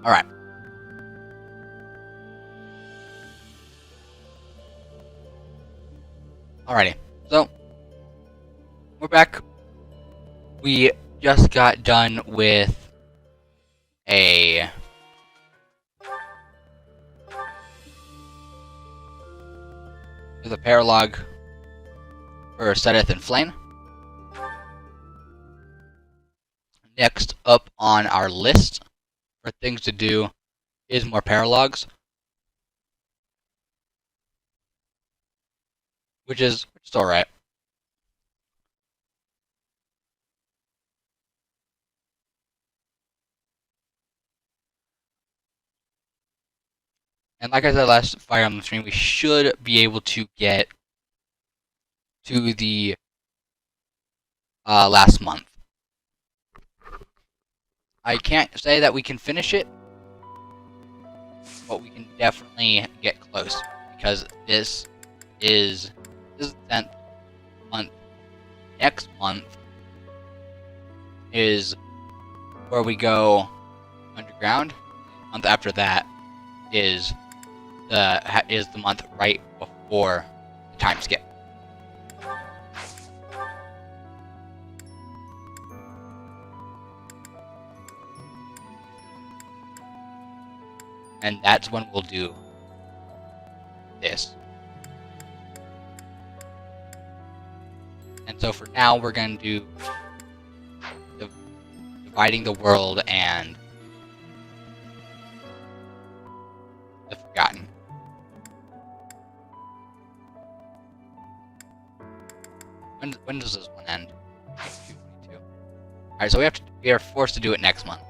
Alright. Alrighty. So, we're back. We just got done with a paralogue for Sedith and Flame. Next up on our list for things to do is more paralogs, which is alright. And like I said last Fire on the stream, we should be able to get to the last month. I can't say that we can finish it, but we can definitely get close, because this is the 10th month. Next month is where we go underground. The month after that is the month right before the time skip. And that's when we'll do this. And so for now, we're going to do dividing the world and the Forgotten. When does this one end? 2/22. Alright, so we are forced to do it next month.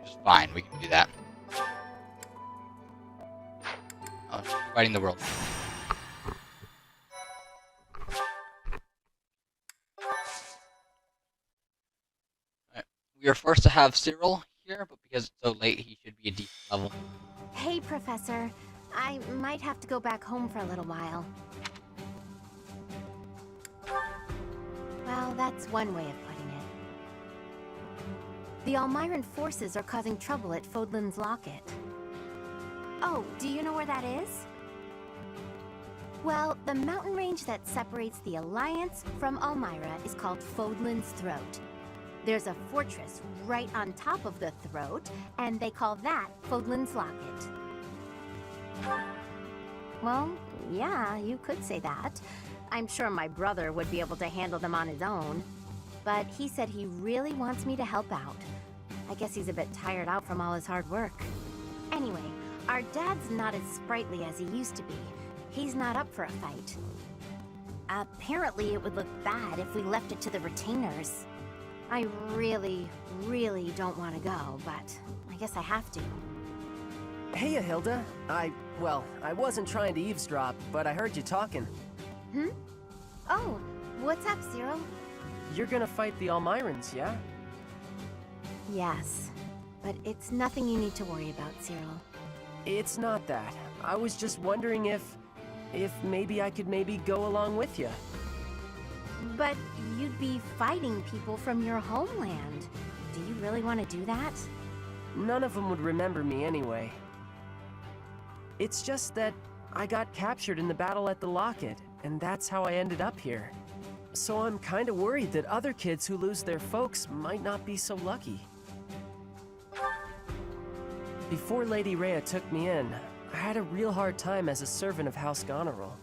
Which is fine, we can do that. Oh, dividing the world. Alright. We are forced to have Cyril here, but because it's so late, he should be a decent level. Hey, Professor. I might have to go back home for a little while. Well, that's one way of putting it. The Almiran forces are causing trouble at Fodlan's Locket. Oh, do you know where that is? Well, the mountain range that separates the Alliance from Almyra is called Fodlan's Throat. There's a fortress right on top of the throat, and they call that Fodlan's Locket. Well, yeah, you could say that. I'm sure my brother would be able to handle them on his own. But he said he really wants me to help out. I guess he's a bit tired out from all his hard work. Anyway, our dad's not as sprightly as he used to be. He's not up for a fight. Apparently it would look bad if we left it to the retainers. I really, really don't want to go, but I guess I have to. Hey, Hilda. I wasn't trying to eavesdrop, but I heard you talking. Hmm? Oh, what's up, Cyril? You're gonna fight the Almirans, yeah? Yes, but it's nothing you need to worry about, Cyril. It's not that. I was just wondering if maybe I could go along with you. But you'd be fighting people from your homeland. Do you really want to do that? None of them would remember me anyway. It's just that I got captured in the battle at the Locket, and that's how I ended up here. So I'm kinda worried that other kids who lose their folks might not be so lucky. Before Lady Rhea took me in, I had a real hard time as a servant of House Goneril.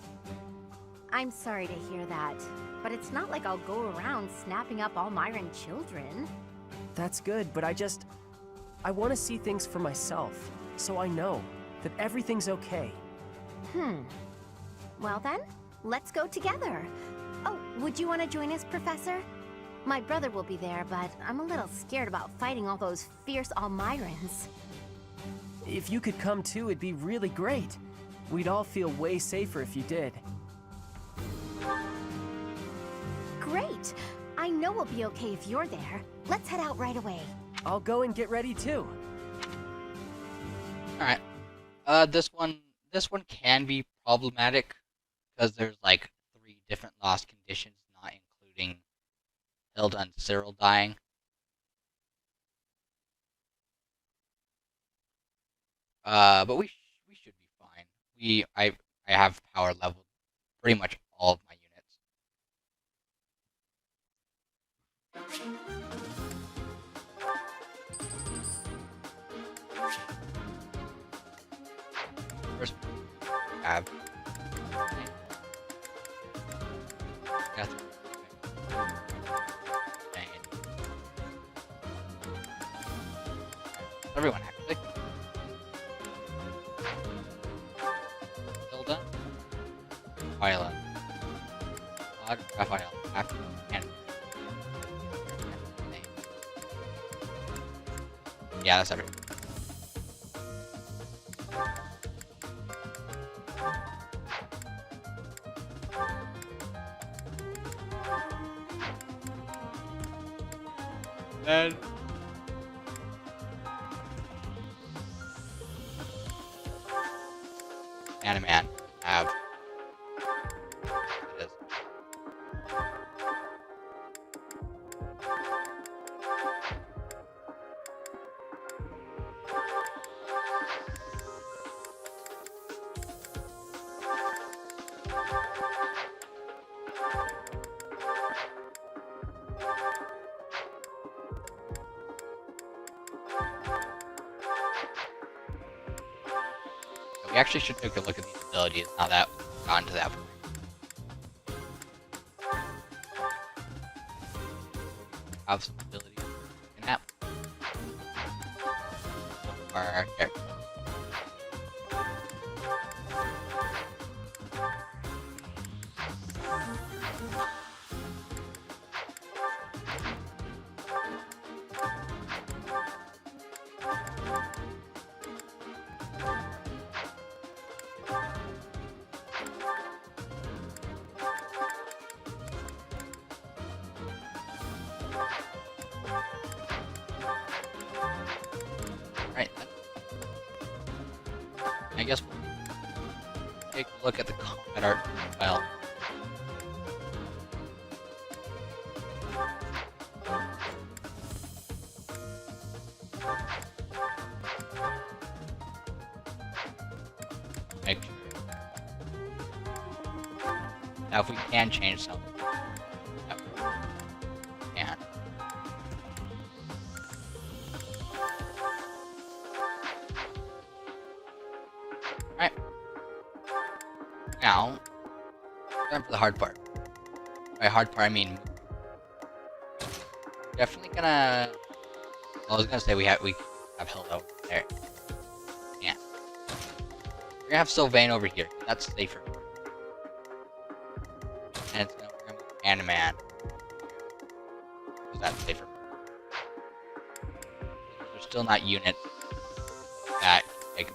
I'm sorry to hear that, but it's not like I'll go around snapping up Almiran children. That's good, but I want to see things for myself, so I know that everything's okay. Well then, let's go together. Oh, would you want to join us, Professor? My brother will be there, but I'm a little scared about fighting all those fierce Almirans. If you could come too, it'd be really great. We'd all feel way safer if you did. Great! I know we'll be okay if you're there. Let's head out right away. I'll go and get ready too. Alright. This one can be problematic, because there's like 3 different lost conditions, not including Hilda and Cyril dying. But we should be fine. I have power leveled pretty much all of my units. First, I have. Everyone actually. Hilda, Viola, Claude, Raphael, Matthew, and yeah, that's everything. Then Animan have it is. We actually should take a look at these abilities now that we've gotten to that point. Have some abilities in that. Our character. Right then. I guess we'll take a look at the combat art file. Make sure. Now if we can change something. And Alright. Now, time for the hard part. By hard part, I mean definitely gonna. Well, I was gonna say we have Hilda over there. Yeah. We're gonna have Sylvain over here. That's safer. And we're gonna move Animan. Because that's safer. There's still not units that can take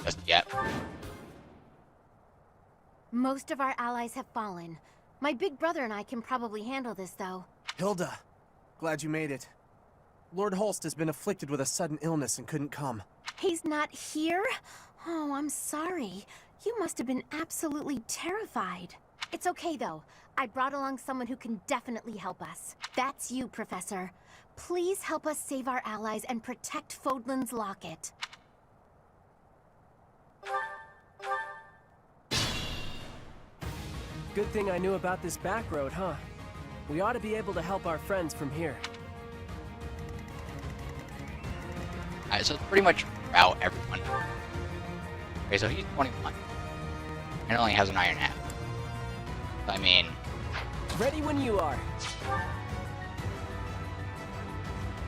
just yet. Most of our allies have fallen. My big brother and I can probably handle this, though. Hilda, glad you made it. Lord Holst has been afflicted with a sudden illness and couldn't come. He's not here? Oh, I'm sorry. You must have been absolutely terrified. It's okay, though. I brought along someone who can definitely help us. That's you, Professor. Please help us save our allies and protect Fodlan's locket. Good thing I knew about this back road, huh? We ought to be able to help our friends from here. Alright, so it's pretty much route everyone. Okay, so he's 21. And only has an iron hat. So, I mean, Ready when you are.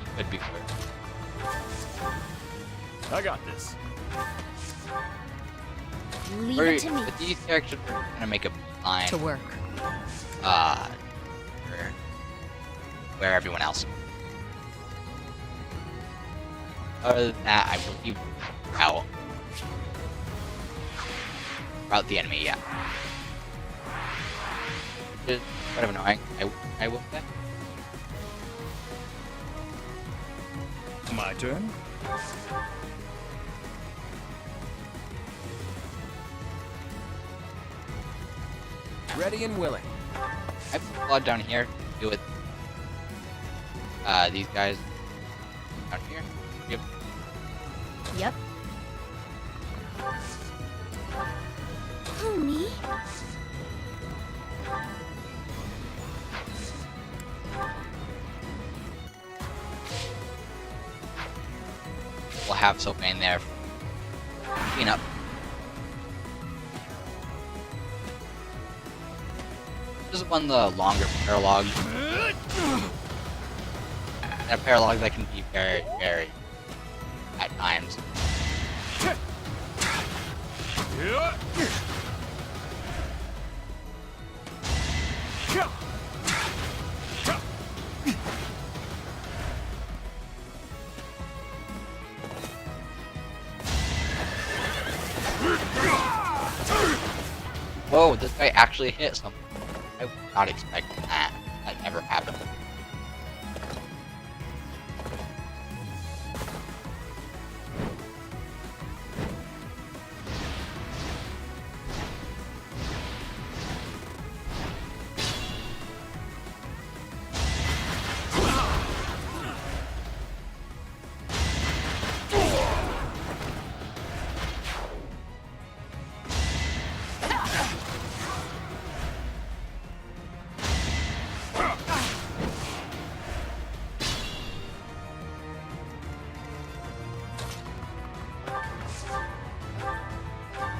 he could be good. I got this. Leave it to me. But these characters are gonna make a line. To work. Where everyone else. Other than that, I believe route the enemy, yeah. Which is kind of annoying, I will say. My turn. Ready and willing. I put blood down here to deal with these guys down here. Yep. Yep. Who, me? We'll have Sylvain there for cleanup. This is one of the longer paralogs. And a paralog that can be very, very at times. Whoa, this guy actually hit something. I was not expecting that. That never happened.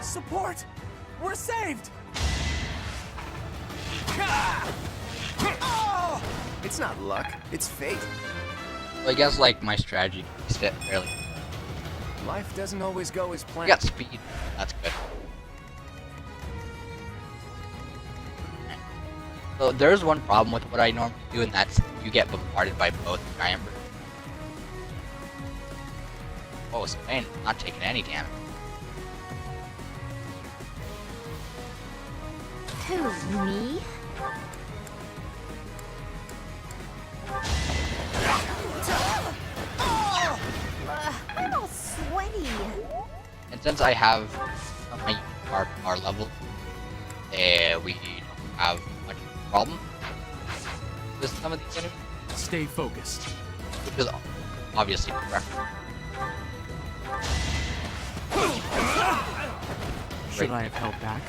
Support! We're saved! It's not luck, it's fate. Well, I guess like my strategy fit fairly. Life doesn't always go as We planned. got speed. That's good. So there's one problem with what I normally do, and that's you get bombarded by both giant birds. Oh, Sylvain not taking any damage. Who, me? I'm all sweaty. And since I have my power level, we don't have much of a problem with some of these enemies, Stay focused. which is obviously correct. Should I have held back?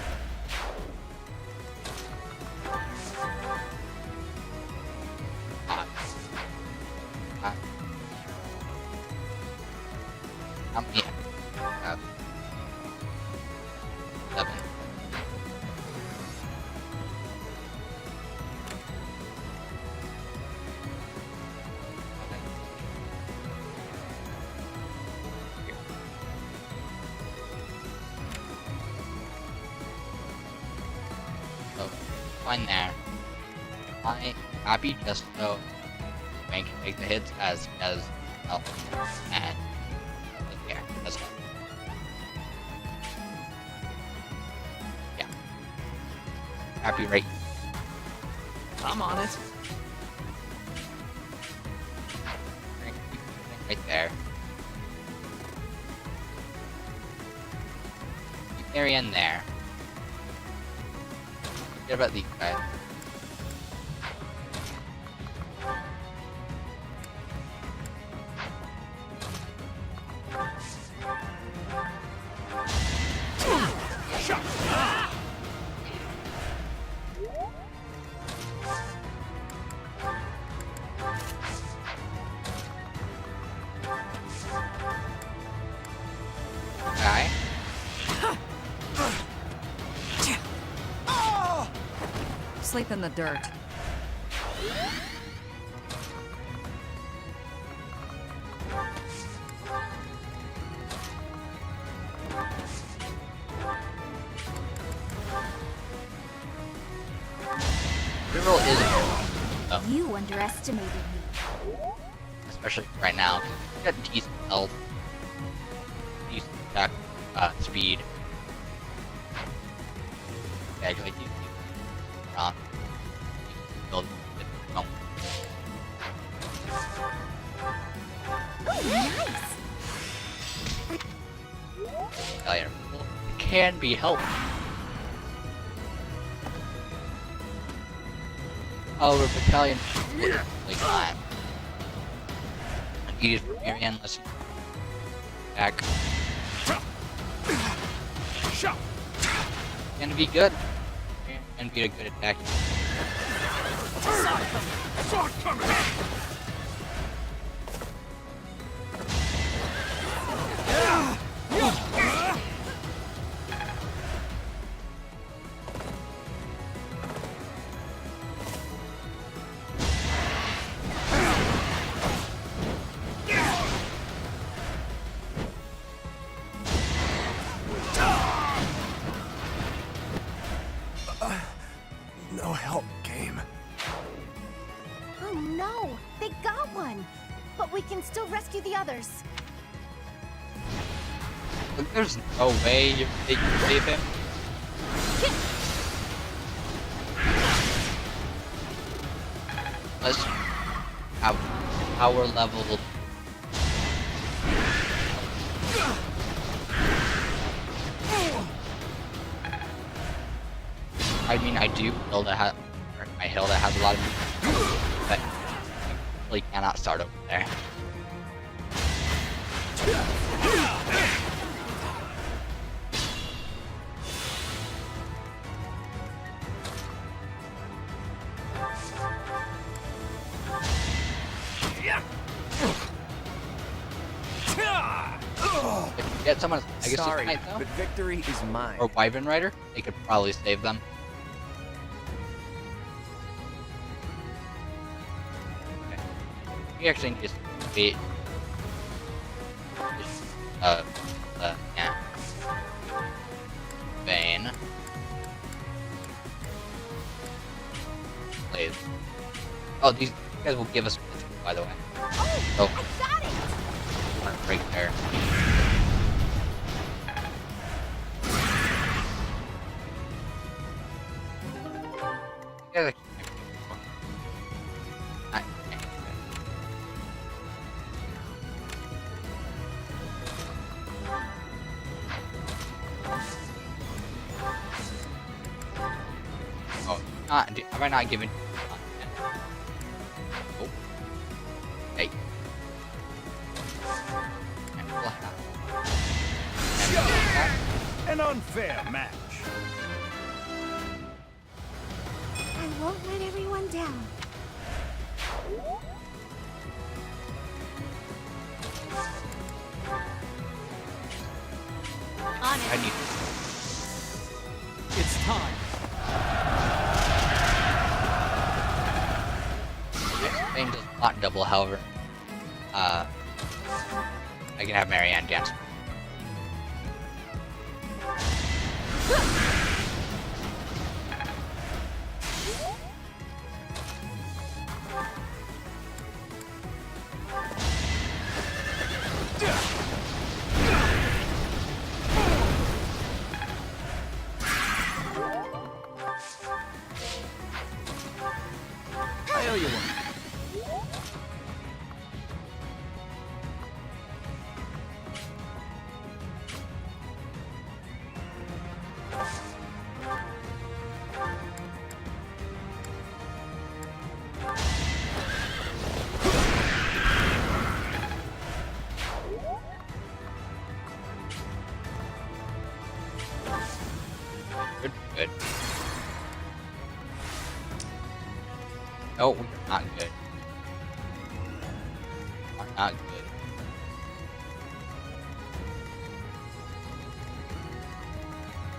How many? Seven. So, fine there. I'm happy just so Bank can take the hits as he does well. And yeah, that's fine. Yeah. Happy right. I'm on it. Right there. Keep Marianne there. Forget about these guys. Guy. Sleep in the dirt. Riverl is oh, You underestimated me. especially right now. He's got decent health, decent attack, speed. Yeah, like he's wrong. Build it. Nice. Oh, yeah, well, it can be helped. However, battalion is like not. Needed for Marianne, let's see. Back. Gonna be good. Gonna be a good attack. No help, game. Oh no! They got one! But we can still rescue the others. Look, there's no way they can save him. Let's have power level. I mean, I do build a my hill that has a lot of people, but I really cannot start over there. If you get someone, I guess Sorry, tonight though, but victory is mine. or Wyvern Rider, they could probably save them. Okay. We actually need to wait. Yeah. Vayne. Please. Oh, these guys will give us, by the way. Oh, Oh, I got it! right there. Yeah, oh, am I not giving? Oh, hey. An unfair match. I won't let everyone down. On I it. need. It's time. Vayne does not double, however. I can have Marianne dance. I owe you one. Good, good. No, we're not good. We're not good.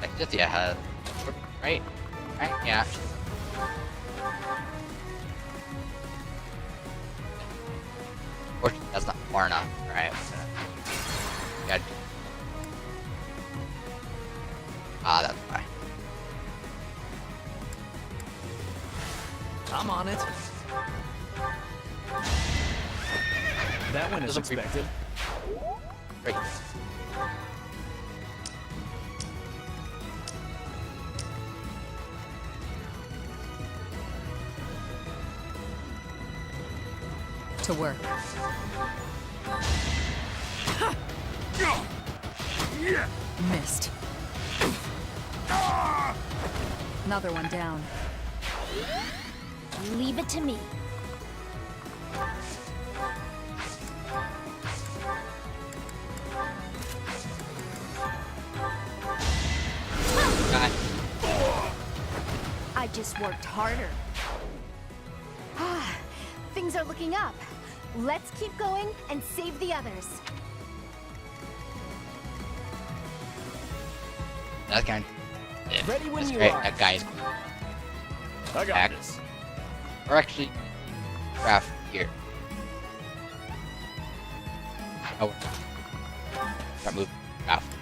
Like just yeah, right? Right? Yeah. Unfortunately, that's not far enough. Alright. Yeah. That's fine. I'm on it. That one is Doesn't re- expected. Great. To work. Missed. Another one down. Leave it to me. just worked harder. Ah, things are looking up. Let's keep going and save the others. That's kind of... Ready when That's you great. are. That guy's... I got Back. this. Or actually... Craft here. Oh. Start moving. Craft.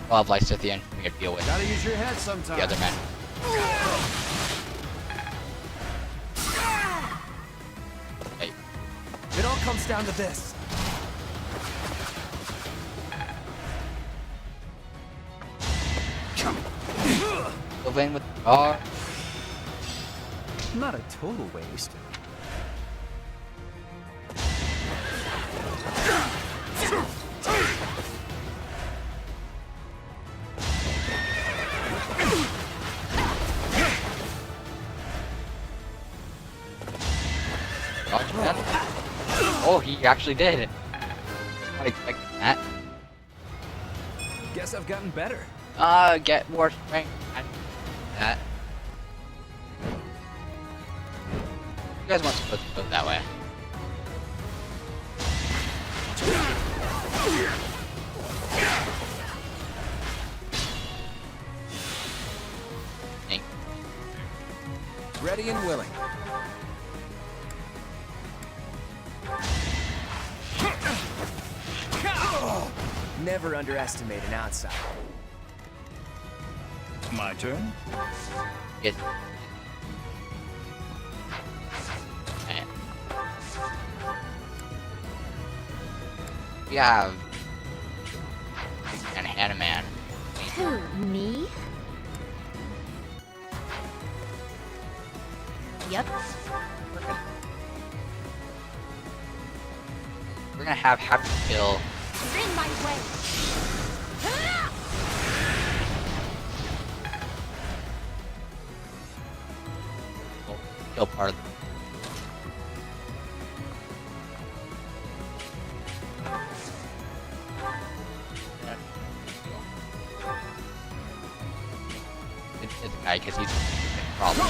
I'll have Lysithian. We can deal with Gotta use your head the sometimes. other men. Hey, It all comes down to this. Sylvain with the car. Not a total waste. Dodge that. Oh, he actually did. Not expecting that. Guess I've gotten better. Get more strength. I didn't do that. You guys weren't supposed to go that way. Thank Ready and willing. Never underestimate an outsider. My turn. you. Man. We have and Hannah Man. Who, me? Yep. We're gonna have Happy Kill. You're in my way. Kill part of the it's the guy because he's a problem.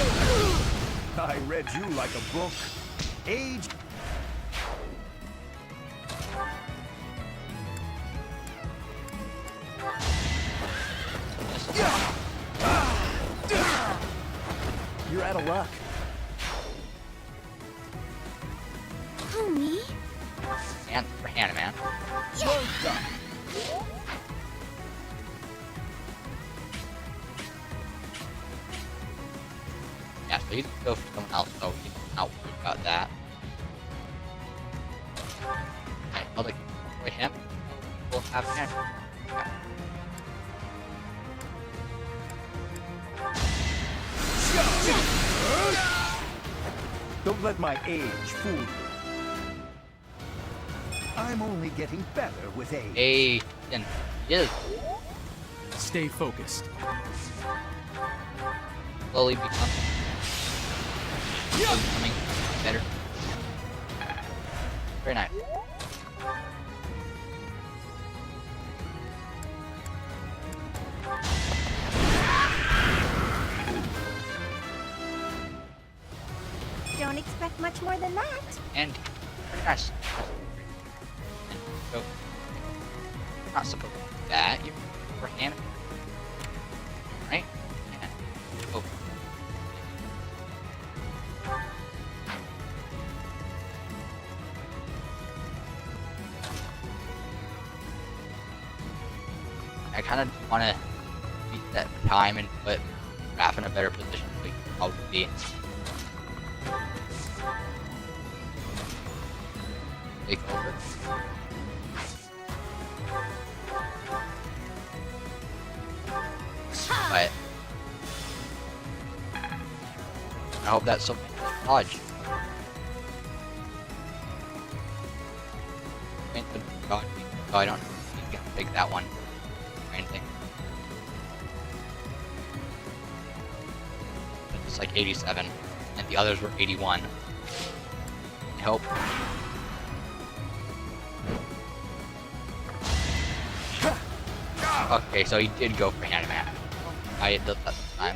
I read you like a book. Age. You're out of luck. Who, me? And for Hannah Man. Yeah, so he's gonna go for someone else, so he's not worried about that. Okay, I'll like with him. We'll have Hannah. Okay. Don't let my age fool you. I'm only getting better with age. Hey, and yes, Stay focused. slowly becoming better. Very nice. Don't expect much more than that. And very nice. And so, you're not supposed to do that. You're for Hannah, right? And, oh. I kind of want to beat that time and put Raph in a better position so he can probably be. Take over. But I hope that's something dodge. God, I don't need to take that one or anything. It's like 87, and the others were 81. I hope. Okay, so he did go for hand man. I did that time.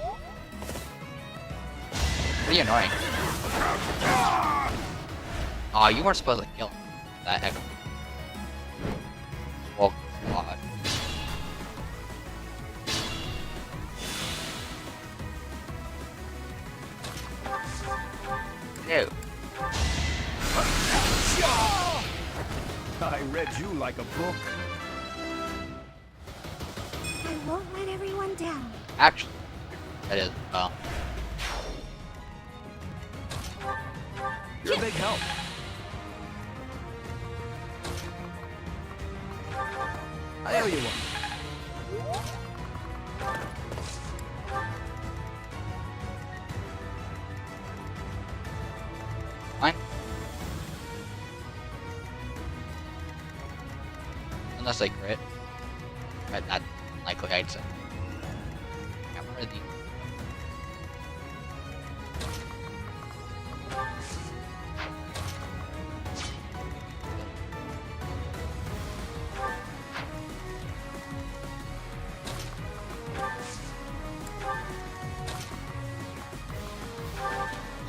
Pretty annoying. Aw, you weren't supposed to kill him. That heck. Oh god. Ew. I read you like a book. I won't let everyone down. Actually, that is, You're a big help. I owe you one. fine. Unless I crit. But not likely, I'd say. Yeah, where are the...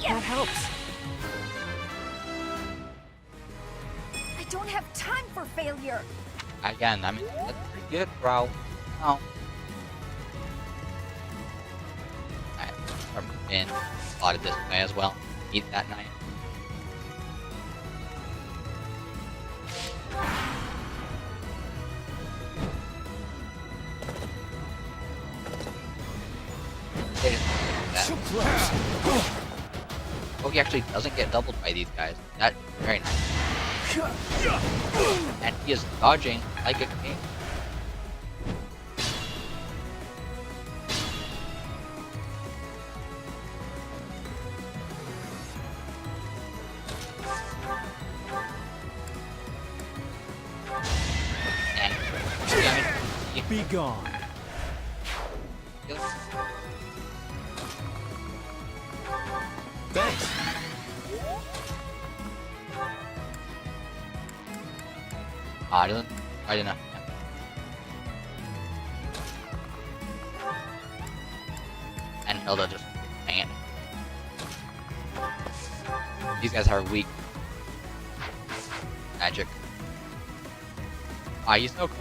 That helps. I don't have time for failure. Again, I mean, that's pretty good, bro. Oh. I'm in a lot of this way as well. Eat that night. They just do that. Oh, he actually doesn't get doubled by these guys. That's very nice. And he is dodging like a king. And Be gone. Thanks. I don't know. And Hilda just can't. These guys are weak. Magic. Ah, he's no good.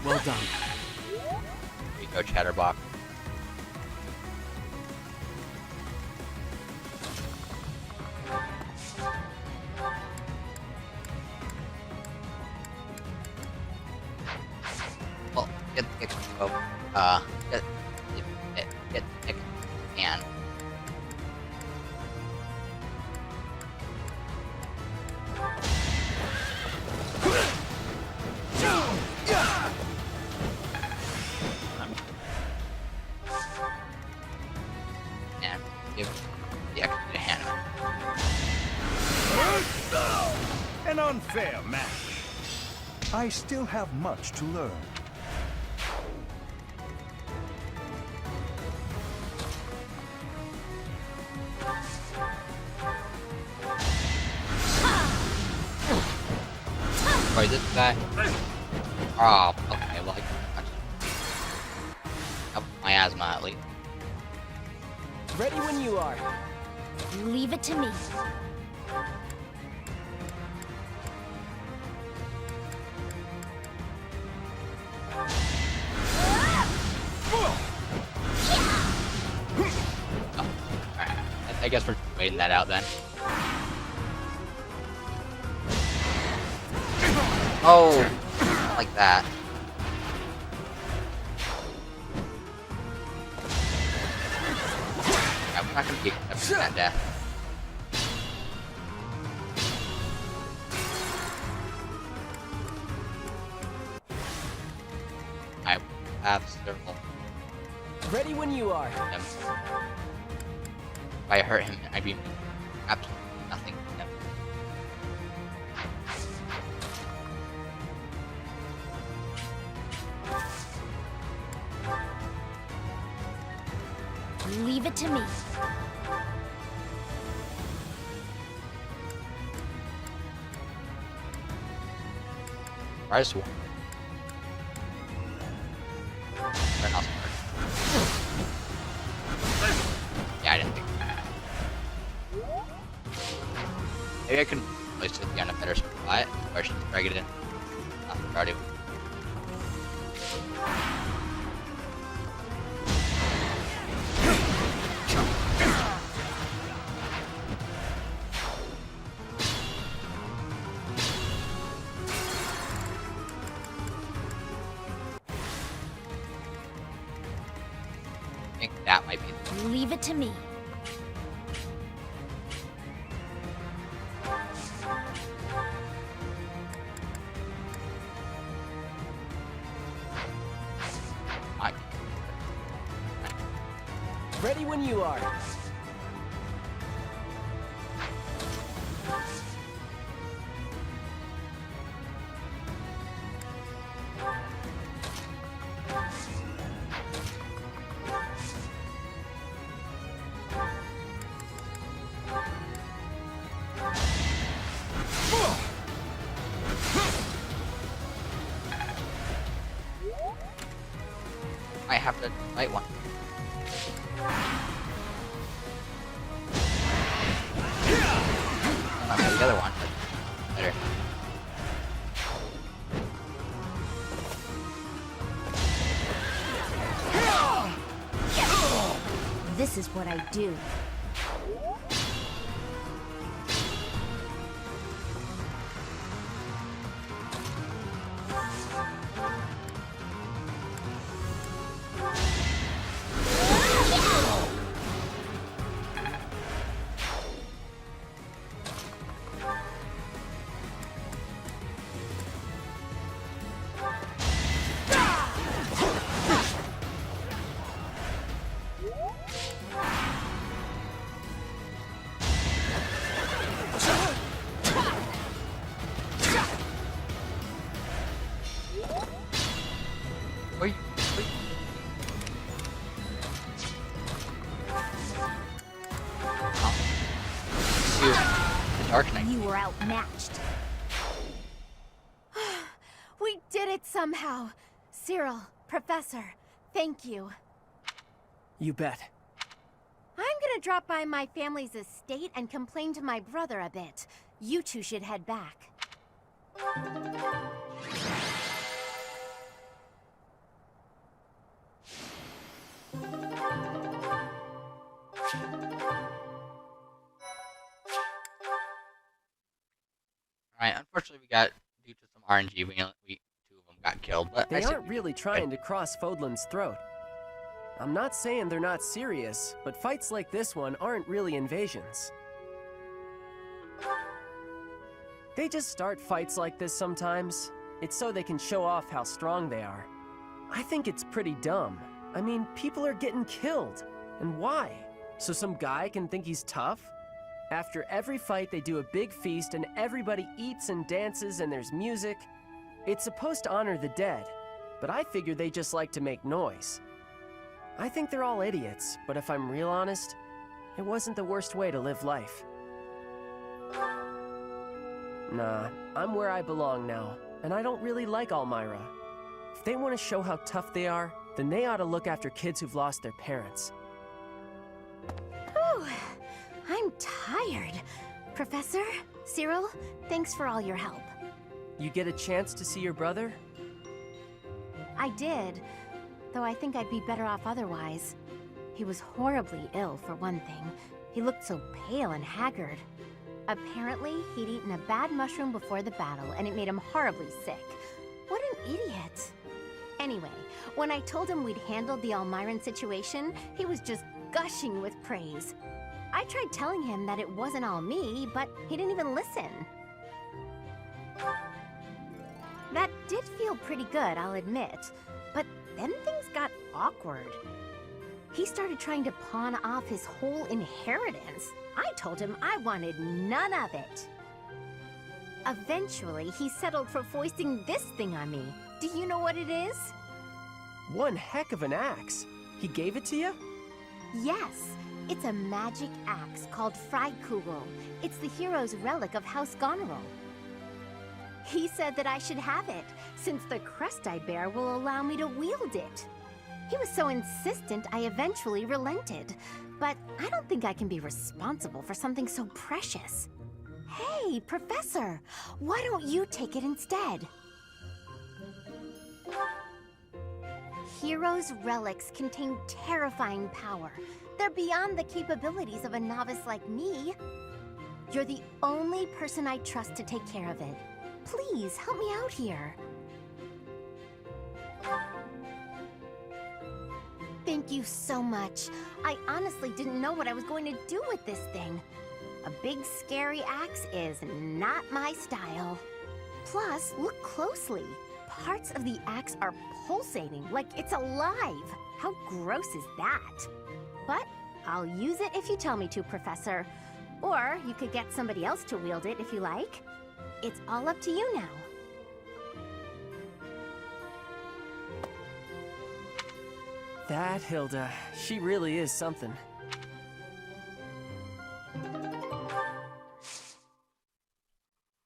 Well done. Here you go, Chatterbox. Well, get the pick and give the extra to Hannah. An unfair match. I still have much to learn. Wait, this guy. Oh, okay, well, I can help my asthma at least. Ready when you are. Leave it to me. I guess we're waiting that out then. Oh, not like that. I'm not gonna be accepting that death. I have several. Ready when you are. If I hurt him, I'd be absolutely nothing to him. Leave it to me. Surprise one. Or not smart. Yeah, I didn't think that. Maybe I can place it on a better spot, or I should drag it in. Already. I think that might be the Leave it to me. I, Ready when you are. I have to fight one. I don't have the other one, but better. This is what I do. Wait, wait. The Dark Knight. You were outmatched. We did it somehow. Cyril, Professor, thank you. You bet. I'm gonna drop by my family's estate and complain to my brother a bit. You two should head back. Alright, unfortunately we got, due to some RNG, we two of them got killed, but They I aren't really trying to cross Fodlan's throat. I'm not saying they're not serious, but fights like this one aren't really invasions. They just start fights like this sometimes. It's so they can show off how strong they are. I think it's pretty dumb. I mean, people are getting killed. And why? So some guy can think he's tough? After every fight, they do a big feast and everybody eats and dances and there's music. It's supposed to honor the dead, but I figure they just like to make noise. I think they're all idiots, but if I'm real honest, it wasn't the worst way to live life. Nah, I'm where I belong now, and I don't really like Elmira. If they want to show how tough they are, then they ought to look after kids who've lost their parents. Whew, I'm tired. Professor, Cyril, thanks for all your help. You get a chance to see your brother? I did, though I think I'd be better off otherwise. He was horribly ill, for one thing. He looked so pale and haggard. Apparently, he'd eaten a bad mushroom before the battle, and it made him horribly sick. What an idiot. Anyway, when I told him we'd handled the Almiran situation, he was just gushing with praise. I tried telling him that it wasn't all me, but he didn't even listen. That did feel pretty good, I'll admit. But then things got awkward. He started trying to pawn off his whole inheritance. I told him I wanted none of it. Eventually, he settled for foisting this thing on me. Do you know what it is? One heck of an axe. He gave it to you? Yes, it's a magic axe called Freikugel. It's the hero's relic of House Goneril. He said that I should have it, since the crest I bear will allow me to wield it. He was so insistent, I eventually relented. But I don't think I can be responsible for something so precious. Hey, Professor, why don't you take it instead? Heroes' relics contain terrifying power. They're beyond the capabilities of a novice like me. You're the only person I trust to take care of it. Please, help me out here. Thank you so much. I honestly didn't know what I was going to do with this thing. A big, scary axe is not my style. Plus, look closely. Parts of the axe are pulsating like it's alive. How gross is that? But I'll use it if you tell me to, Professor. Or you could get somebody else to wield it if you like. It's all up to you now. That Hilda, she really is something.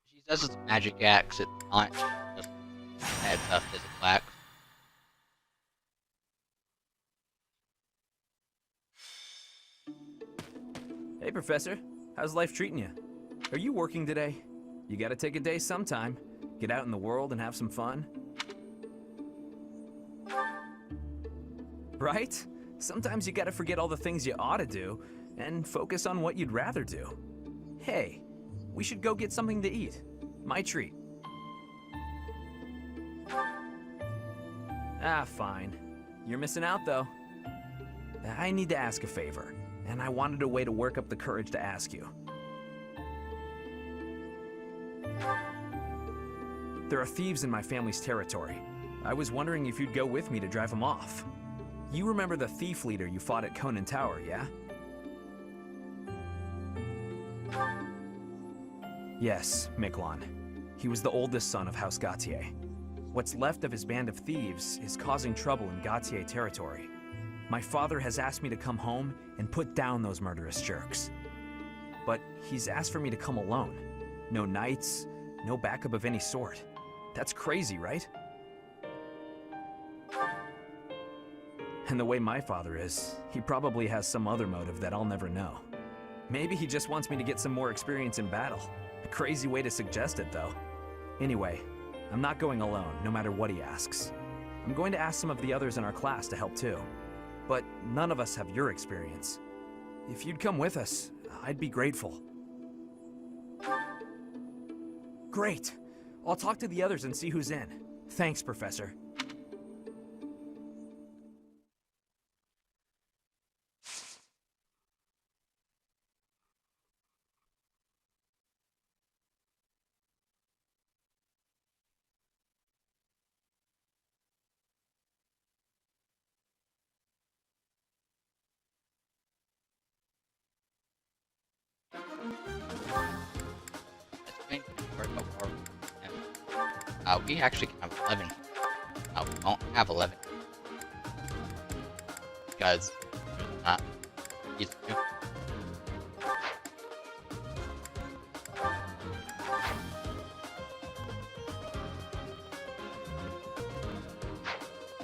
She says it's a magic axe, it's not just bad stuff, it's a axe. Hey, Professor. How's life treating you? Are you working today? You gotta take a day sometime. Get out in the world and have some fun. Right? Sometimes you gotta forget all the things you ought to do and focus on what you'd rather do. Hey, we should go get something to eat. My treat. Ah, fine. You're missing out, though. I need to ask a favor, and I wanted a way to work up the courage to ask you. There are thieves in my family's territory. I was wondering if you'd go with me to drive them off. You remember the thief leader you fought at Conan Tower, yeah? Yes, Miquelon. He was the oldest son of House Gautier. What's left of his band of thieves is causing trouble in Gautier territory. My father has asked me to come home and put down those murderous jerks. But he's asked for me to come alone. No knights, no backup of any sort. That's crazy, right? And the way my father is, he probably has some other motive that I'll never know. Maybe he just wants me to get some more experience in battle. A crazy way to suggest it, though. Anyway, I'm not going alone, no matter what he asks. I'm going to ask some of the others in our class to help too. But none of us have your experience. If you'd come with us, I'd be grateful. Great! I'll talk to the others and see who's in. Thanks, Professor. We actually can have 11. We don't have 11. Because there's not these two.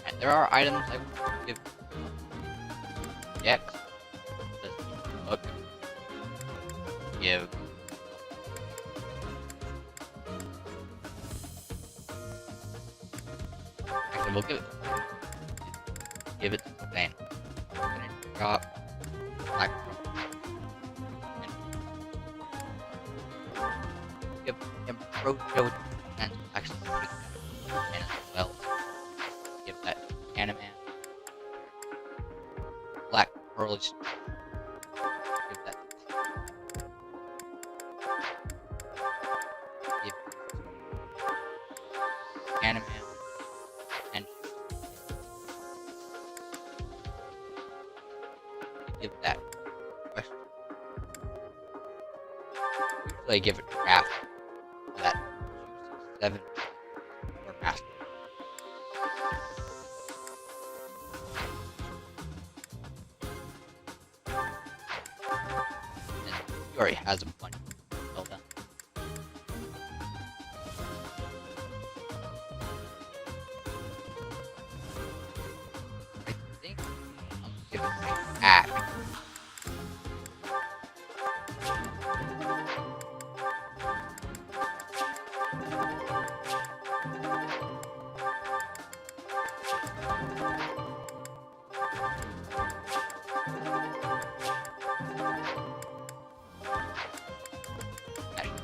And there are items I would give X. This book. Give we'll give it to Stan. Drop black and give him Proto and actually and as well. Give that Anime Black Pearls. Give that give Anime. Give that question. Usually I give it half for that 7 or master. And he already has a bunch. Well done.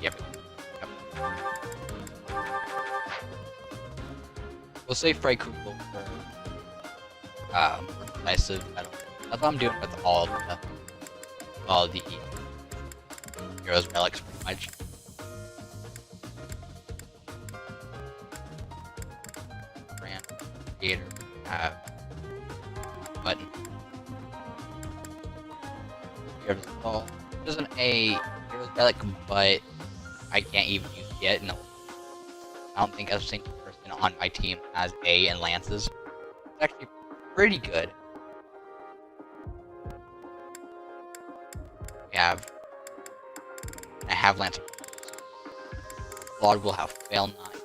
Yep. We'll say Frey Kugel for more decisive metal. That's what I'm doing with all the heroes relics pretty much. Brand creator button. Here's the ball. This isn't a heroes relic, but I can't even use it yet. No, I don't think a single person on my team has A and lances. It's actually pretty good. I have Lancer. Claude will have fail not here.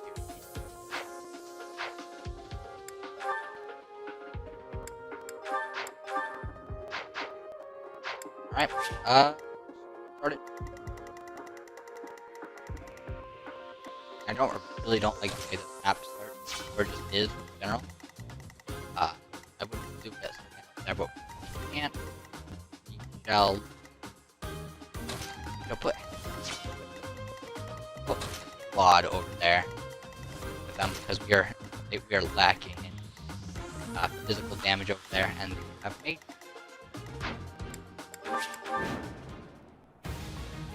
Alright, start it. I really don't like the way the map starts, or just is in general. I wouldn't do this. But we can't. We shall put Claude over there with them because we are lacking in physical damage over there, and we have made.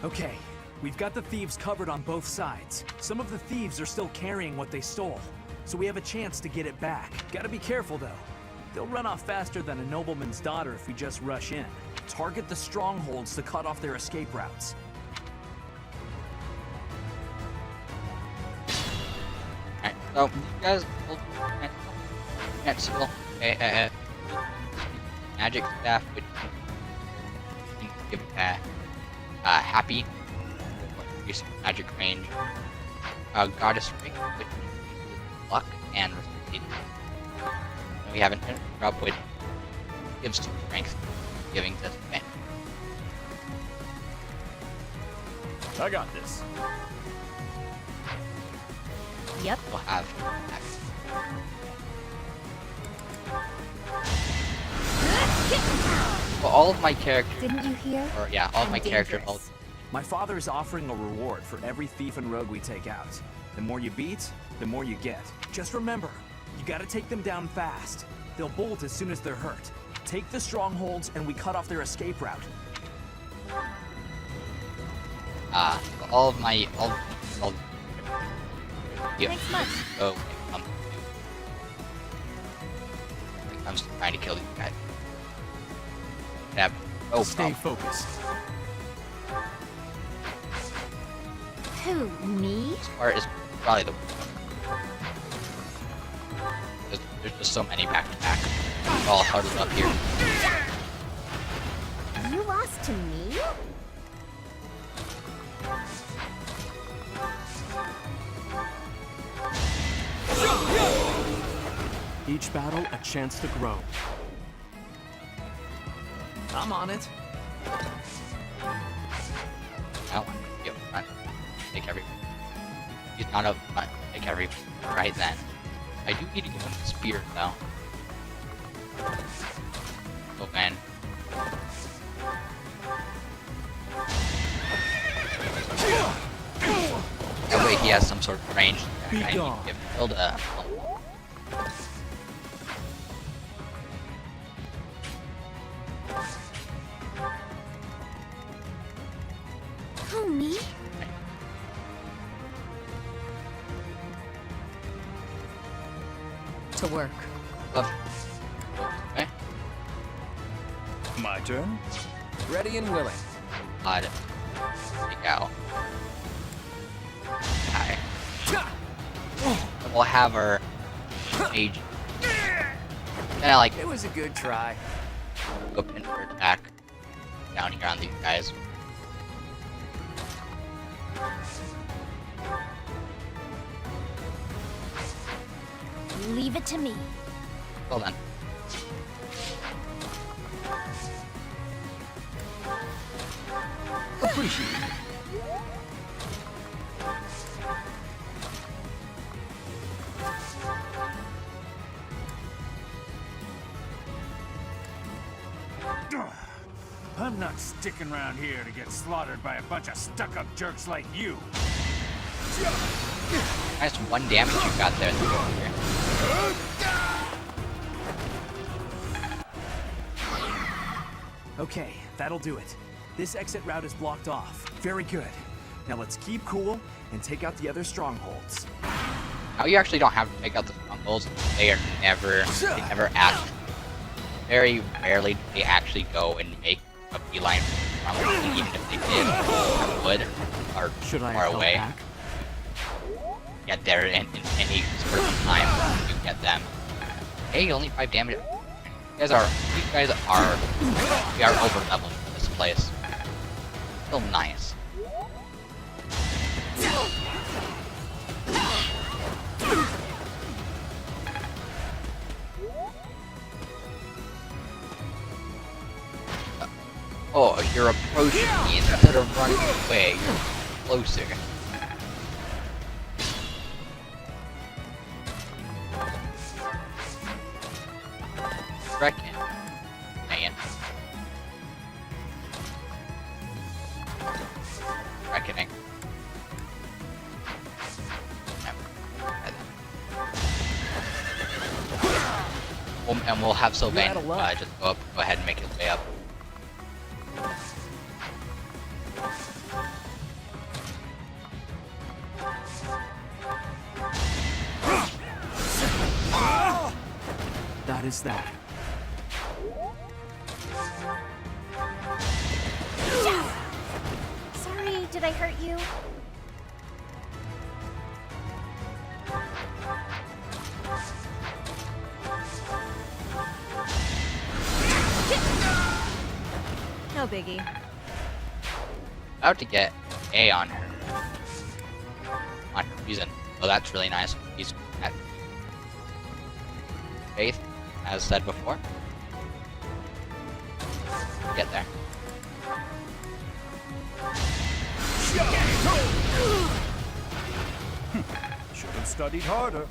Okay, we've got the thieves covered on both sides. Some of the thieves are still carrying what they stole, so we have a chance to get it back. Gotta be careful though. They'll run off faster than a nobleman's daughter if we just rush in. Target the strongholds to cut off their escape routes. Alright, so you guys can't steal magic staff, which you can give happy, increase magic range. Goddess ring, which increases luck and responsibility. And we have an interrupt, which gives 2 strength, giving disadvantage. I got this. Yep. We'll have that. Well, all of my characters, Didn't you hear? or yeah, all of my characters, Dangerous. My father is offering a reward for every thief and rogue we take out. The more you beat, the more you get. Just remember, you gotta take them down fast. They'll bolt as soon as they're hurt. Take the strongholds and we cut off their escape route. all yeah. Thanks much. Oh, when it comes to trying to kill these guys. Yep. Oh, Stay focused. Who, me? This part is probably the worst. There's just so many back to back. All huddled up here. You lost to me? Each battle a chance to grow. I'm on it. I don't want to get front. Take every. He's not up front. Take every. Right then. I do need to give him the spear though. Oh man. That way he has some sort of range. I need to give Hilda. Who, me? To work. Love. Okay. My turn. Ready and willing. Odd. Take out. Hi. And we'll have her age. And I like It was a good try. go pin for attack down here on these guys. Leave it to me. Well then. Appreciate it. I'm not sticking around here to get slaughtered by a bunch of stuck-up jerks like you. Nice 1 damage you got there. Okay, that'll do it. This exit route is blocked off. Very good. Now let's keep cool and take out the other strongholds. Now you actually don't have to take out the strongholds. They never act. Very rarely do they actually go and make a beeline from strongholds, and even if they did, would are Should I far help away. back? Get there in any sort of time you get them. Hey, only 5 damage. We are over leveled in this place. Still nice. Oh, you're approaching me instead of running away. You're closer. Reckon. Man. Reckoning. And we'll have Sylvain out of luck. just go ahead and make his way up. That is that. Sorry, did I hurt you? No biggie. About to get A on her. On her reason. Oh, that's really nice. He's at faith, as said before. Get there. Should have studied harder.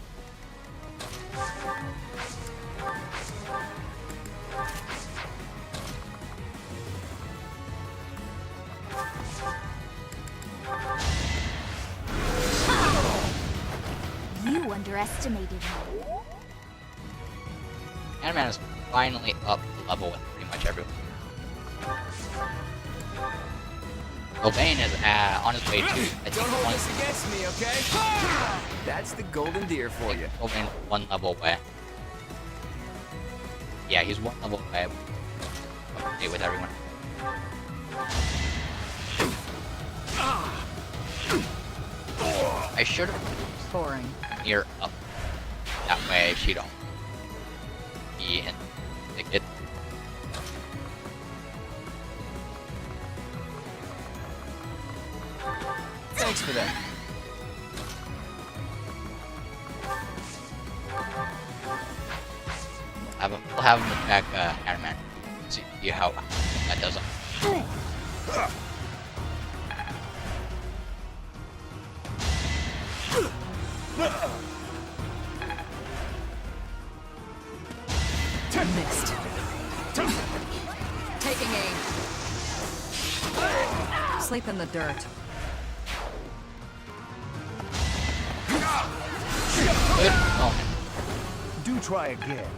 You underestimated me. Ant-Man is finally up to level with pretty much everyone. Sylvain is on his way too. I think one, against me, okay? That's the golden deer for you. Sylvain's 1 level away. Yeah, he's 1 level away. Up to date with everyone. I should have Boring. near up. That way she don't be in the thicket. Thanks for that. We'll have him attack Iron Man. See how that does. Missed. Taking aim. Sleep in the dirt. Good moment. Do try again.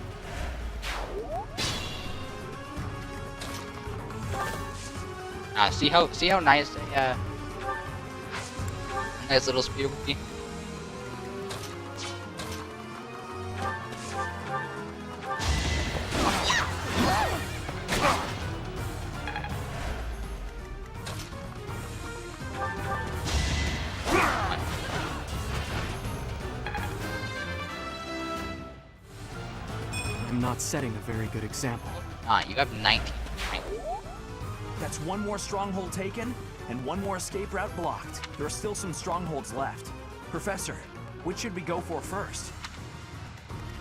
See how nice a nice little spear would be. I'm not setting a very good example. You have 19. That's 1 more stronghold taken, and 1 more escape route blocked. There are still some strongholds left. Professor, which should we go for first?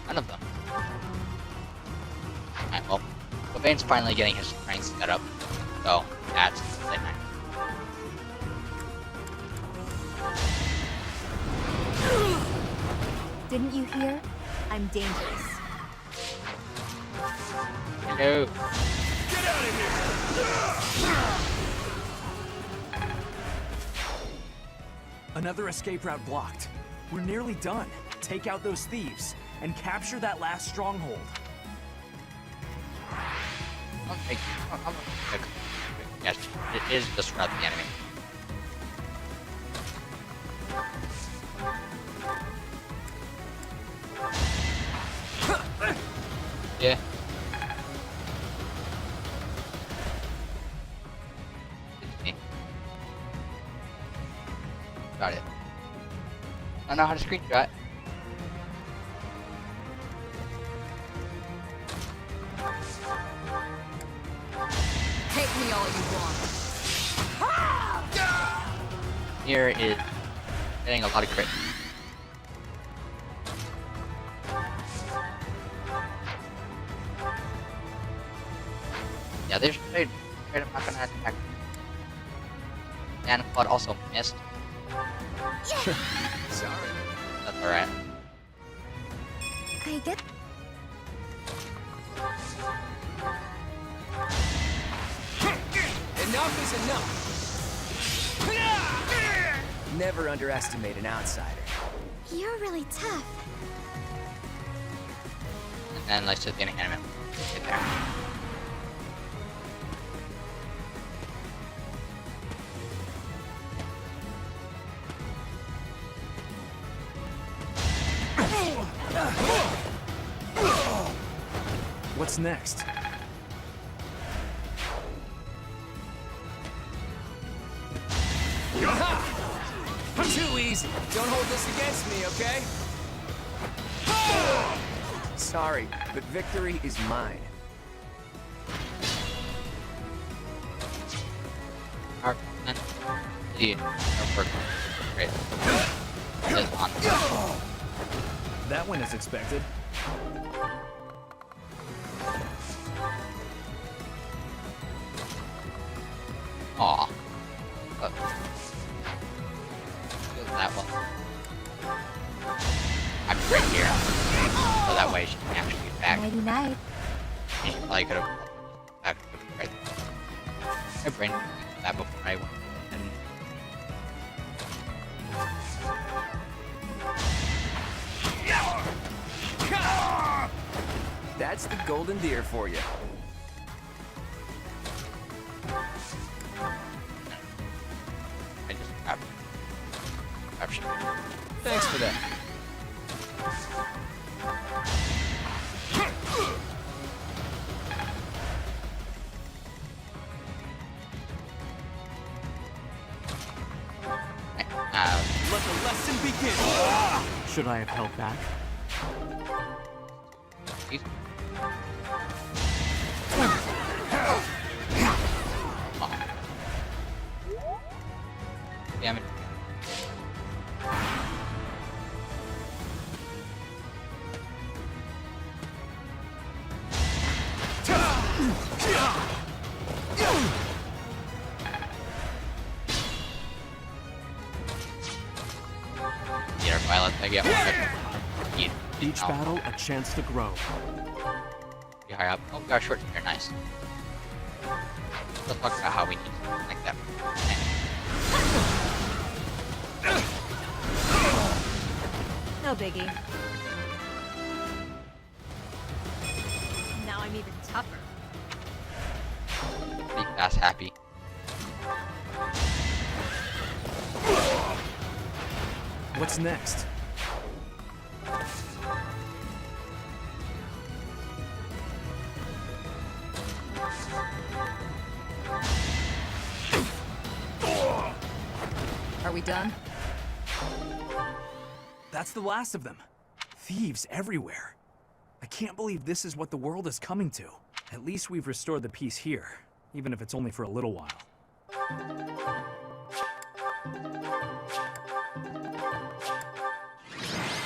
None of them. Alright, well, Sylvain's finally getting his strength set up, so that's really nice. Didn't you hear? I'm dangerous. Hello. Another escape route blocked. We're nearly done. Take out those thieves and capture that last stronghold. Okay. Yes, it is just around the enemy. Yeah. It's me. Got it. I know how to screenshot. Hit me all you want. Here is getting a lot of crit. Yeah, there's straight I'm not gonna attack. And Quad also missed. Sorry. That's alright. I get. Enough is enough. Never underestimate an outsider. You're really tough. And then let's just get an animate. Get there. What's next? Too easy. Don't hold this against me, okay? Sorry, but victory is mine. Our and the work. Great. It's on. That went as expected. Aw. That one. I'm right here. So that way she can actually get back. Nighty night. She probably could have back right there. My brain did that before I went. And That's the golden deer for you. I just captured it. Thanks for that. Let the lesson begin. Should I have held back? He's- Damn it. Yeah, violence. I get one. Yeah. Each Oh, battle, a chance to grow. be high up. Oh gosh, short here, nice. Let's talk about how we need something like that. No biggie. Now I'm even tougher. Pretty fast, happy. What's next? Are we done? That's the last of them. Thieves everywhere. I can't believe this is what the world is coming to. At least we've restored the peace here, even if it's only for a little while.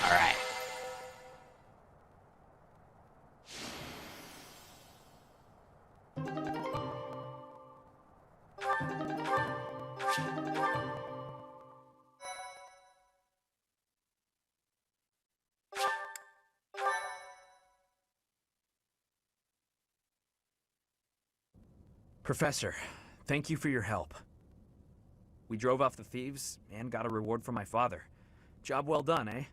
Alright. Professor, thank you for your help. We drove off the thieves and got a reward from my father. Job well done, eh?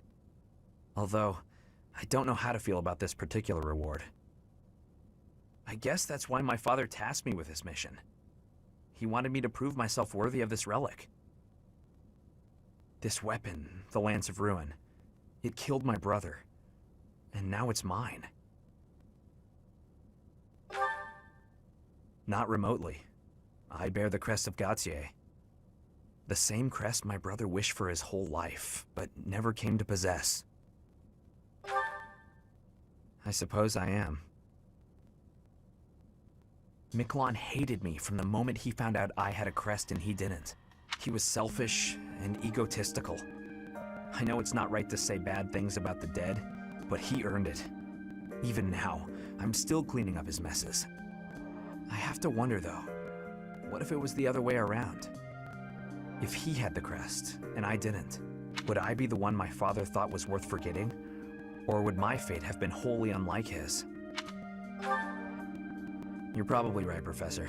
Although, I don't know how to feel about this particular reward. I guess that's why my father tasked me with this mission. He wanted me to prove myself worthy of this relic. This weapon, the Lance of Ruin, it killed my brother. And now it's mine. Not remotely. I bear the crest of Gautier. The same crest my brother wished for his whole life, but never came to possess. I suppose I am. Miquelon hated me from the moment he found out I had a crest and he didn't. He was selfish and egotistical. I know it's not right to say bad things about the dead, but he earned it. Even now, I'm still cleaning up his messes. I have to wonder though, what if it was the other way around? If he had the crest, and I didn't, would I be the one my father thought was worth forgetting? Or would my fate have been wholly unlike his? You're probably right, Professor.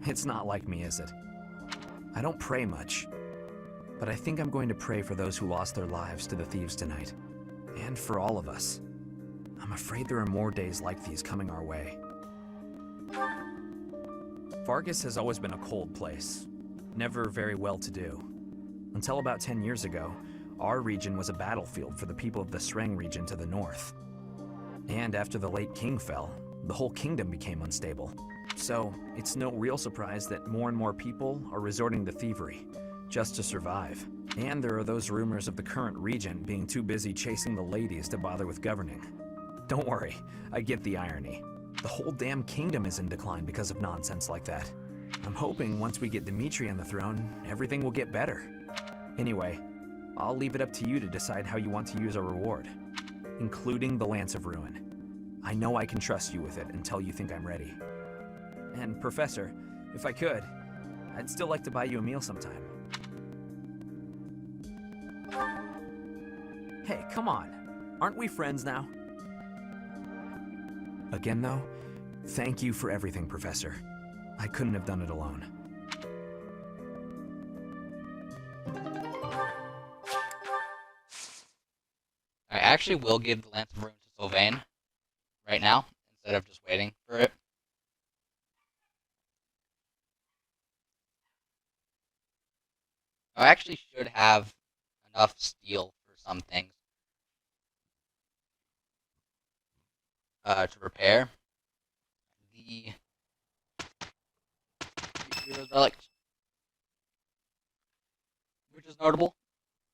It's not like me, is it? I don't pray much, but I think I'm going to pray for those who lost their lives to the thieves tonight. And for all of us. I'm afraid there are more days like these coming our way. Vargas has always been a cold place, never very well-to-do. Until about 10 years ago, our region was a battlefield for the people of the Sreng region to the north. And after the late king fell, the whole kingdom became unstable. So, it's no real surprise that more and more people are resorting to thievery, just to survive. And there are those rumors of the current regent being too busy chasing the ladies to bother with governing. Don't worry, I get the irony. The whole damn kingdom is in decline because of nonsense like that. I'm hoping once we get Dimitri on the throne, everything will get better. Anyway, I'll leave it up to you to decide how you want to use our reward, including the Lance of Ruin. I know I can trust you with it until you think I'm ready. And Professor, if I could, I'd still like to buy you a meal sometime. Hey, come on. Aren't we friends now? Again though, thank you for everything, Professor. I couldn't have done it alone. I actually will give the Lance of Ruin to Sylvain right now, instead of just waiting for it. I actually should have enough steel for some things to repair the Hero's Relics, which is notable.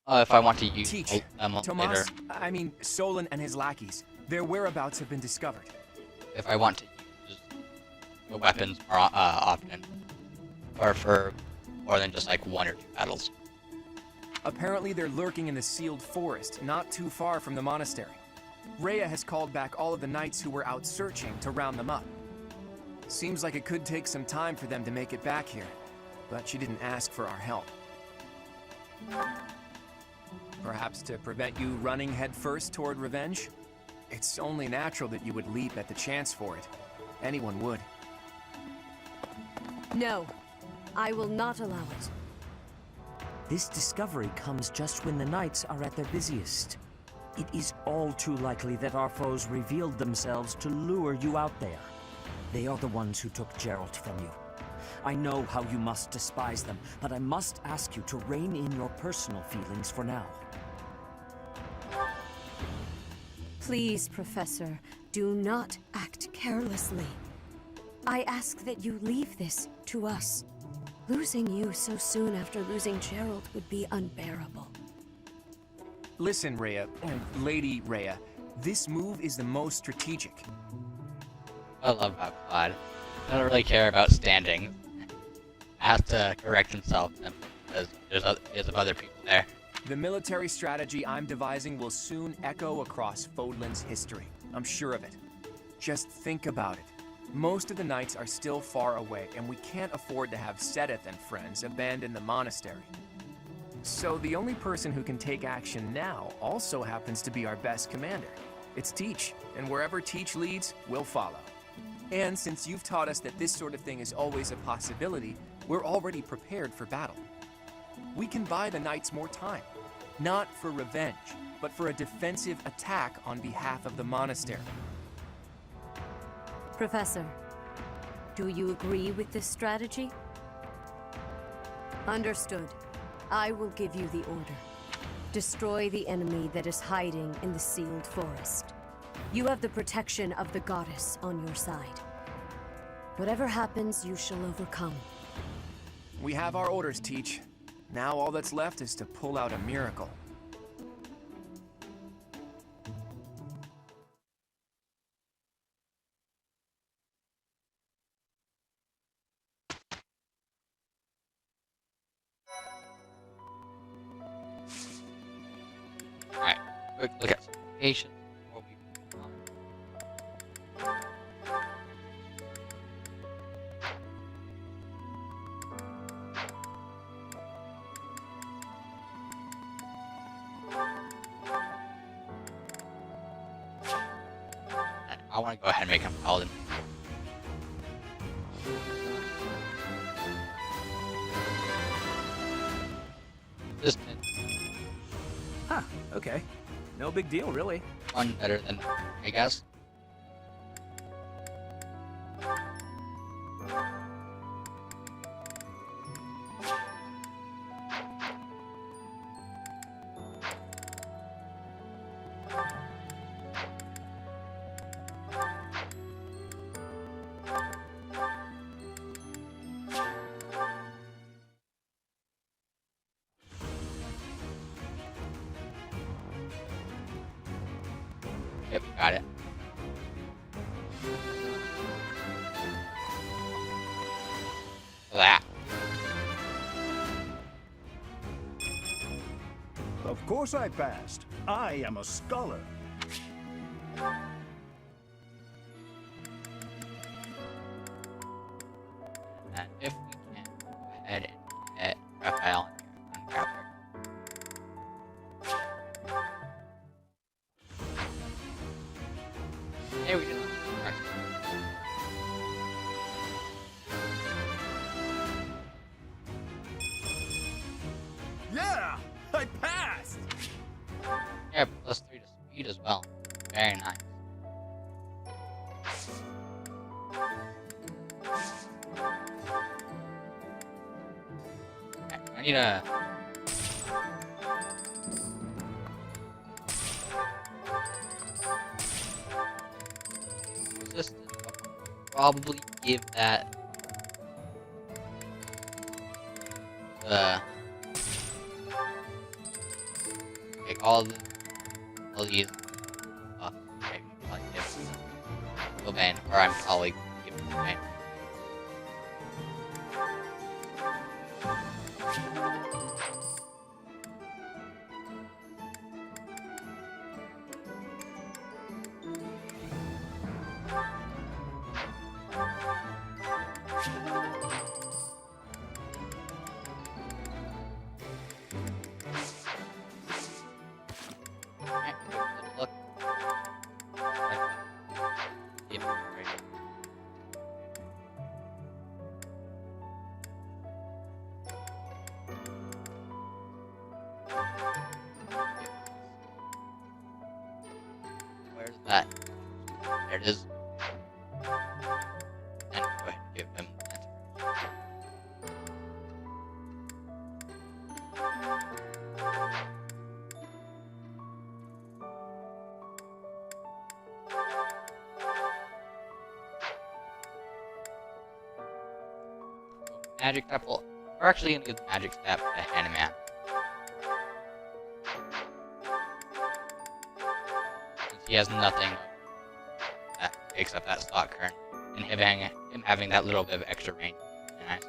If I want to use them later. Solon and his lackeys. Their whereabouts have been discovered. If I want to use the weapons more often, or for more than just like 1 or 2 battles. Apparently they're lurking in the sealed forest, not too far from the monastery. Rhea has called back all of the knights who were out searching to round them up. Seems like it could take some time for them to make it back here, but she didn't ask for our help. Perhaps to prevent you running headfirst toward revenge? It's only natural that you would leap at the chance for it. Anyone would. No, I will not allow it. This discovery comes just when the knights are at their busiest. It is all too likely that our foes revealed themselves to lure you out there. They are the ones who took Geralt from you. I know how you must despise them, but I must ask you to rein in your personal feelings for now. Please, Professor, do not act carelessly. I ask that you leave this to us. Losing you so soon after losing Geralt would be unbearable. Listen, Rhea, Lady Rhea, this move is the most strategic. I love about Claude. I don't really care about standing. Has to correct himself because there's other people there. The military strategy I'm devising will soon echo across Fodlan's history. I'm sure of it. Just think about it. Most of the knights are still far away, and we can't afford to have Sedith and friends abandon the monastery. So the only person who can take action now also happens to be our best commander. It's Teach, and wherever Teach leads, we'll follow. And since you've taught us that this sort of thing is always a possibility, we're already prepared for battle. We can buy the knights more time, not for revenge, but for a defensive attack on behalf of the monastery. Professor, do you agree with this strategy? Understood. I will give you the order. Destroy the enemy that is hiding in the sealed forest. You have the protection of the goddess on your side. Whatever happens, you shall overcome. We have our orders, Teach. Now all that's left is to pull out a miracle. Alright, quick look at some patience before we move on. And I want to go ahead and make him paladin. Resistant. Huh, okay. No big deal, really. One better than, I guess. Yep, got it. That. Of course I passed. I am a scholar. And if we can, go ahead and get Raphael and Grappler. There we go. Alright. Yeah! I passed! Yeah, +3 to speed as well. Very nice. Okay, I need a... resistant. I'll probably give that... like all these okay, like this Sylvain, or I'm probably give it Sylvain. Alright, look. Yep, right. Where's that? There it is. And go ahead and give him that. Magic apple. We're actually gonna give the magic step to Hanneman. Since he has nothing that takes up that slot current. And him having that little bit of extra range. Nice.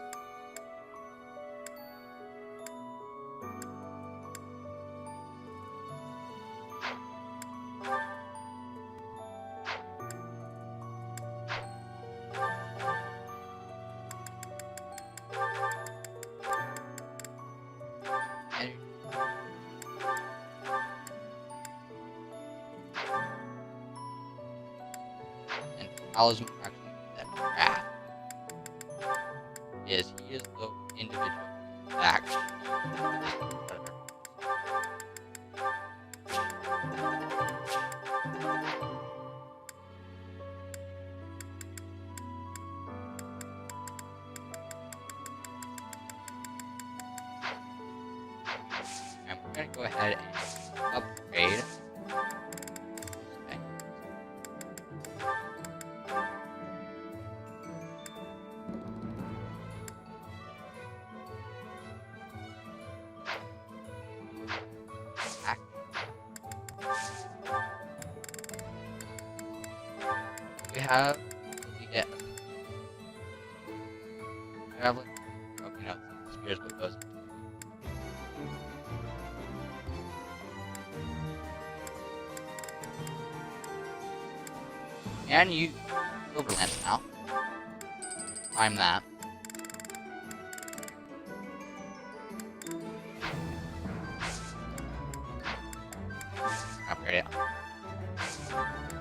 And talisman actually gonna go ahead and upgrade. Okay. Back. We have. Yeah. We have like. Okay, no. Here's what goes. And you overland now. Climb that. Upgrade it.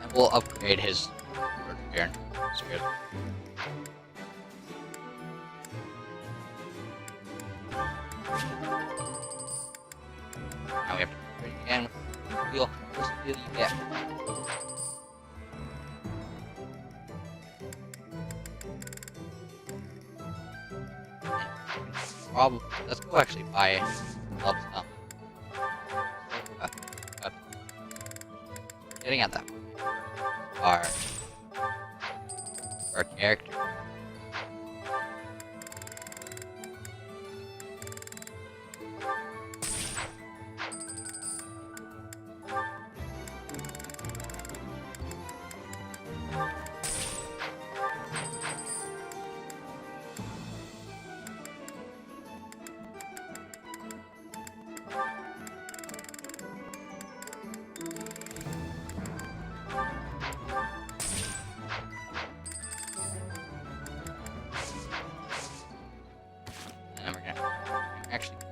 And we'll upgrade his here. Spears. Now we have to upgrade again with steel. What steel you get? Probably. Let's go actually buy club stuff. Getting at that. Our character. And then we're gonna actually go.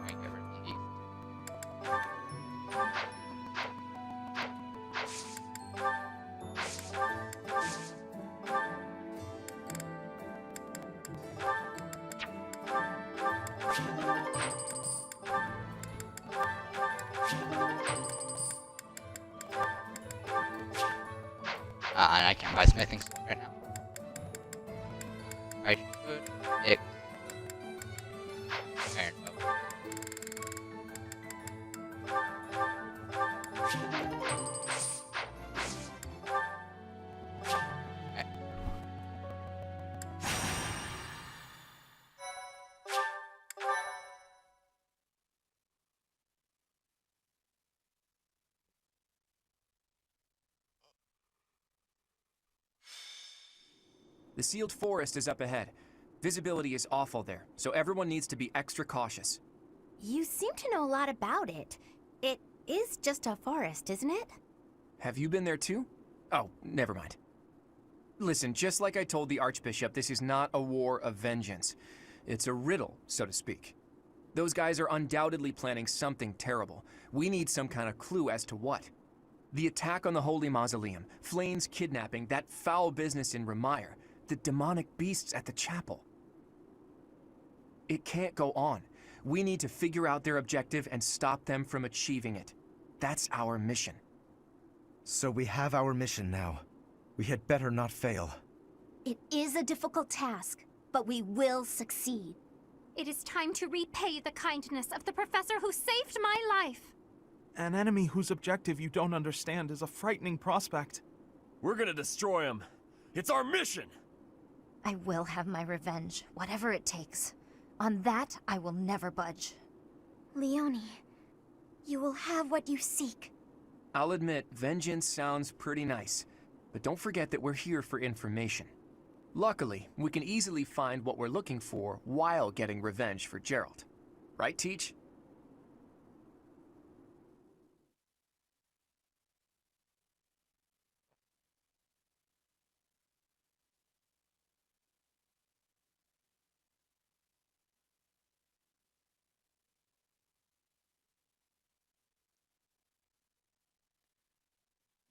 Rank everything equal. And I can't buy smithing stuff right now. I should pick iron bow. Okay. The sealed forest is up ahead. Visibility is awful there, so everyone needs to be extra cautious. You seem to know a lot about it. It is just a forest, isn't it? Have you been there too? Oh, never mind. Listen, just like I told the Archbishop, this is not a war of vengeance. It's a riddle, so to speak. Those guys are undoubtedly planning something terrible. We need some kind of clue as to what. The attack on the Holy Mausoleum, Flayn's kidnapping, that foul business in Remire, the demonic beasts at the chapel. It can't go on. We need to figure out their objective and stop them from achieving it. That's our mission. So we have our mission now. We had better not fail. It is a difficult task, but we will succeed. It is time to repay the kindness of the professor who saved my life. An enemy whose objective you don't understand is a frightening prospect. We're gonna destroy him. It's our mission! I will have my revenge, whatever it takes. On that, I will never budge. Leonie, you will have what you seek. I'll admit, vengeance sounds pretty nice, but don't forget that we're here for information. Luckily, we can easily find what we're looking for while getting revenge for Gerald. Right, Teach?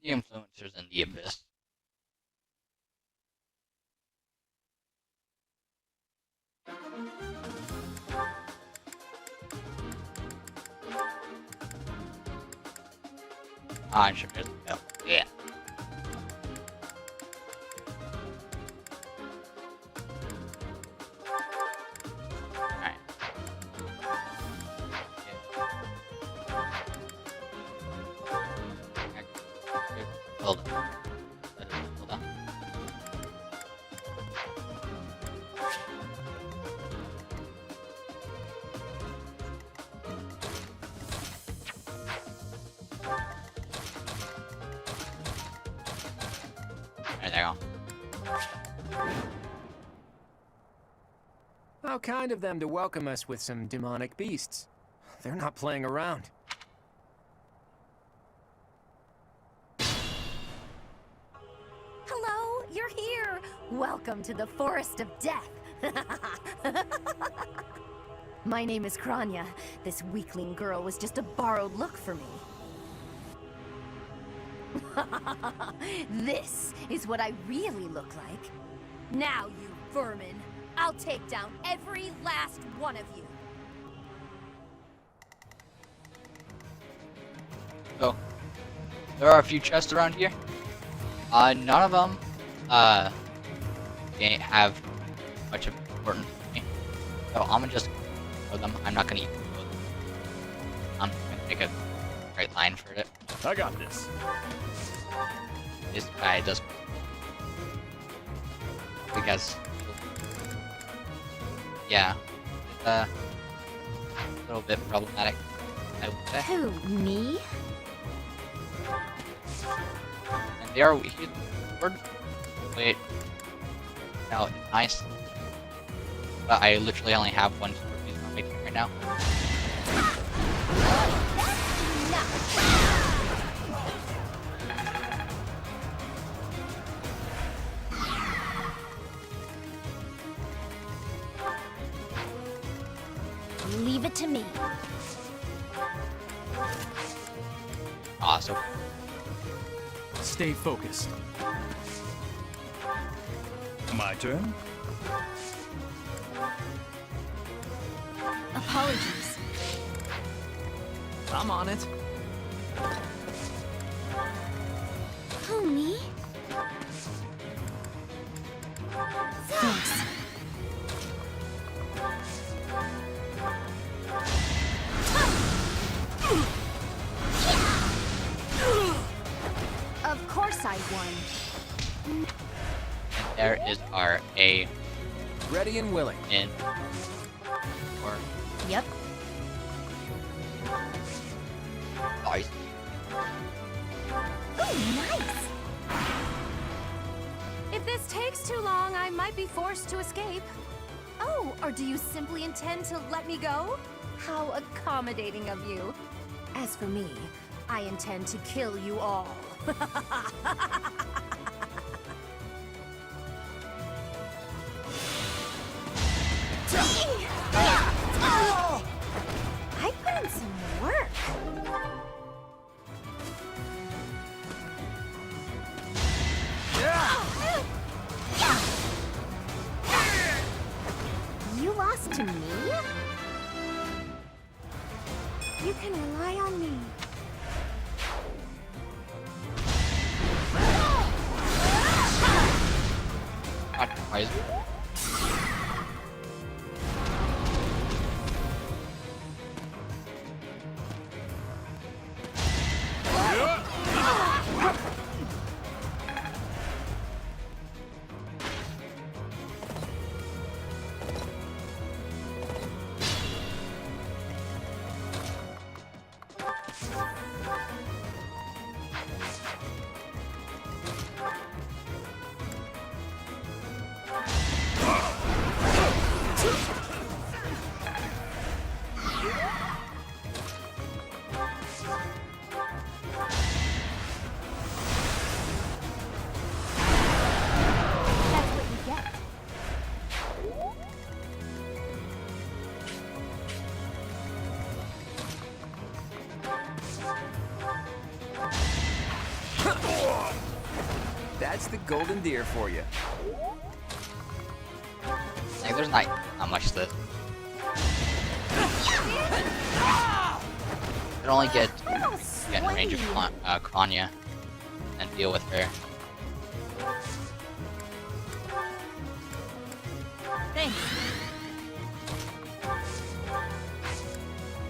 The influencers in the abyss. I'm sure there's a bell. Yeah. Alright. Hold on. Hold on. There you go. How kind of them to welcome us with some demonic beasts. They're not playing around. Hello, you're here. Welcome to the Forest of Death. My name is Kranya. This weakling girl was just a borrowed look for me. This is what I really look like. Now, you vermin, I'll take down every last one of you. So, there are a few chests around here. None of them, they have much of importance to me. So I'm gonna just throw them. I'm not gonna even throw them. I'm gonna make a straight line for it. I got this. This guy does. Because, yeah, it's a little bit problematic, I would say. Who, me? And they are weak. Wait. No, it's nice. But I literally only have one sword used on my team right now. Leave it to me. Awesome. Stay focused. My turn? Apologies. I'm on it. Who, me? Thanks. Of course I won. There is our A Ready and willing. in. Or Yep. nice. Ooh, nice. If this takes too long, I might be forced to escape. Oh, or do you simply intend to let me go? How accommodating of you. As for me, I intend to kill you all. I put in some work. You lost to me? You can rely on me. Not twice. That's what you get. That's the golden deer for you. Like, there's not much to this. I can only get in range of Kranya and deal with her. Thanks.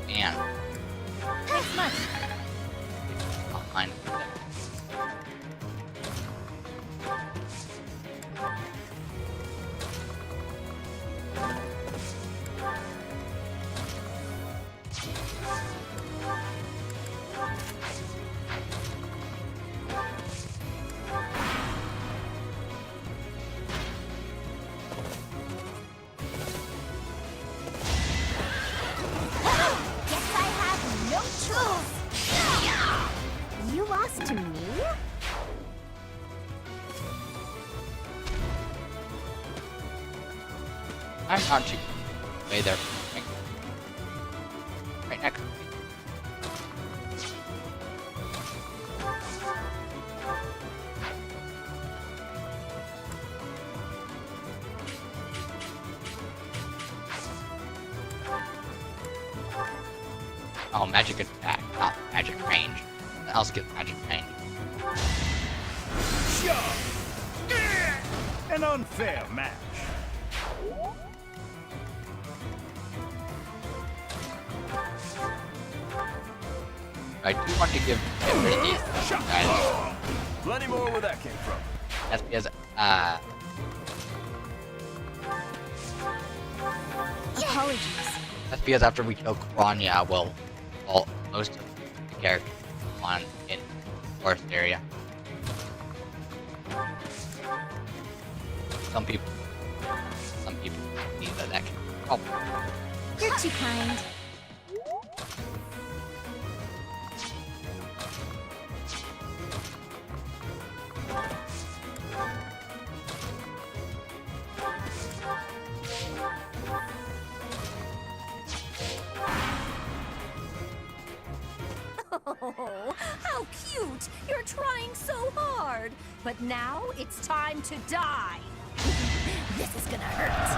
And Thanks much. I'll find it. not you way there. Right next. Oh, magic attack, not magic range. What else gets magic range? An unfair match. I do want to get rid of these guys. Plenty more where that came from. That's because, Apologies. that's because after we kill Kranya, well, most of the characters on in the forest area. Some people need that can be a problem. You're too kind. Oh, how cute! You're trying so hard. But now it's time to die. This is gonna hurt.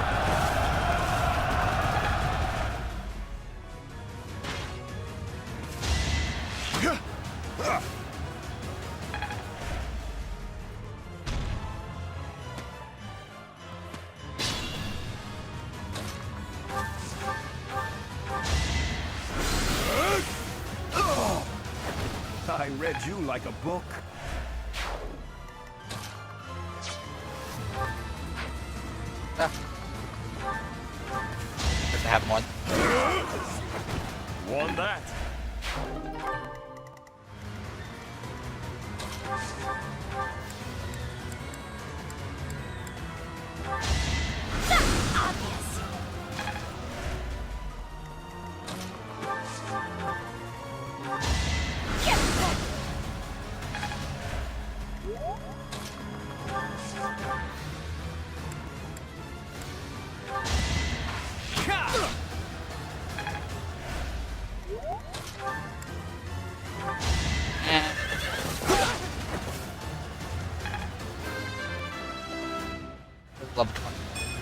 I read you like a book. Just to have one. Won that.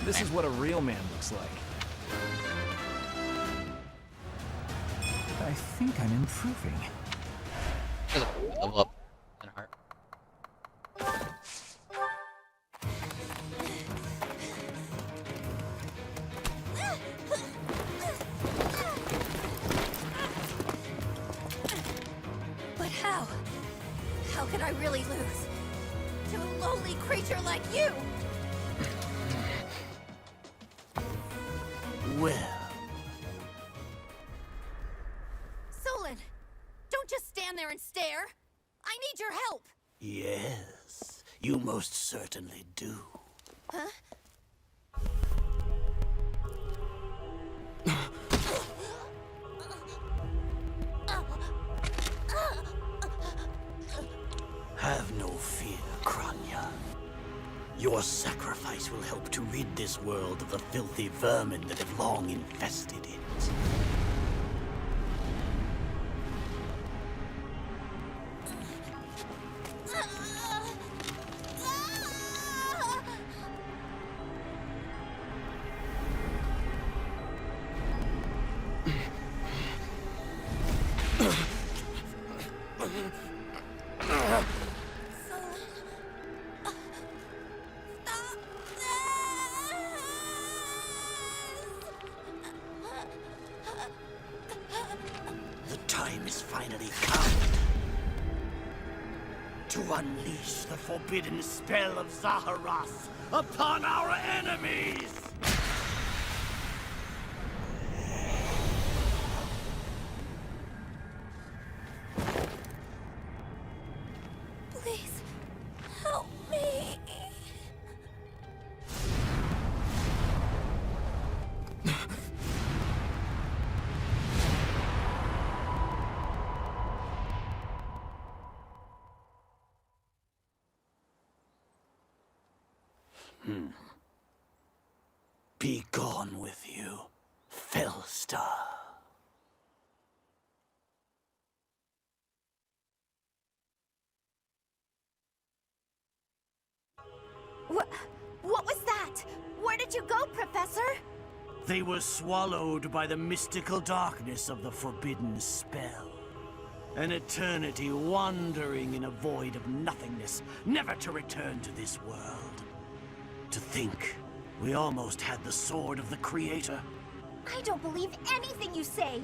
This is what a real man looks like. I think I'm improving. Level up in heart. But how? How could I really lose to a lowly creature like you? Well, Solon, don't just stand there and stare. I need your help. yes, you most certainly do. Huh? Have no fear, Kranya. Your sacrifice will help to rid this world of the filthy vermin that have long infested it. The time is finally come to unleash the forbidden spell of Zaharas upon our enemies! Please, help me. star. What was that? Where did you go, Professor? They were swallowed by the mystical darkness of the forbidden spell. An eternity wandering in a void of nothingness, never to return to this world. To think, we almost had the sword of the Creator. I don't believe anything you say.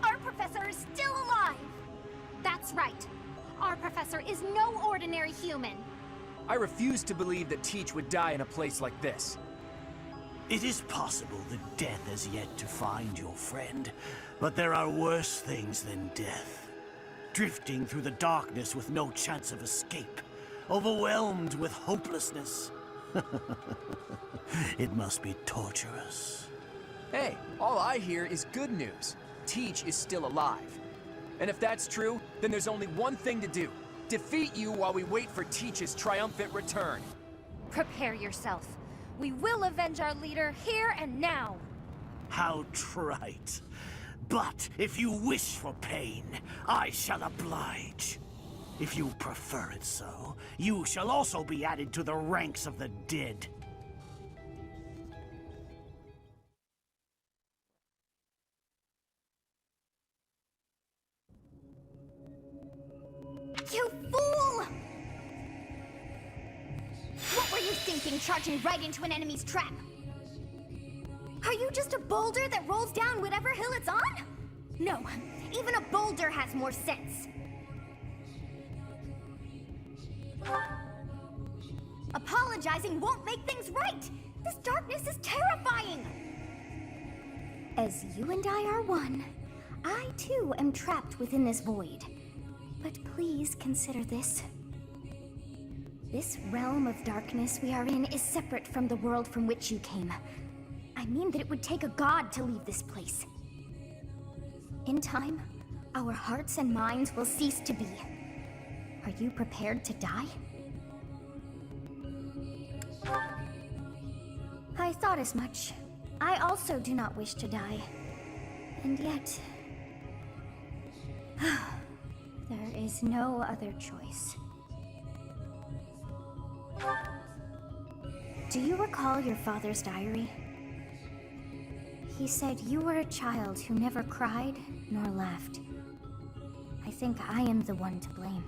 Our professor is still alive. That's right. Our professor is no ordinary human. I refuse to believe that Teach would die in a place like this. It is possible that death has yet to find your friend, but there are worse things than death. Drifting through the darkness with no chance of escape, overwhelmed with hopelessness. It must be torturous. Hey, all I hear is good news. Teach is still alive. And if that's true, then there's only one thing to do. Defeat you while we wait for Teach's triumphant return. Prepare yourself. We will avenge our leader here and now. How trite. But if you wish for pain, I shall oblige. If you prefer it so, you shall also be added to the ranks of the dead. You fool! What were you thinking, charging right into an enemy's trap? Are you just a boulder that rolls down whatever hill it's on? No, even a boulder has more sense. Apologizing won't make things right! This darkness is terrifying! As you and I are one, I too am trapped within this void. But please consider this. This realm of darkness we are in is separate from the world from which you came. I mean that it would take a god to leave this place. In time, our hearts and minds will cease to be. Are you prepared to die? I thought as much. I also do not wish to die. And yet... there is no other choice. Do you recall your father's diary? He said you were a child who never cried nor laughed. I think I am the one to blame.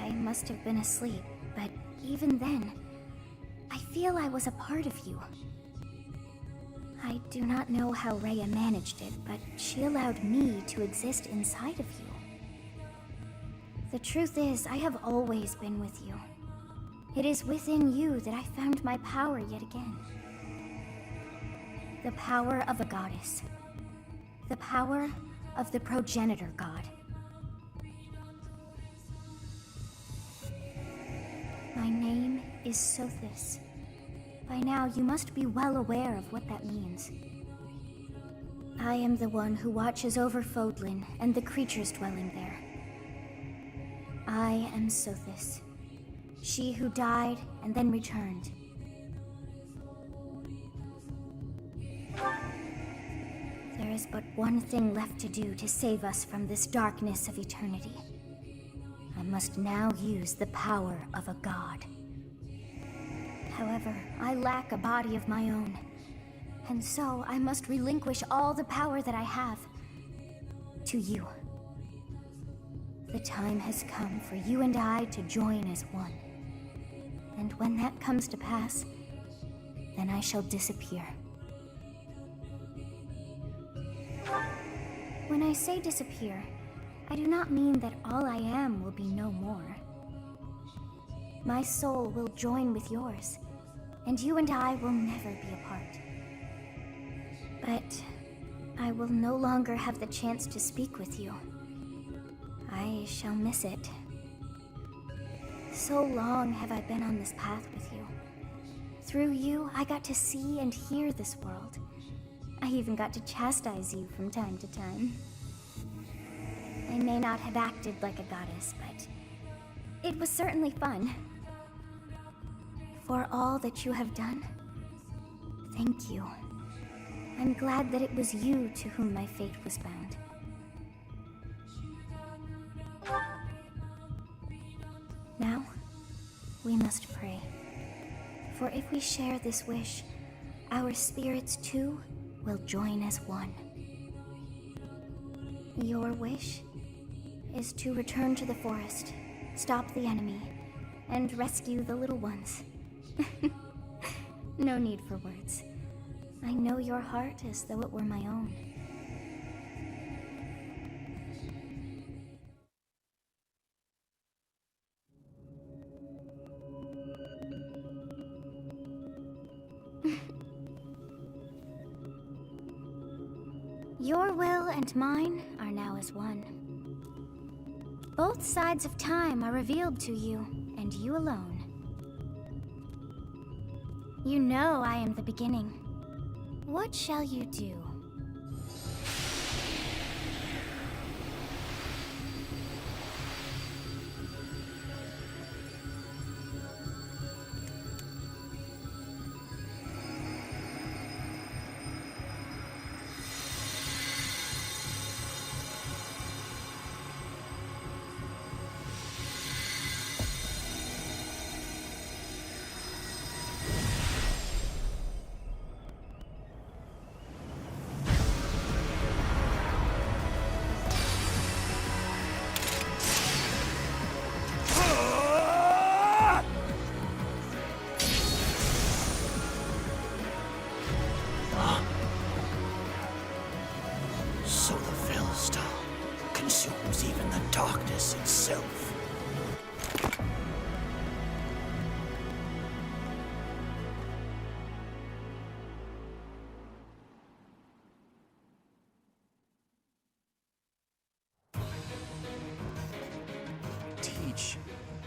I must have been asleep, but even then, I feel I was a part of you. I do not know how Rhea managed it, but she allowed me to exist inside of you. The truth is, I have always been with you. It is within you that I found my power yet again. The power of a goddess. The power of the progenitor god. My name is Sothis. By now, you must be well aware of what that means. I am the one who watches over Fodlan and the creatures dwelling there. I am Sothis, she who died and then returned. There is but one thing left to do to save us from this darkness of eternity. I must now use the power of a god. However, I lack a body of my own, and so I must relinquish all the power that I have to you. The time has come for you and I to join as one. And when that comes to pass, then I shall disappear. When I say disappear, I do not mean that all I am will be no more. My soul will join with yours, and you and I will never be apart. But I will no longer have the chance to speak with you. I shall miss it. So long have I been on this path with you. Through you, I got to see and hear this world. I even got to chastise you from time to time. I may not have acted like a goddess, but it was certainly fun. For all that you have done, thank you. I'm glad that it was you to whom my fate was bound. Now, we must pray. For if we share this wish, our spirits too will join as one. Your wish is to return to the forest, stop the enemy, and rescue the little ones. No need for words. I know your heart as though it were my own. Your will and mine are now as one. Both sides of time are revealed to you, and you alone. You know I am the beginning. What shall you do? So the Fellstar consumes even the darkness itself. Teach.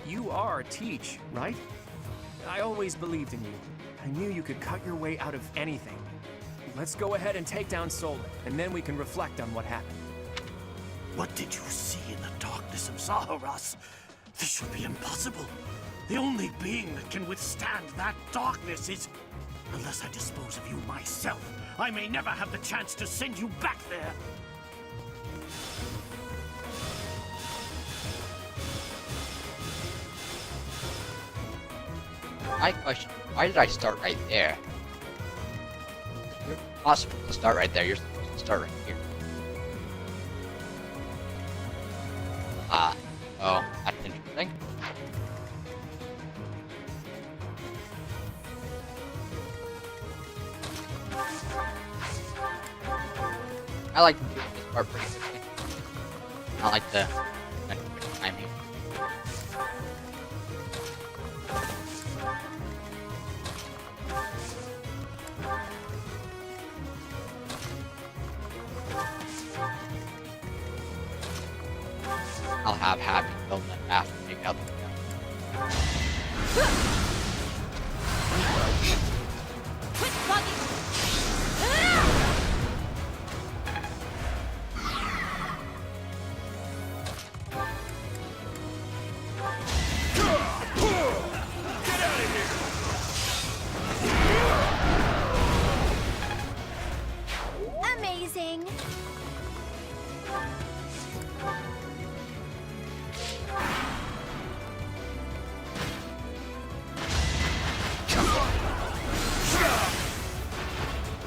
You are Teach, right? I always believed in you. I knew you could cut your way out of anything. Let's go ahead and take down Solon, and then we can reflect on what happened. What did you see in the darkness of Zaharas? This should be impossible. The only being that can withstand that darkness is... Unless I dispose of you myself, I may never have the chance to send you back there. My question, why did I start right there? You're not supposed to start right there, you're supposed to start right here. Oh, that's interesting. I like to do this part pretty quickly. I like to spend too much time here. I'll have Happy film that after take out the Quit bugging! Get out of here! Amazing!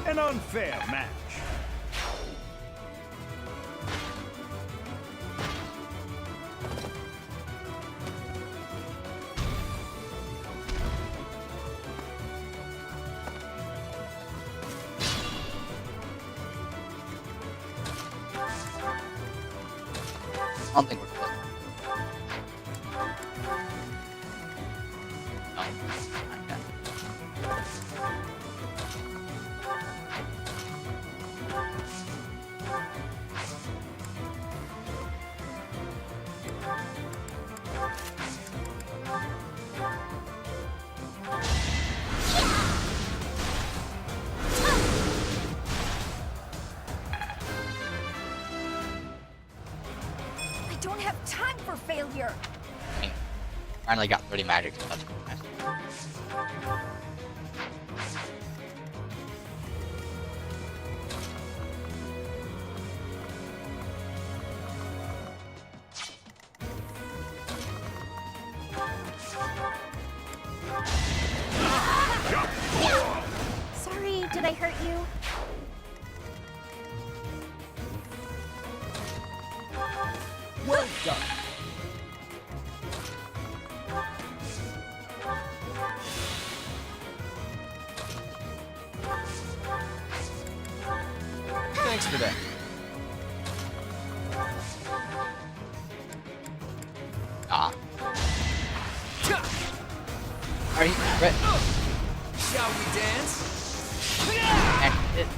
An unfair match. I don't think we're close. No, not yet. I don't have time for failure! Finally got 30 magic, so that's pretty nice. done. Thanks for that. Ah. Are you ready? Shall we dance? Exit.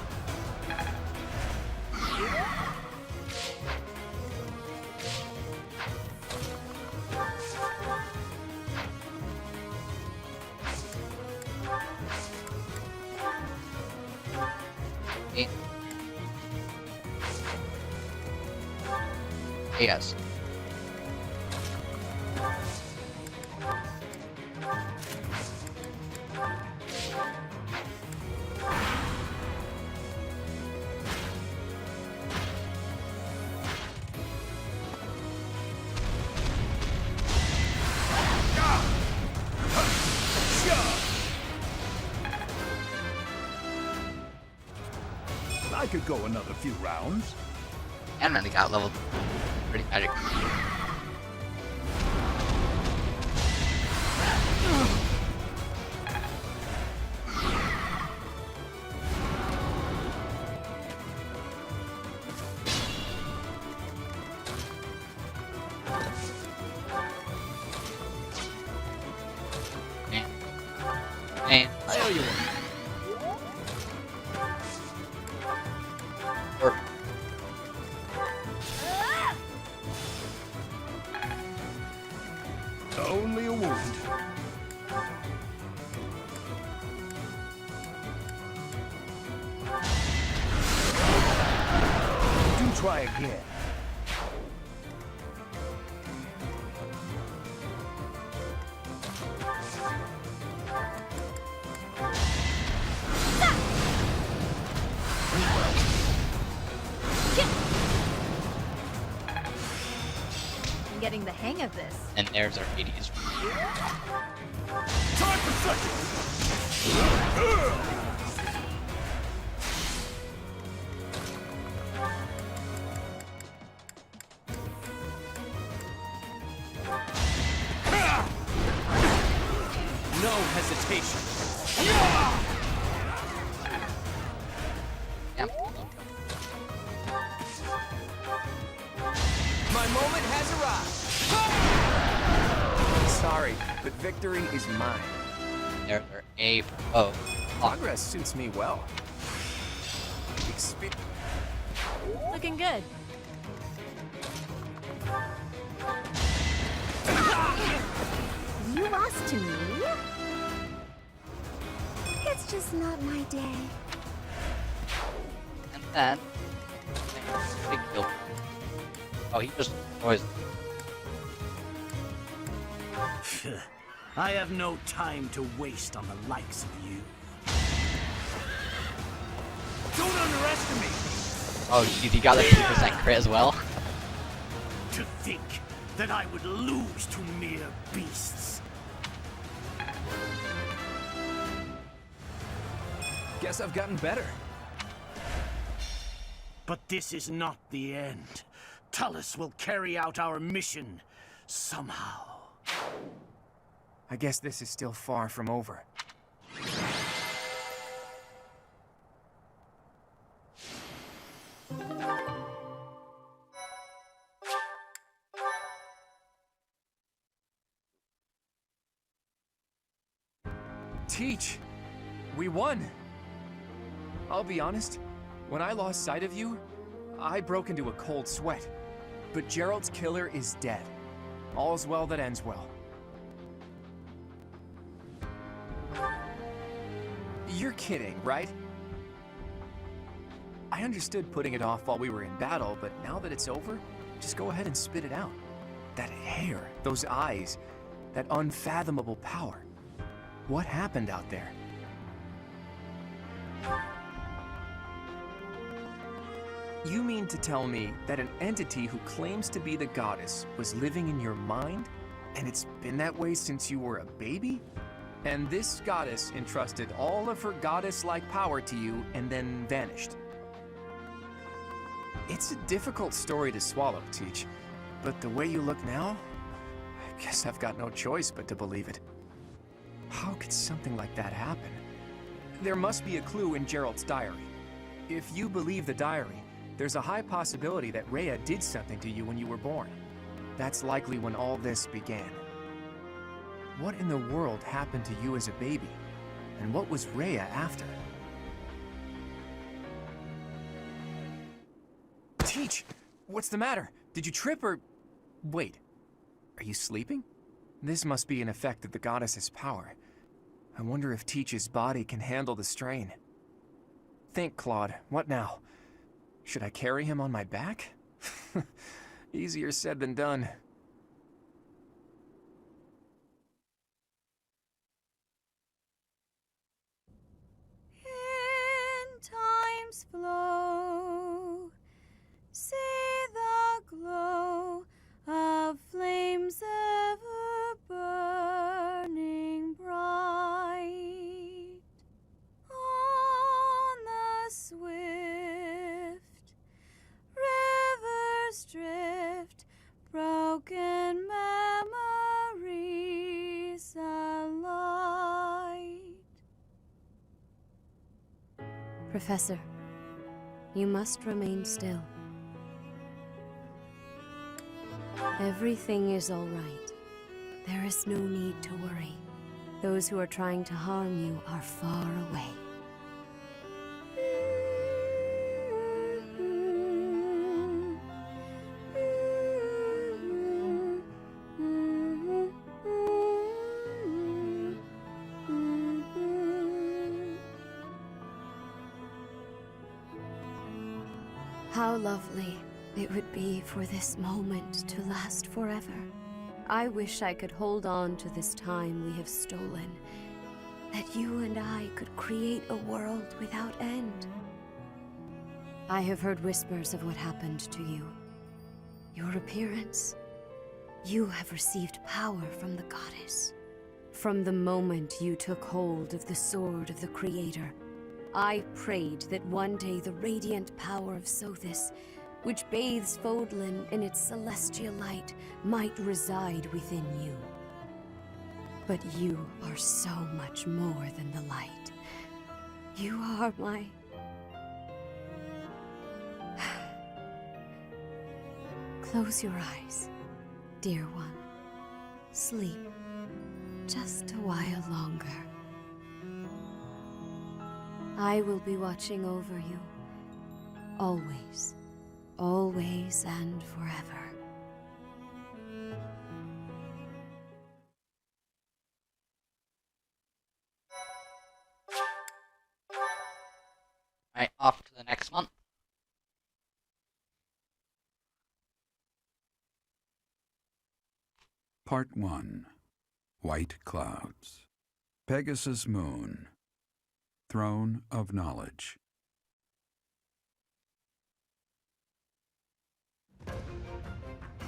Okay. Yes. I could go another few rounds. And then he got leveled pretty magic. And I owe you one. Only a wound. Do try again. I'm getting the hang of this. And there's our 80s. Time for second. No hesitation. Yep. My moment has arrived. Sorry, but victory is mine. There's our A for O. Progress suits me well. Looking good. You lost to me? It's just not my day. And then big kill. Oh, he just destroys. I have no time to waste on the likes of you. Don't underestimate me. Oh, geez, he got like 2% crit as well. To think that I would lose to mere beasts. Guess I've gotten better. But this is not the end. Tullus will carry out our mission somehow. I guess this is still far from over. Teach! We won! I'll be honest, when I lost sight of you, I broke into a cold sweat. But Gerald's killer is dead. All's well that ends well. You're kidding, right? I understood putting it off while we were in battle, but now that it's over, just go ahead and spit it out. That hair, those eyes, that unfathomable power. What happened out there? You mean to tell me that an entity who claims to be the goddess was living in your mind? And it's been that way since you were a baby? And this goddess entrusted all of her goddess-like power to you and then vanished. It's a difficult story to swallow, Teach. But the way you look now, I guess I've got no choice but to believe it. How could something like that happen? There must be a clue in Gerald's diary. If you believe the diary, there's a high possibility that Rhea did something to you when you were born. That's likely when all this began. What in the world happened to you as a baby? And what was Rhea after? Teach! What's the matter? Did you trip or... Wait. Are you sleeping? This must be an effect of the goddess's power. I wonder if Teach's body can handle the strain. Think, Claude. What now? Should I carry him on my back? Easier said than done. In time's flow, see the glow of flames ever burning bright on the swift rivers drift, broken memories alight. Professor, you must remain still. Everything is all right. There is no need to worry. Those who are trying to harm you are far away. How lovely it would be for this moment to last forever. I wish I could hold on to this time we have stolen, that you and I could create a world without end. I have heard whispers of what happened to you. Your appearance. You have received power from the goddess. From the moment you took hold of the sword of the Creator, I prayed that one day the radiant power of Sothis, which bathes Fodlan in its celestial light, might reside within you. But you are so much more than the light. You are my... Close your eyes, dear one. Sleep just a while longer. I will be watching over you, always, always and forever. Alright, off to the next one. Part 1. White Clouds. Pegasus Moon. Throne of Knowledge.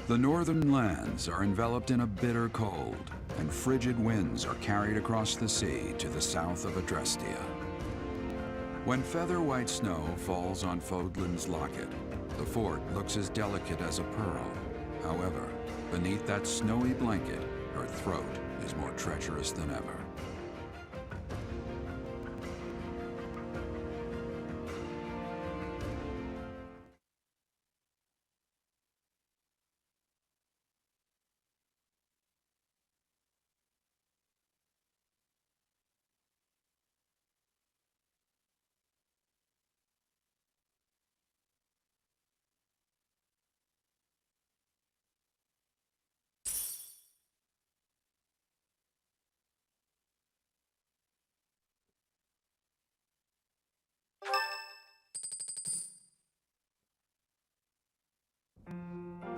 The northern lands are enveloped in a bitter cold, and frigid winds are carried across the sea to the south of Adrestia. When feather-white snow falls on Fodlan's locket, the fort looks as delicate as a pearl. However, beneath that snowy blanket, her throat is more treacherous than ever.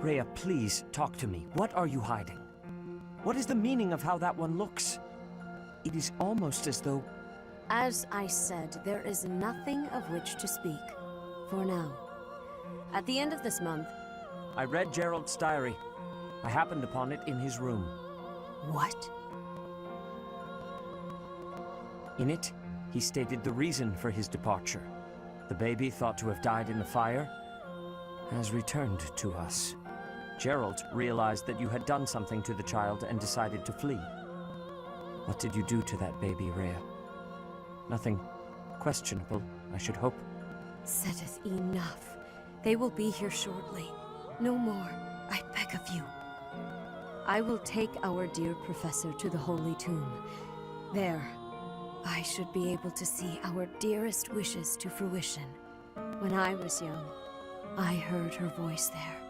Rhea, please, talk to me. What are you hiding? What is the meaning of how that one looks? It is almost as though... As I said, there is nothing of which to speak, for now. At the end of this month... I read Gerald's diary. I happened upon it in his room. What? In it, he stated the reason for his departure. The baby thought to have died in the fire has returned to us. Gerald realized that you had done something to the child and decided to flee. What did you do to that baby, Rhea? Nothing questionable, I should hope. Seteth, enough. They will be here shortly. No more, I beg of you. I will take our dear professor to the Holy Tomb. There, I should be able to see our dearest wishes to fruition. When I was young, I heard her voice there.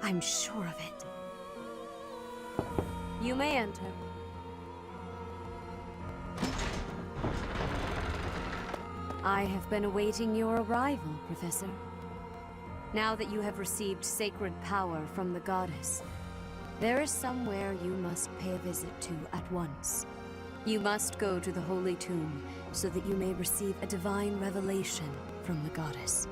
I'm sure of it. You may enter. I have been awaiting your arrival, Professor. Now that you have received sacred power from the goddess, there is somewhere you must pay a visit to at once. You must go to the Holy Tomb so that you may receive a divine revelation from the goddess.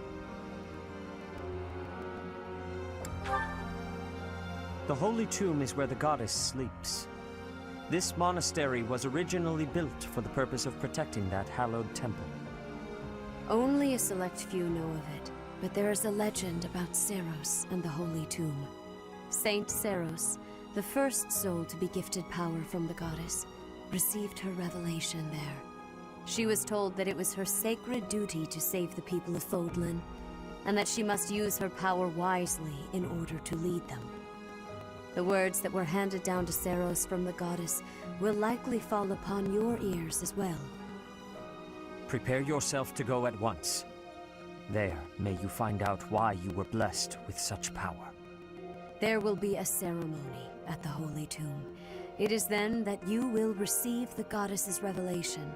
The Holy Tomb is where the goddess sleeps. This monastery was originally built for the purpose of protecting that hallowed temple. Only a select few know of it, but there is a legend about Seiros and the Holy Tomb. Saint Seiros, the first soul to be gifted power from the goddess, received her revelation there. She was told that it was her sacred duty to save the people of Fodlan, and that she must use her power wisely in order to lead them. The words that were handed down to Seiros from the goddess will likely fall upon your ears as well. Prepare yourself to go at once. There, may you find out why you were blessed with such power. There will be a ceremony at the Holy Tomb. It is then that you will receive the goddess's revelation.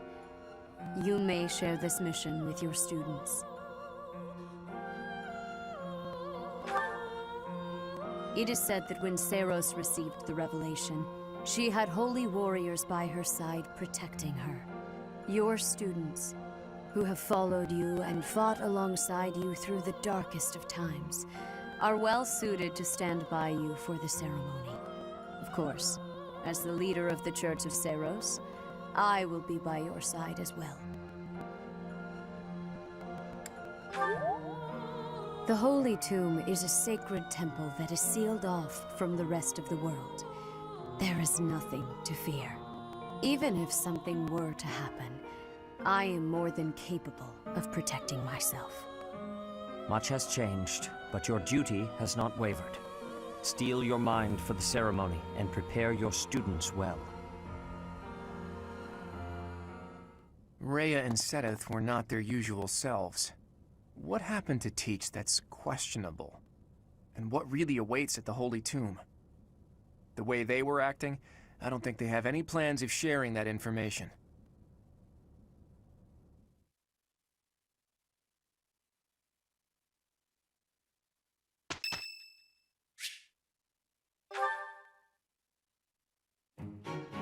You may share this mission with your students. It is said that when Seiros received the revelation, she had holy warriors by her side protecting her. Your students, who have followed you and fought alongside you through the darkest of times, are well suited to stand by you for the ceremony. Of course, as the leader of the Church of Seiros, I will be by your side as well. The Holy Tomb is a sacred temple that is sealed off from the rest of the world. There is nothing to fear. Even if something were to happen, I am more than capable of protecting myself. Much has changed, but your duty has not wavered. Steel your mind for the ceremony and prepare your students well. Rhea and Seteth were not their usual selves. What happened to teach that's questionable? And what really awaits at the Holy Tomb? The way they were acting, I don't think they have any plans of sharing that information.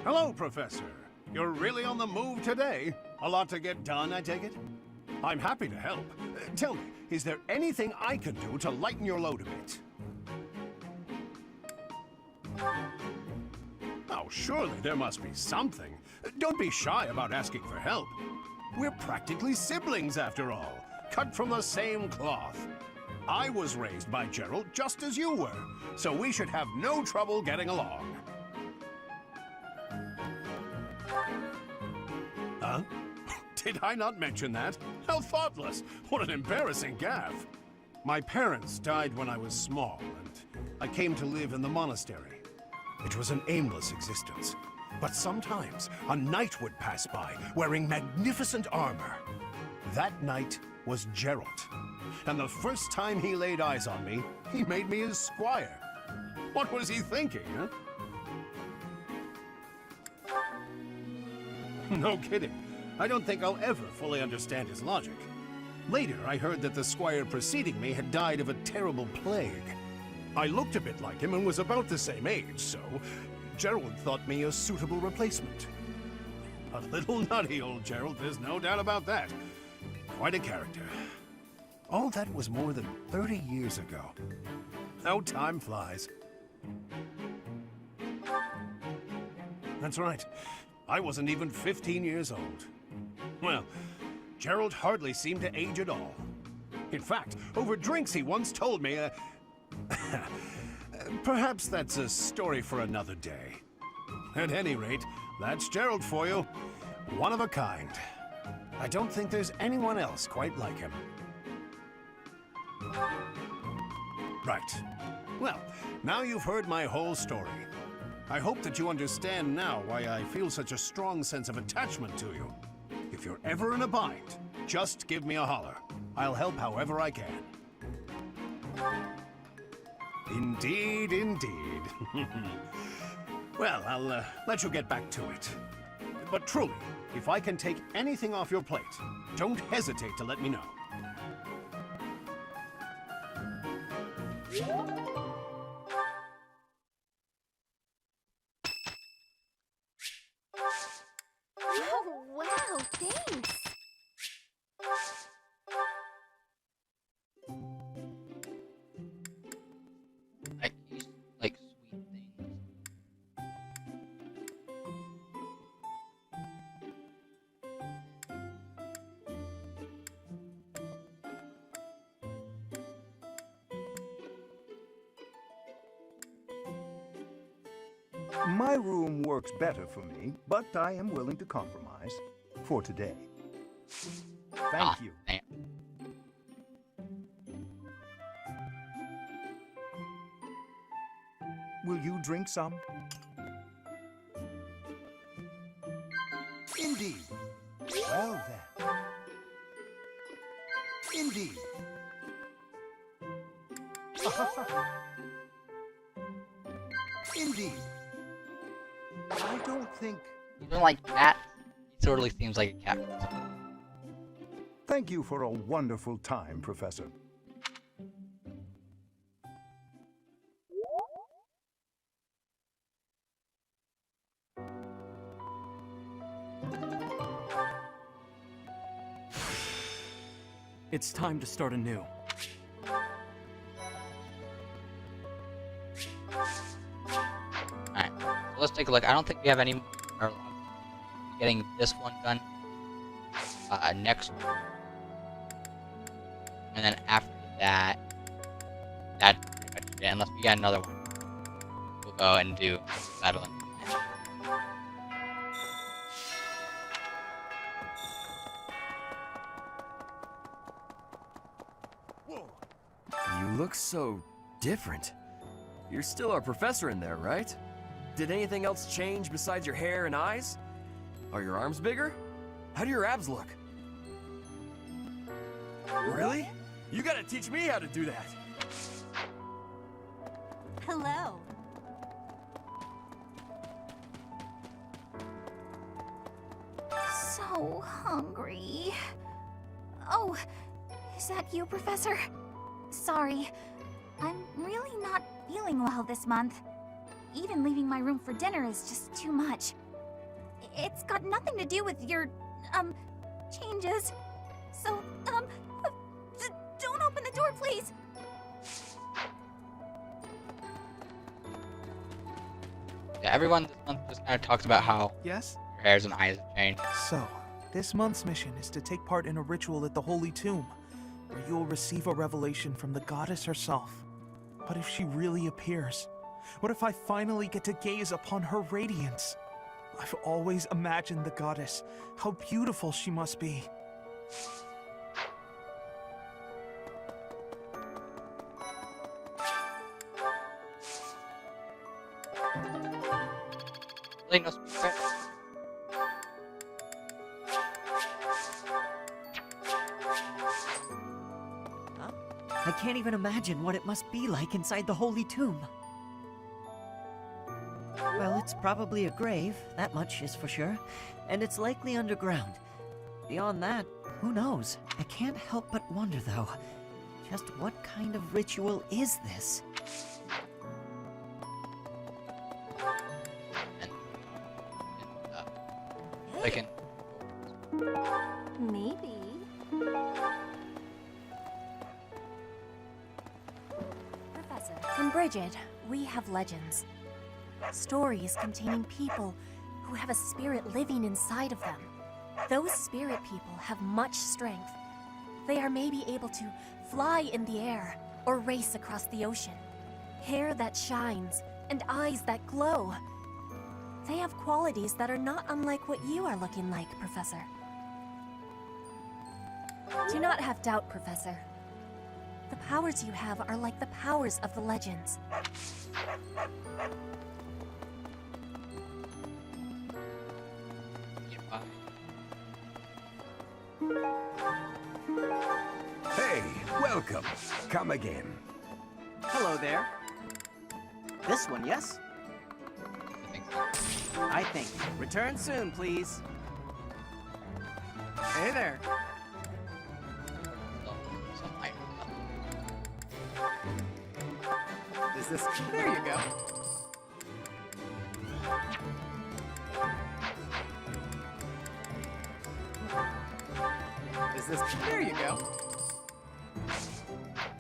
Hello, Professor. You're really on the move today. A lot to get done, I take it? I'm happy to help. Tell me, is there anything I can do to lighten your load a bit? Oh, surely there must be something. Don't be shy about asking for help. We're practically siblings, after all, cut from the same cloth. I was raised by Gerald just as you were, so we should have no trouble getting along. Huh? Did I not mention that? How thoughtless! What an embarrassing gaffe! My parents died when I was small, and I came to live in the monastery. It was an aimless existence. But sometimes a knight would pass by, wearing magnificent armor. That knight was Gerald. And the first time he laid eyes on me, he made me his squire. What was he thinking, huh? No kidding. I don't think I'll ever fully understand his logic. Later, I heard that the squire preceding me had died of a terrible plague. I looked a bit like him and was about the same age, so Gerald thought me a suitable replacement. A little nutty, old Gerald, there's no doubt about that. Quite a character. All that was more than 30 years ago. How time flies. That's right. I wasn't even 15 years old. Well, Gerald hardly seemed to age at all. In fact, over drinks he once told me, Perhaps that's a story for another day. At any rate, that's Gerald for you. One of a kind. I don't think there's anyone else quite like him. Right. Well, now you've heard my whole story. I hope that you understand now why I feel such a strong sense of attachment to you. If you're ever in a bind, just give me a holler. I'll help however I can. Indeed, indeed. Well, I'll let you get back to it. But truly, if I can take anything off your plate, don't hesitate to let me know. Oh, wow, thanks. Like, these, like, sweet things. My room works better for me, but I am willing to compromise. For today. Thank you. Damn. Will you drink some? Indeed. Well then. Indeed. Indeed. I don't think... You don't like cats? He totally seems like a cat. Thank you for a wonderful time, Professor. It's time to start anew. Alright, so let's take a look. I don't think we have any more getting this one done. Next one. And then after that, that's pretty much it. Unless we got another one. We'll go and do Battle in You look so different. You're still our professor in there, right? Did anything else change besides your hair and eyes? Are your arms bigger? How do your abs look? Really? You gotta teach me how to do that. Hello. So hungry. Oh, is that you, Professor? Sorry. I'm really not feeling well this month. Even leaving my room for dinner is just too much. It's got nothing to do with your, changes. So, don't open the door, please. Yeah, everyone this month just kind of talks about how Yes? your hairs and eyes have changed. So, this month's mission is to take part in a ritual at the Holy Tomb, where you will receive a revelation from the goddess herself. But if she really appears, what if I finally get to gaze upon her radiance? I've always imagined the goddess, how beautiful she must be. Really no secret. I can't even imagine what it must be like inside the Holy Tomb. Well, it's probably a grave, that much is for sure, and it's likely underground. Beyond that, who knows? I can't help but wonder, though, just what kind of ritual is this? I can. Maybe. Professor. In Bridget, we have legends. Stories containing people who have a spirit living inside of them. Those spirit people have much strength. They are maybe able to fly in the air or race across the ocean. Hair that shines, and eyes that glow. They have qualities that are not unlike what you are looking like, Professor. Do not have doubt, Professor. The powers you have are like the powers of the legends. Hey, welcome. Come again. Hello there. This one, yes? I think. Return soon, please. Hey there. Is this... There you go. Is this... There you go.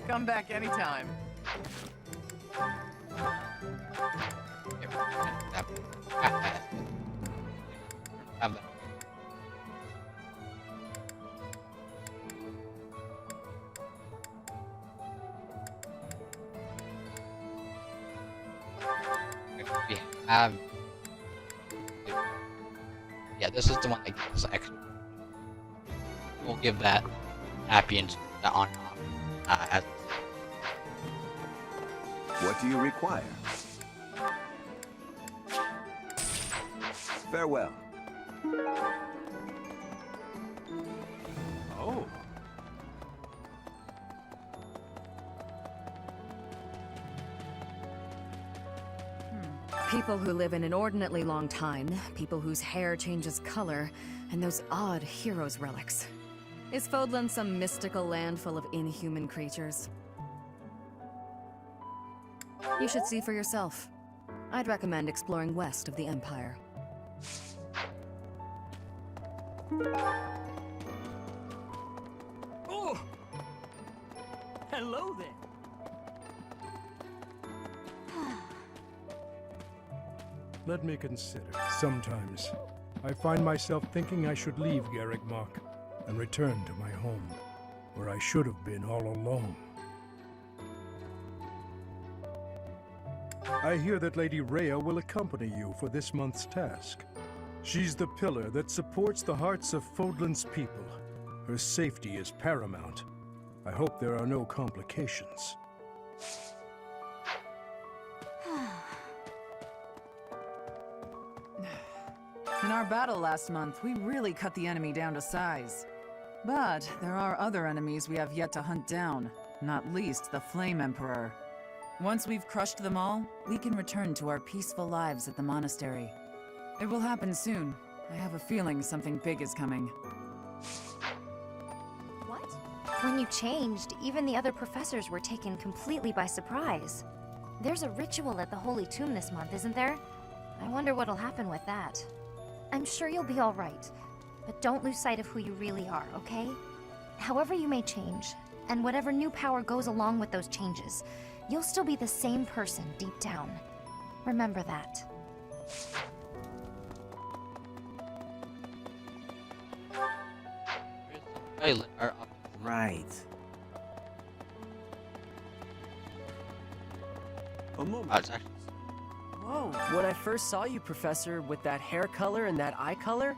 Come back anytime. We have. Yeah, this is the one that gives us extra. We'll give that happy and that on and off as. What do you require? Farewell. Oh. People who live an inordinately long time, people whose hair changes color, and those odd heroes' relics. Is Fodlan some mystical land full of inhuman creatures? You should see for yourself. I'd recommend exploring west of the Empire. Oh! Hello there. Let me consider. Sometimes, I find myself thinking I should leave Garrick Mach and return to my home, where I should have been all along. I hear that Lady Rhea will accompany you for this month's task. She's the pillar that supports the hearts of Fodlan's people. Her safety is paramount. I hope there are no complications. In our battle last month, we really cut the enemy down to size. But there are other enemies we have yet to hunt down, not least the Flame Emperor. Once we've crushed them all, we can return to our peaceful lives at the monastery. It will happen soon. I have a feeling something big is coming. What? When you changed, even the other professors were taken completely by surprise. There's a ritual at the Holy Tomb this month, isn't there? I wonder what'll happen with that. I'm sure you'll be all right, but don't lose sight of who you really are, okay? However you may change, and whatever new power goes along with those changes, you'll still be the same person deep down. Remember that. Right. A moment. Whoa. When I first saw you, Professor, with that hair color and that eye color,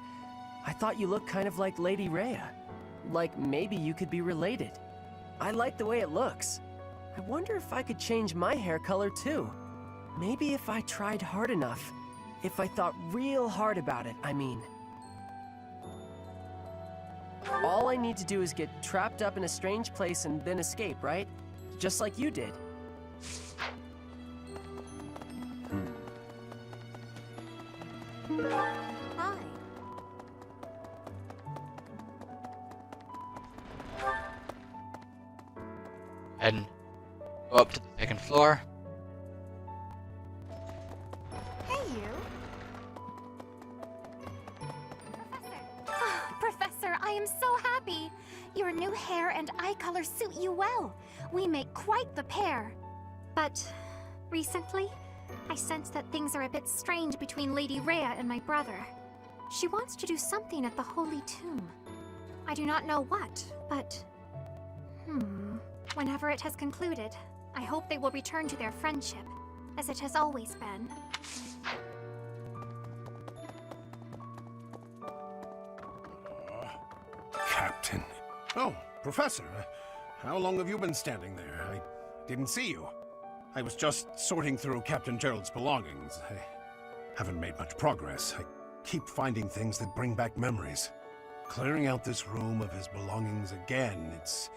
I thought you looked kind of like Lady Rhea. Like maybe you could be related. I like the way it looks. I wonder if I could change my hair color too. Maybe if I tried hard enough. If I thought real hard about it, I mean. All I need to do is get trapped up in a strange place and then escape, right? Just like you did. Hi. And go up to the second floor. Hey, you. Professor, I am so happy. Your new hair and eye color suit you well. We make quite the pair. But recently, I sense that things are a bit strange between Lady Rhea and my brother. She wants to do something at the Holy Tomb. I do not know what, but... whenever it has concluded, I hope they will return to their friendship, as it has always been. Captain. Oh, Professor. How long have you been standing there? I didn't see you. I was just sorting through Captain Gerald's belongings. I haven't made much progress. I keep finding things that bring back memories. Clearing out this room of his belongings again, it's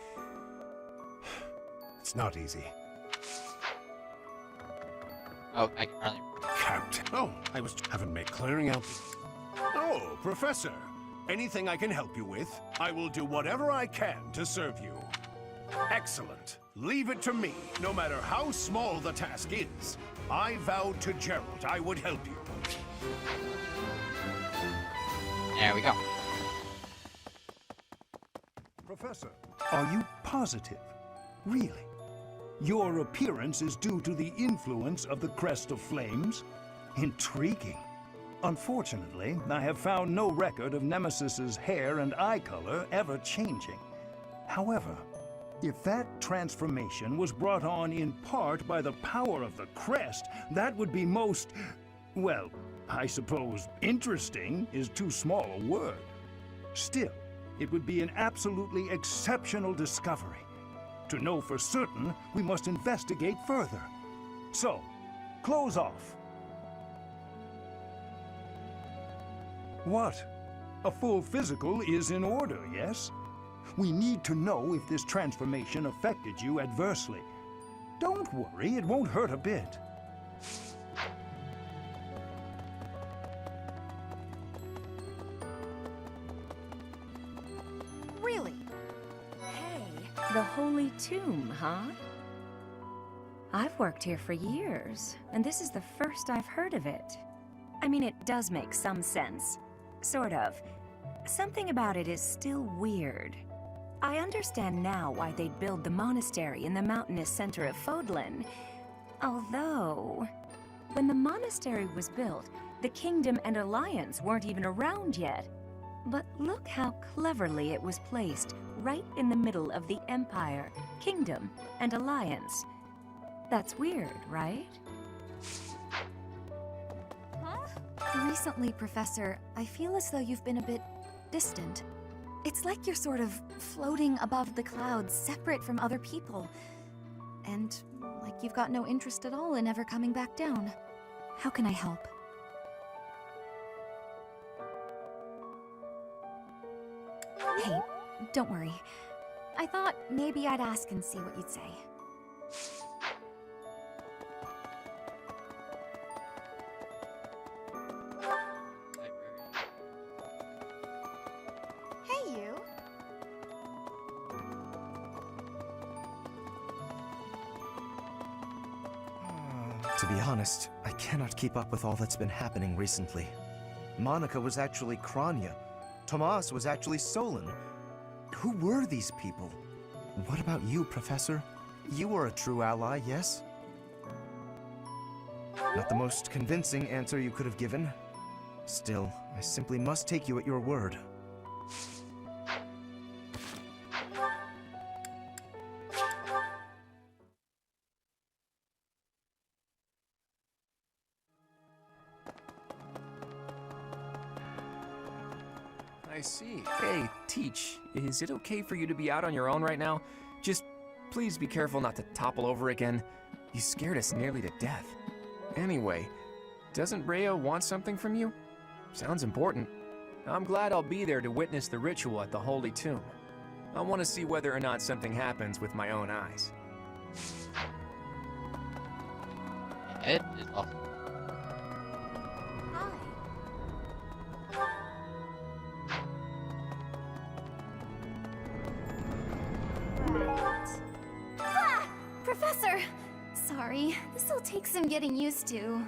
not easy. Oh, I can finally... Captain. Oh, haven't made clearing out... Oh, Professor. Anything I can help you with, I will do whatever I can to serve you. Excellent. Leave it to me, no matter how small the task is. I vowed to Gerald I would help you. There we go. Professor, are you positive? Really? Your appearance is due to the influence of the Crest of Flames? Intriguing. Unfortunately, I have found no record of Nemesis's hair and eye color ever changing. However, if that transformation was brought on in part by the power of the crest, that would be most, well, I suppose interesting is too small a word. Still, it would be an absolutely exceptional discovery. To know for certain, we must investigate further. So, close off. What? A full physical is in order, yes? We need to know if this transformation affected you adversely. Don't worry, it won't hurt a bit. Really? Hey, the Holy Tomb, huh? I've worked here for years, and this is the first I've heard of it. I mean, it does make some sense. Sort of. Something about it is still weird. I understand now why they'd build the monastery in the mountainous center of Fodlan. Although, when the monastery was built, the Kingdom and Alliance weren't even around yet. But look how cleverly it was placed, right in the middle of the Empire, Kingdom, and Alliance. That's weird, right? Recently, Professor, I feel as though you've been a bit distant. It's like you're sort of floating above the clouds, separate from other people. And like you've got no interest at all in ever coming back down. How can I help? Hey, don't worry. I thought maybe I'd ask and see what you'd say. Hey, you. To be honest, I cannot keep up with all that's been happening recently. Monica was actually Kranya. Tomas was actually Solon. Who were these people? What about you, Professor? You were a true ally, yes? Not the most convincing answer you could have given. Still, I simply must take you at your word. I see. Hey, Teach, is it okay for you to be out on your own right now? Just please be careful not to topple over again. You scared us nearly to death. Anyway, doesn't Rhea want something from you? Sounds important. I'm glad I'll be there to witness the ritual at the Holy Tomb. I want to see whether or not something happens with my own eyes. It is awesome. Ah! Professor! Sorry, this'll take some getting used to.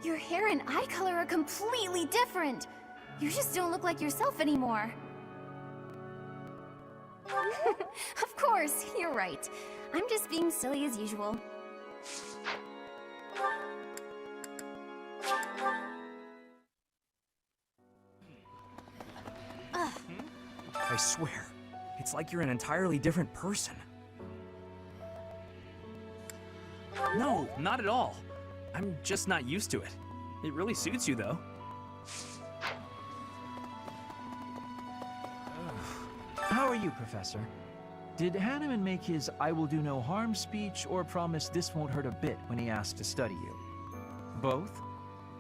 Your hair and eye color are completely different. You just don't look like yourself anymore. Of course, you're right. I'm just being silly as usual. I swear, it's like you're an entirely different person. No, not at all. I'm just not used to it. It really suits you, though. How are you, Professor? Did Hanneman make his "I will do no harm" speech or promise this won't hurt a bit when he asked to study you? Both?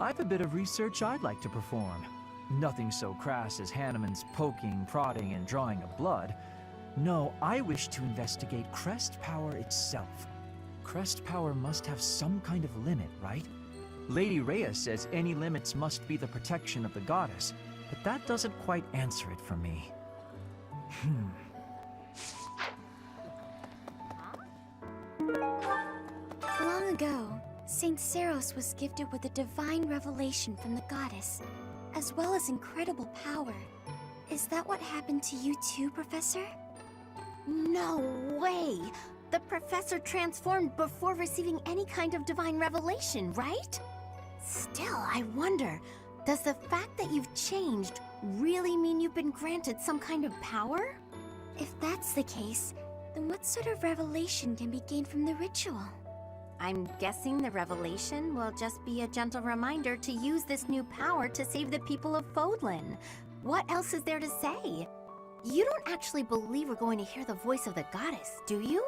I've a bit of research I'd like to perform. Nothing so crass as Hanneman's poking, prodding, and drawing of blood. No, I wish to investigate crest power itself. Crest power must have some kind of limit, right? Lady Rhea says any limits must be the protection of the goddess, but that doesn't quite answer it for me. Long ago, Saint Seros was gifted with a divine revelation from the goddess, as well as incredible power. Is that what happened to you too, Professor? No way! The professor transformed before receiving any kind of divine revelation, right? Still, I wonder, does the fact that you've changed really mean you've been granted some kind of power? If that's the case, then what sort of revelation can be gained from the ritual? I'm guessing the revelation will just be a gentle reminder to use this new power to save the people of Fodlan. What else is there to say? You don't actually believe we're going to hear the voice of the goddess, do you?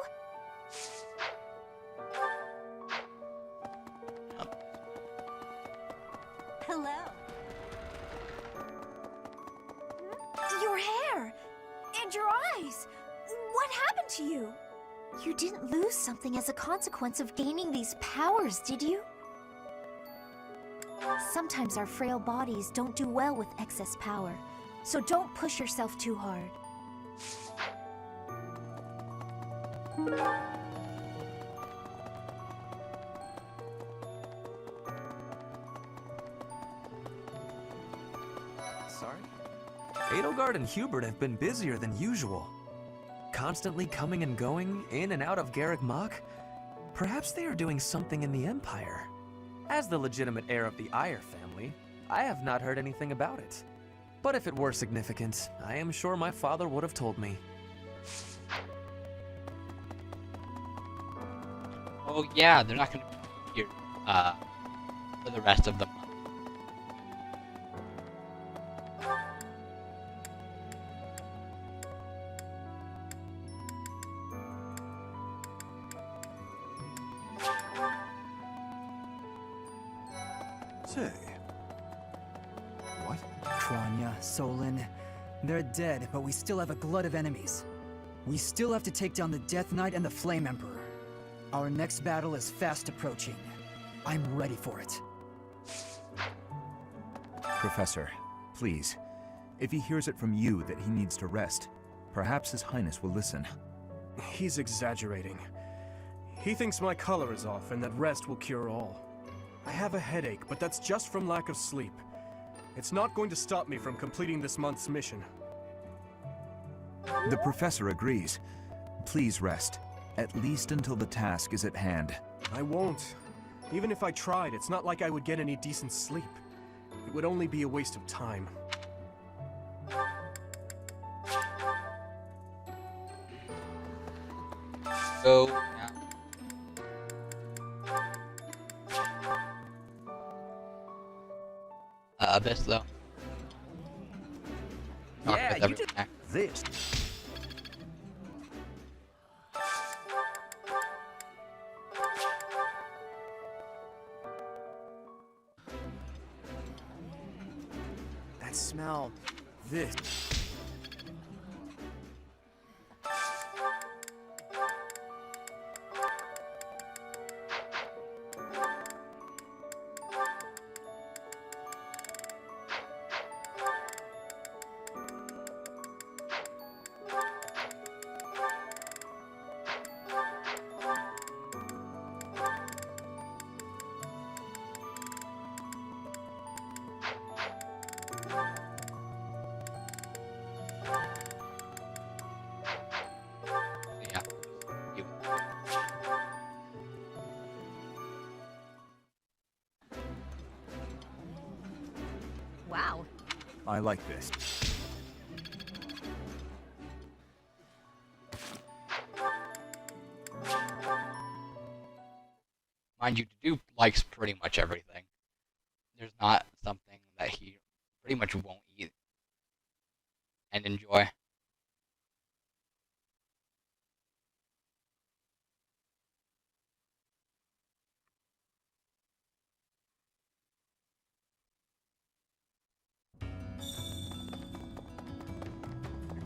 Hello. Your hair! And your eyes! What happened to you? You didn't lose something as a consequence of gaining these powers, did you? Sometimes our frail bodies don't do well with excess power, so don't push yourself too hard. Sorry? Edelgard and Hubert have been busier than usual. Constantly coming and going, in and out of Garreg Mach. Perhaps they are doing something in the Empire. As the legitimate heir of the Ayer family, I have not heard anything about it. But if it were significant, I am sure my father would have told me. Oh yeah, they're not gonna be here for the rest of the month. Say, what? Kranya, Solon, they're dead, but we still have a glut of enemies. We still have to take down the Death Knight and the Flame Emperor. Our next battle is fast approaching. I'm ready for it. Professor, please. If he hears it from you that he needs to rest, perhaps His Highness will listen. He's exaggerating. He thinks my color is off and that rest will cure all. I have a headache, but that's just from lack of sleep. It's not going to stop me from completing this month's mission. The Professor agrees. Please rest, at least until the task is at hand. I won't. Even if I tried, it's not like I would get any decent sleep. It would only be a waste of time. Go now. Abyss though. Yeah, you just... This. That smell. This. Wow. I like this. mind you, Dupe likes pretty much everything. There's not something that he pretty much won't eat and enjoy.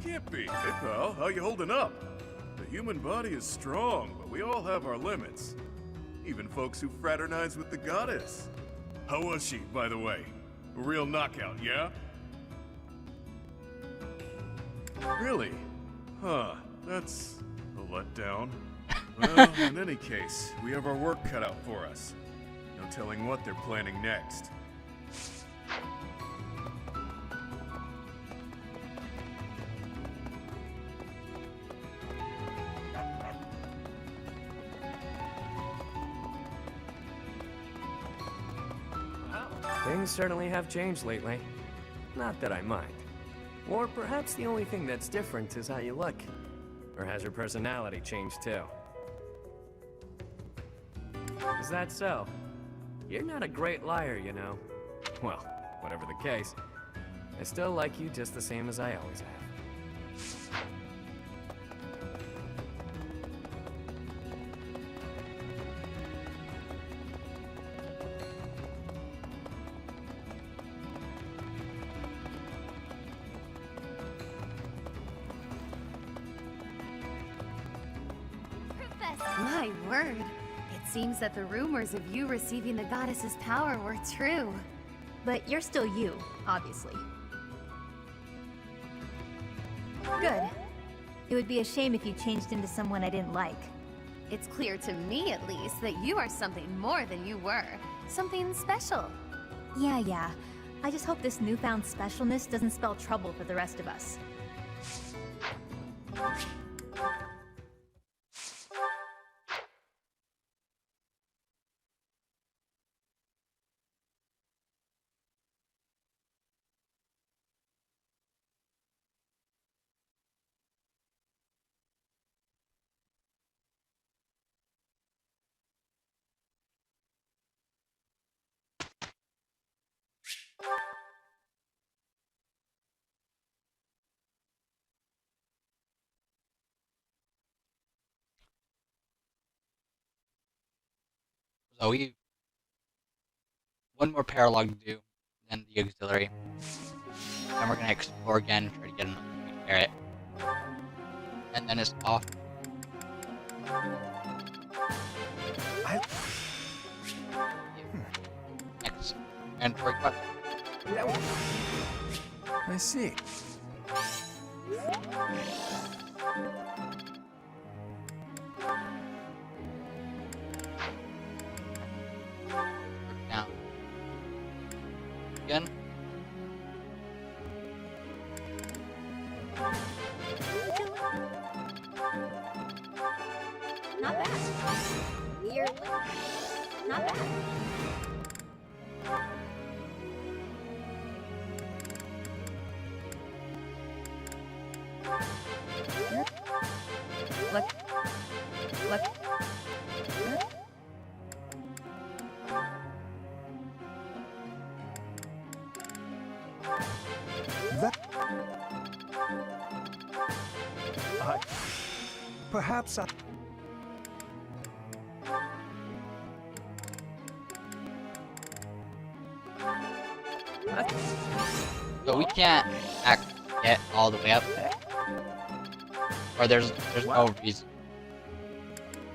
Can't be. Hey, pal, how you holding up? The human body is strong, but we all have our limits. Even folks who fraternize with the goddess. How was she, by the way? A real knockout, yeah? Really? Huh, that's a letdown. Well, in any case, we have our work cut out for us. No telling what they're planning next. Things certainly have changed lately. Not that I mind. Or perhaps the only thing that's different is how you look. Or has your personality changed too? Is that so? You're not a great liar, you know. Well, whatever the case, I still like you just the same as I always have. My word. It seems that the rumors of you receiving the goddess's power were true. But you're still you, obviously. Good. It would be a shame if you changed into someone I didn't like. It's clear to me, at least, that you are something more than you were. Something special. Yeah. I just hope this newfound specialness doesn't spell trouble for the rest of us. So one more paralog to do, then the auxiliary. Then we're gonna explore again, try to get another sweet carrot. And then it's off. Next. And for what? I see. Now. Again. Not bad. You're... Not bad. Look. Perhaps I... So we can't get all the way up there. Or there's no reason.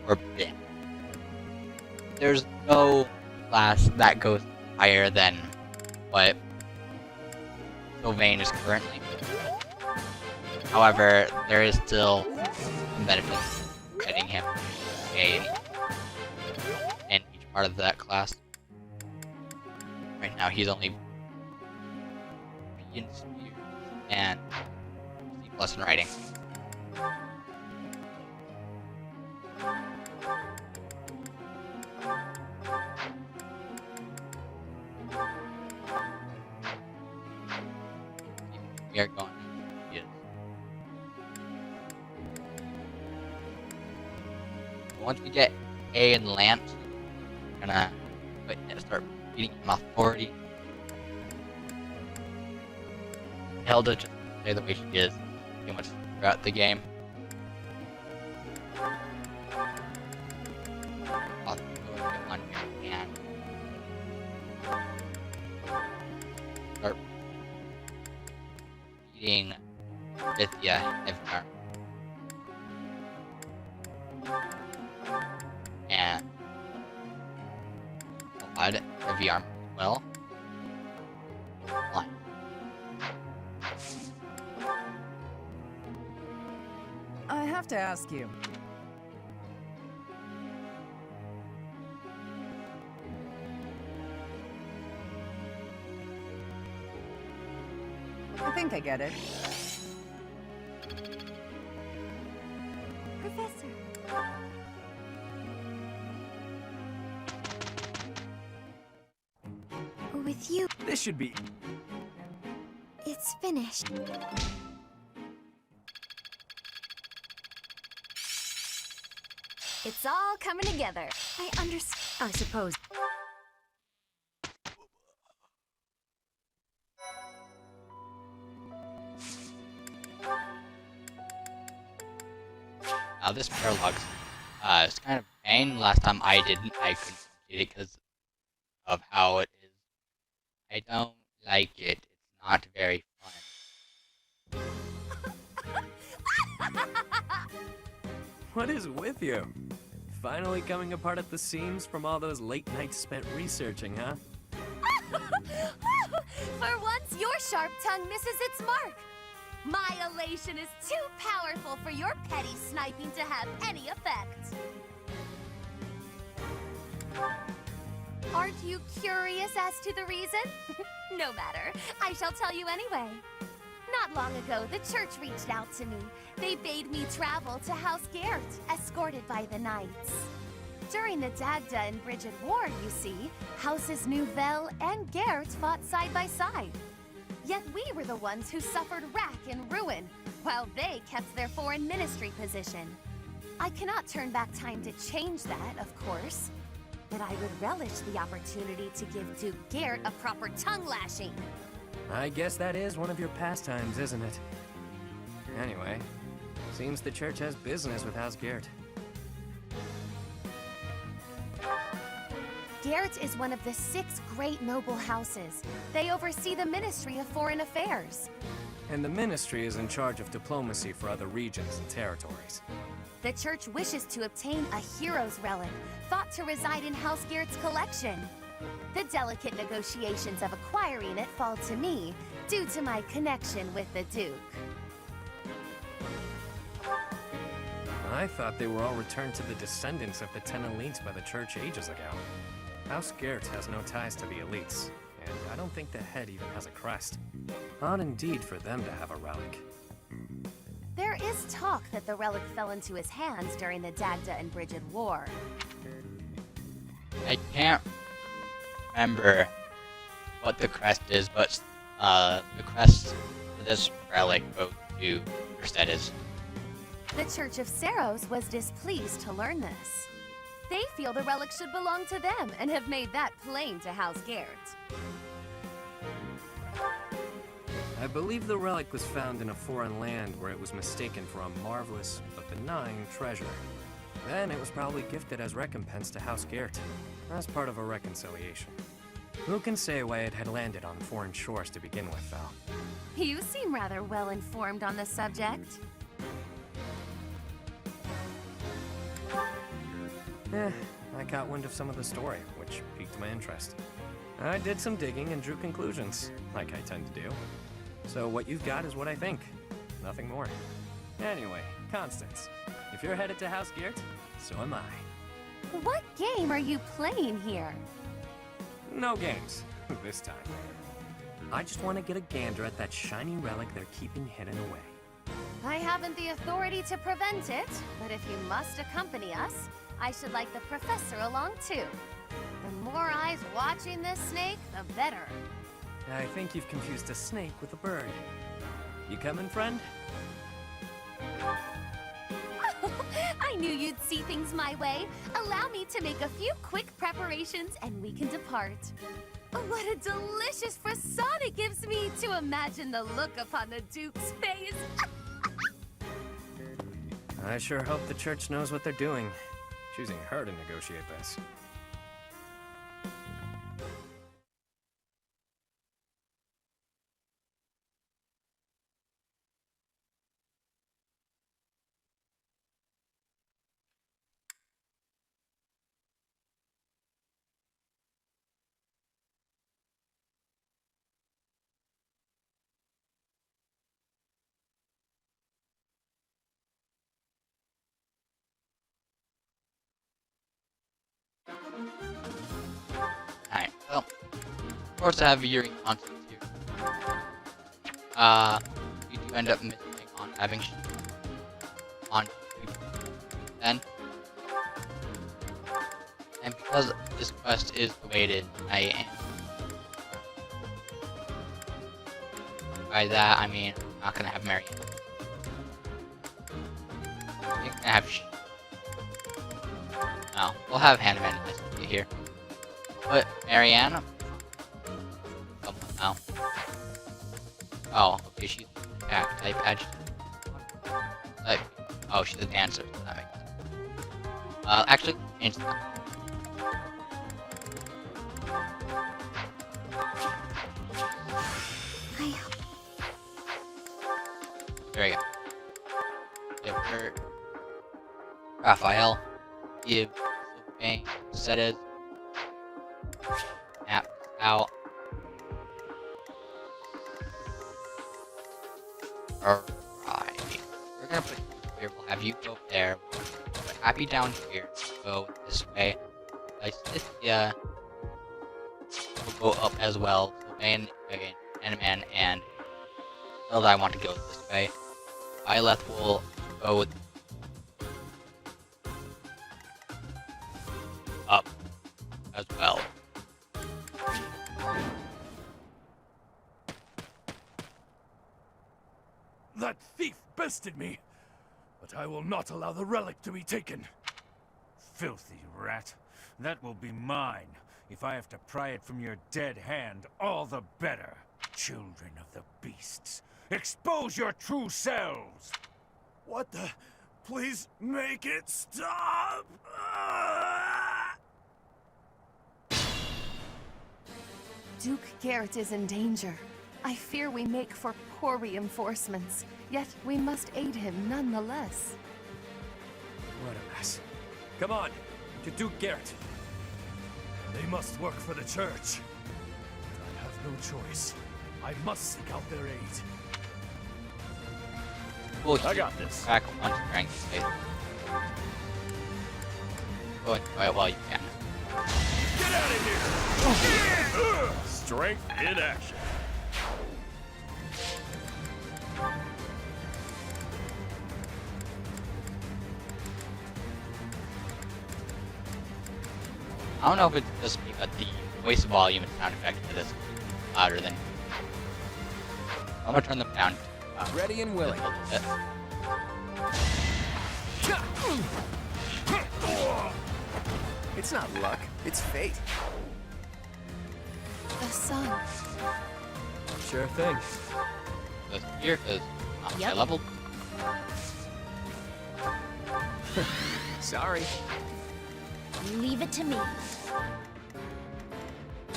Or yeah. There's no class that goes higher than what Sylvain is currently. However, there is still some benefits getting him A in each part of that class. Right now he's only B in spears and C+ in writing. We are going. Yes. Once we get A in Lance, gonna start beating him authority. Hilda just stay the way she is pretty much throughout the game. I'll go get one here and start beating Vithya heavy armor. And I'll add heavy armor as well. One. I have to ask you. I think I get it. Professor. With you, This should be... it's finished. It's all coming together. I understand. I suppose. Now this paralogs is kind of pain. Last time I couldn't complete it because of how it is. I don't like it. It's not very fun. What is with you? Finally coming apart at the seams from all those late nights spent researching, huh? For once, your sharp tongue misses its mark. My elation is too powerful for your petty sniping to have any effect. Aren't you curious as to the reason? No matter. I shall tell you anyway. Not long ago, the church reached out to me. They bade me travel to House Gert, escorted by the knights. During the Dagda and Bridget War, you see, Houses Nouvelle and Gert fought side by side. Yet we were the ones who suffered wrack and ruin, while they kept their foreign ministry position. I cannot turn back time to change that, of course. But I would relish the opportunity to give Duke Gert a proper tongue lashing. I guess that is one of your pastimes, isn't it? Anyway, seems the church has business with House Gert. Gert is one of the 6 great noble houses. They oversee the Ministry of Foreign Affairs. And the ministry is in charge of diplomacy for other regions and territories. The church wishes to obtain a hero's relic, thought to reside in House Gert's collection. The delicate negotiations of acquiring it fall to me, due to my connection with the Duke. I thought they were all returned to the descendants of the 10 elites by the church ages ago. House Gert has no ties to the elites, and I don't think the head even has a crest. Odd indeed for them to have a relic. There is talk that the relic fell into his hands during the Dagda and Bridget War. I can't remember what the crest is, but the crest for this relic goes to Mercedes. The Church of Saros was displeased to learn this. They feel the relic should belong to them and have made that plain to House Gert. I believe the relic was found in a foreign land where it was mistaken for a marvelous but benign treasure. Then it was probably gifted as recompense to House Gert, as part of a reconciliation. Who can say why it had landed on foreign shores to begin with, though? You seem rather well informed on the subject. I caught wind of some of the story, which piqued my interest. I did some digging and drew conclusions, like I tend to do. So what you've got is what I think. Nothing more. Anyway, Constance, if you're headed to House Gert, so am I. What game are you playing here? No games, this time. I just want to get a gander at that shiny relic they're keeping hidden away. I haven't the authority to prevent it, but if you must accompany us, I should like the professor along too. The more eyes watching this snake, the better. I think you've confused a snake with a bird. You coming, friend? I I knew you'd see things my way. Allow me to make a few quick preparations and we can depart. What a delicious frisson it gives me to imagine the look upon the Duke's face. I sure hope the church knows what they're doing, choosing her to negotiate this. Alright, well, of course I have a Yuri constant here. You do end up missing on having on then. And because this quest is awaited, I am. By that, I mean, I'm not gonna have Marianne. I'm gonna have no, we'll have Hanneman here. But Marianne? Come on now. Oh, okay, she's an attack type edge. Like, oh, she's a dancer, so that makes sense. Actually, change that. There we go. Give her Raphael. Give Sylvain set it. Map out. Alright. We're gonna put you here. We'll have you go there. We'll put Happy down here. Go this way. Lysithia will go up as well. Sylvain, again, Animan, and Hilda, I want to go this way. Violet will go up as well. That thief bested me, but I will not allow the relic to be taken. Filthy rat. That will be mine. If I have to pry it from your dead hand, all the better. Children of the beasts, expose your true selves! What the? Please make it stop! Duke Garrett is in danger. I fear we make for poor reinforcements, yet we must aid him nonetheless. What a mess. Come on, to Duke Garrett. They must work for the church. I have no choice. I must seek out their aid. We'll I got this. Back on strength. Go ahead, try it while you can. Get out of here! Strength in action. I don't know if it's just me, but the voice volume and sound effect for this is louder than. I'm gonna turn them down. Ready and willing. A little bit. It's not luck, it's fate. The sun. Sure thing. Just here, because I'm high level. Sorry. Leave it to me.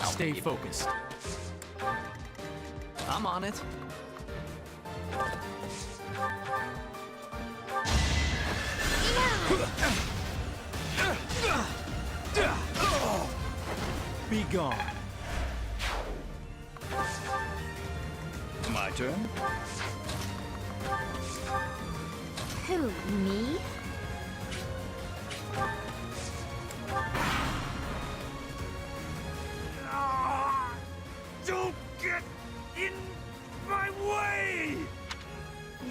Stay focused. I'm on it. Be gone. My turn? Who, me? Don't get in my way!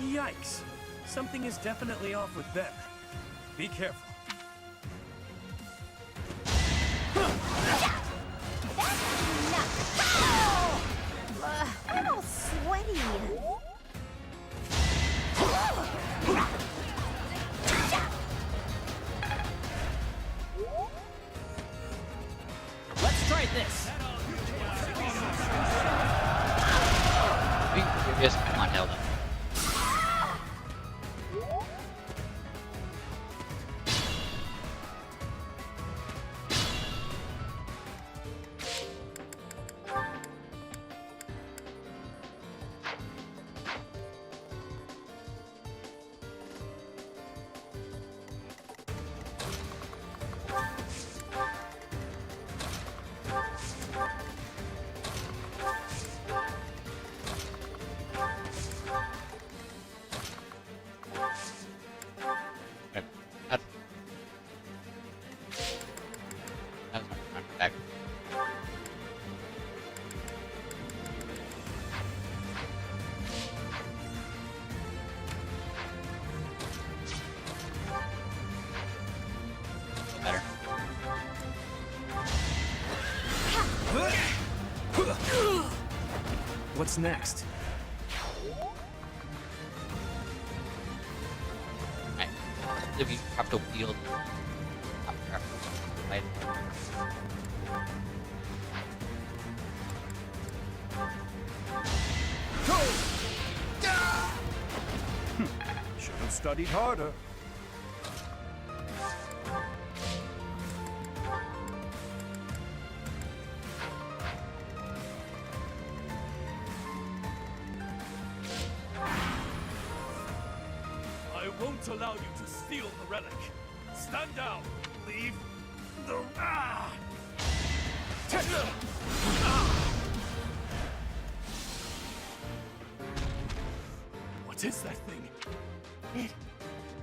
Yikes. Something is definitely off with them. Be careful. I'm all sweaty. this. Be curious. Come on, Hilda. Better. What's next? Right. If you have to wield. Right. Should have studied harder. I won't allow you to steal the relic. Stand down. Leave the... Ah! What is that thing?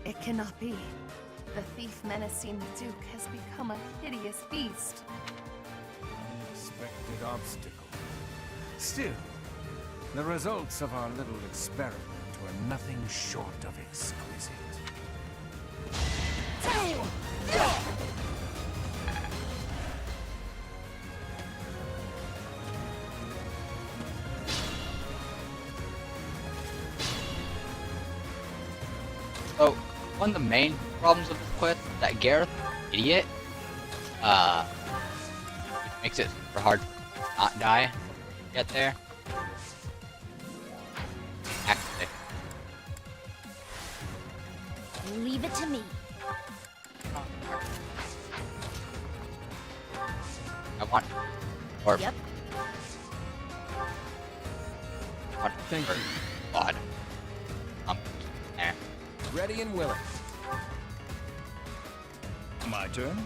It cannot be. The thief menacing the Duke has become a hideous beast. Unexpected obstacle. Still, the results of our little experiment were nothing short of exquisite. So, one of the main problems of this quest is that Gareth, idiot, which makes it super hard to not die to get there. Actually, Leave it to me. I want or Yep. Thank you. God. There. Ready and willing. My turn?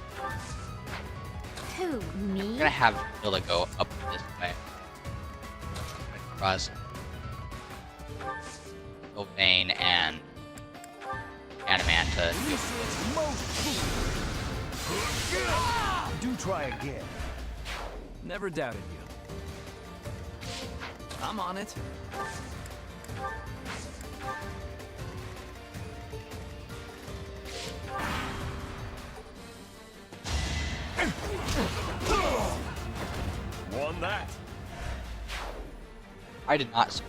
Who, me? I'm gonna have Hilda go up this way. Across Sylvain and Adamanta. Do try again. Never doubted you. I'm on it. Won that. I did not switch.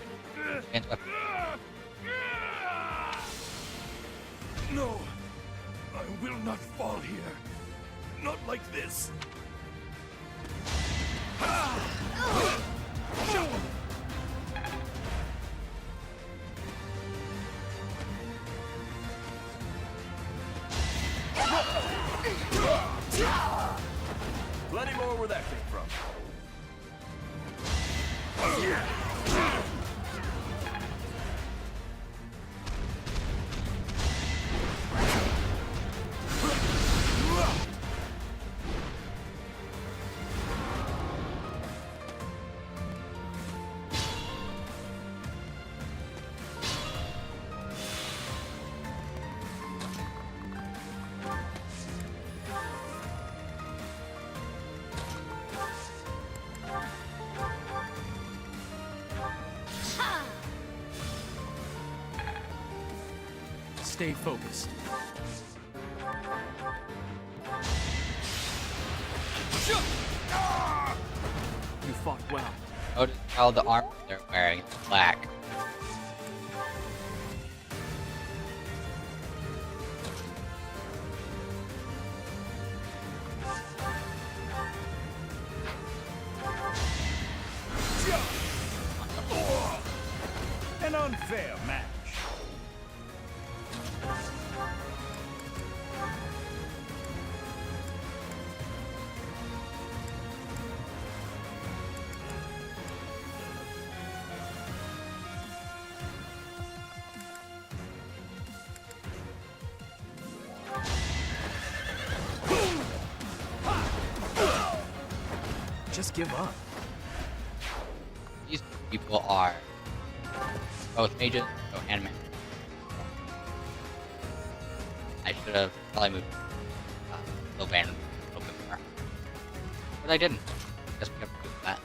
Advanced weapon. No, I will not fall here. Not like this. Plenty more where that came from. Stay focused. You fought well. Notice how the armor they're wearing is black. unfair match. Just give up. These people are both mages, so anime. I should have probably moved Sylvan a little bit more. But I didn't. Guess we have to do that.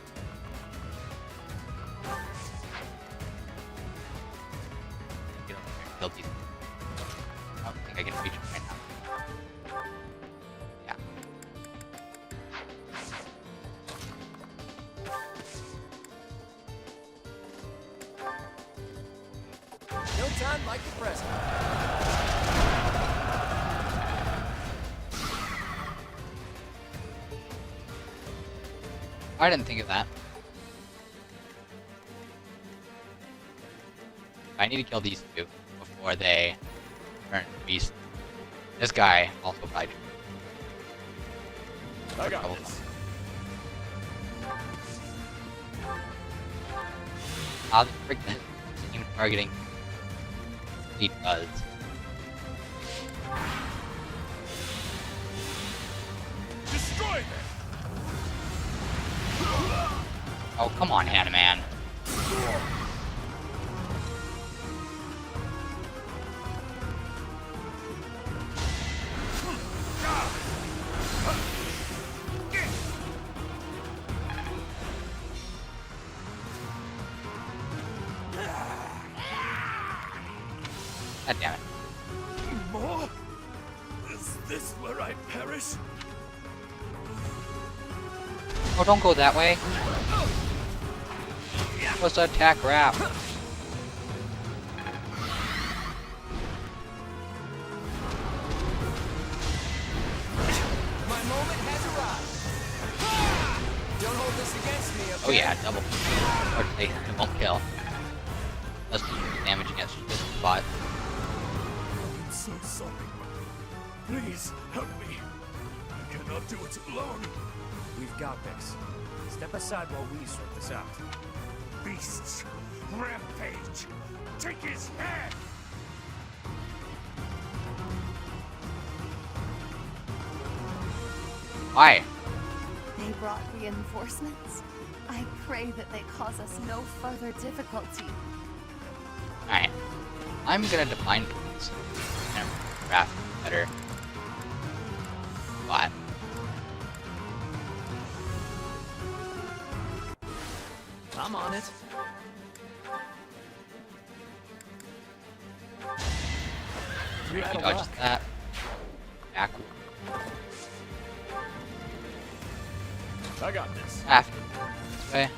Get over here and kill these. I don't think I can reach them right now. Yeah. No time like the present. I didn't think of that. I need to kill these two before they turn beast. This guy also probably. I got this. How the frick does team targeting he does. Destroy them. Oh, come on, Hannah Man. God damn it. More? Is this where I perish? Oh, don't go that way. What's the attack wrap? My moment has arrived. Don't hold this against me, okay? Oh yeah, double. Or it won't kill. Let's do damage against this spot. I'm so sorry. Please, help me. I cannot do it alone. We've got this. Step aside while we sort this out. Beasts! Rampage! Take his head! Why? They brought reinforcements. I pray that they cause us no further difficulty. Alright. I'm gonna define things. And craft better. But I'm on it. he dodges that. Back. I got this. After this way.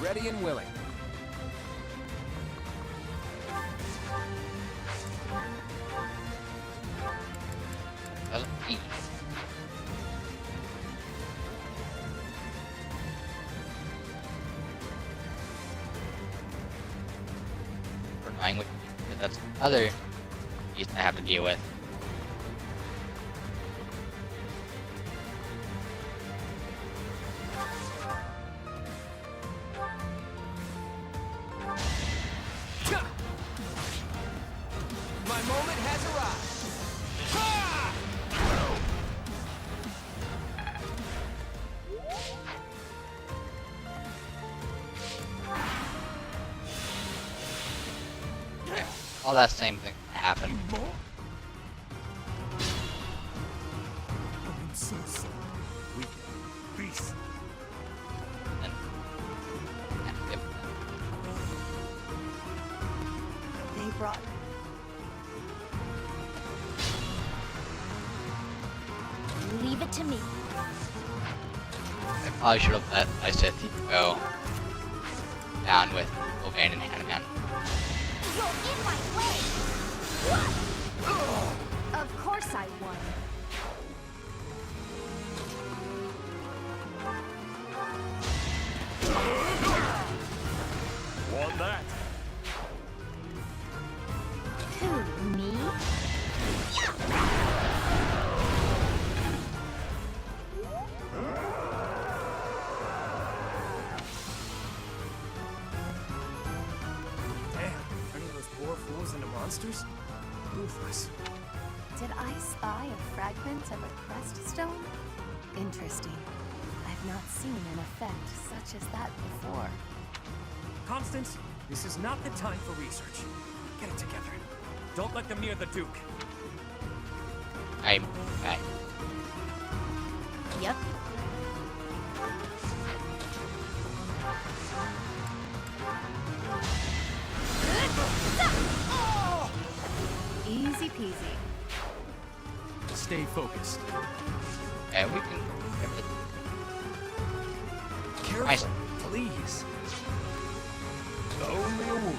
Ready and willing. Doesn't eat. For annoying with because that's the other beast I have to deal with. My moment has arrived. All that same thing happened. I'm so sorry. We beast. They brought. Leave it to me. I probably should have let my Sith go down with Sylvain and Hanaman. You're in my way! Of course I won. monsters? Ruthless. Did I spy a fragment of a crest stone? Interesting. I've not seen an effect such as that before. Constance, this is not the time for research. Get it together. Don't let them near the Duke. I'm back. Yep. Easy peasy. Stay focused. And we can. Careful, Nice. please. Only a wound.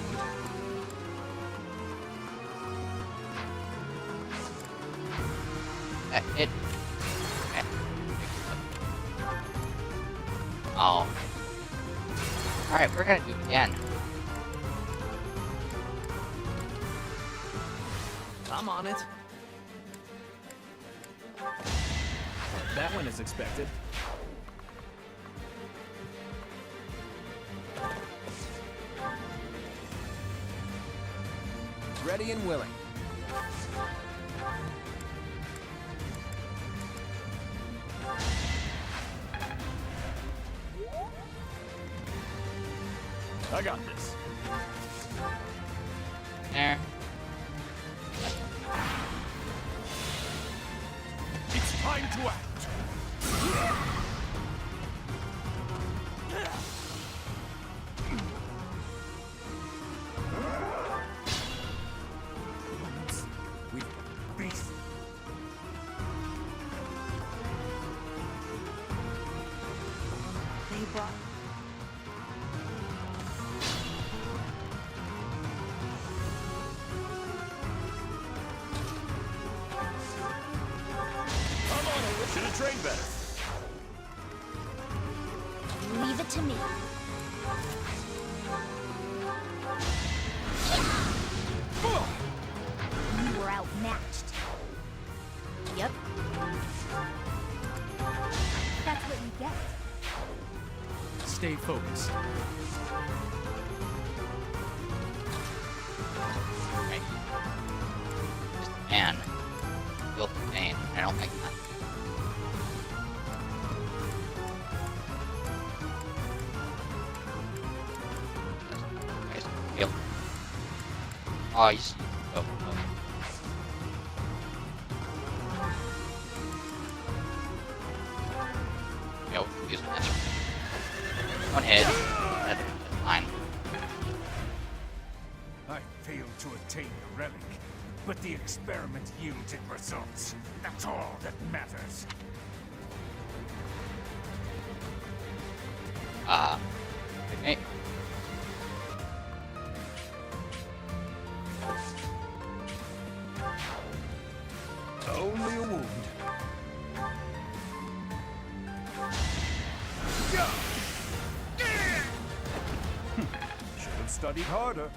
It. Oh. Alright, we're gonna do it again. I'm on it. That one is expected. Ready and willing. I got this. There. It's time to act. We've beast. They brought. I'm on it. Should have trained better. Leave it to me. You were outmatched. Yep. That's what you get. Stay focused. Right. Man. Feel the pain. I don't like that. Nice. Feel. Oh, you see. Oh, oh. Yeah, we'll use that. One hit. That's fine. I failed to attain the relic, but the experiment yielded results. That's all that matters. Okay. Only a wound. Should have studied harder.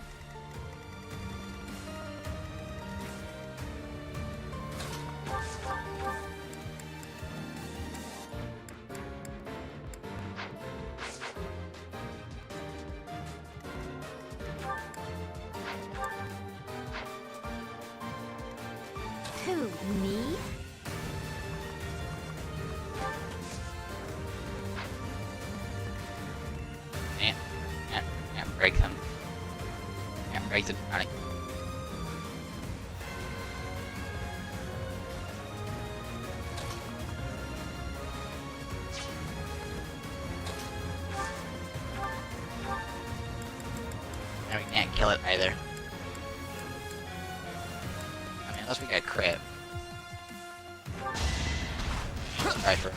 Who, me? Can't break them. Can't break the drowning. And we can't kill it either. I mean, unless we get crit. Let's try for.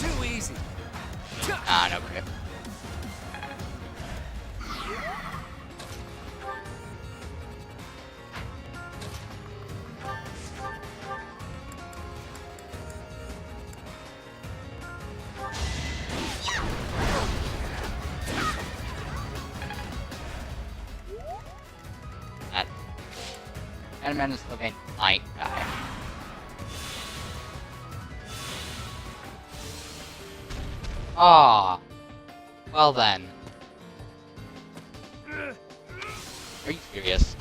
Too easy. Ah, no crit. That Enderman is looking light guy. Ah, well then. Are you serious?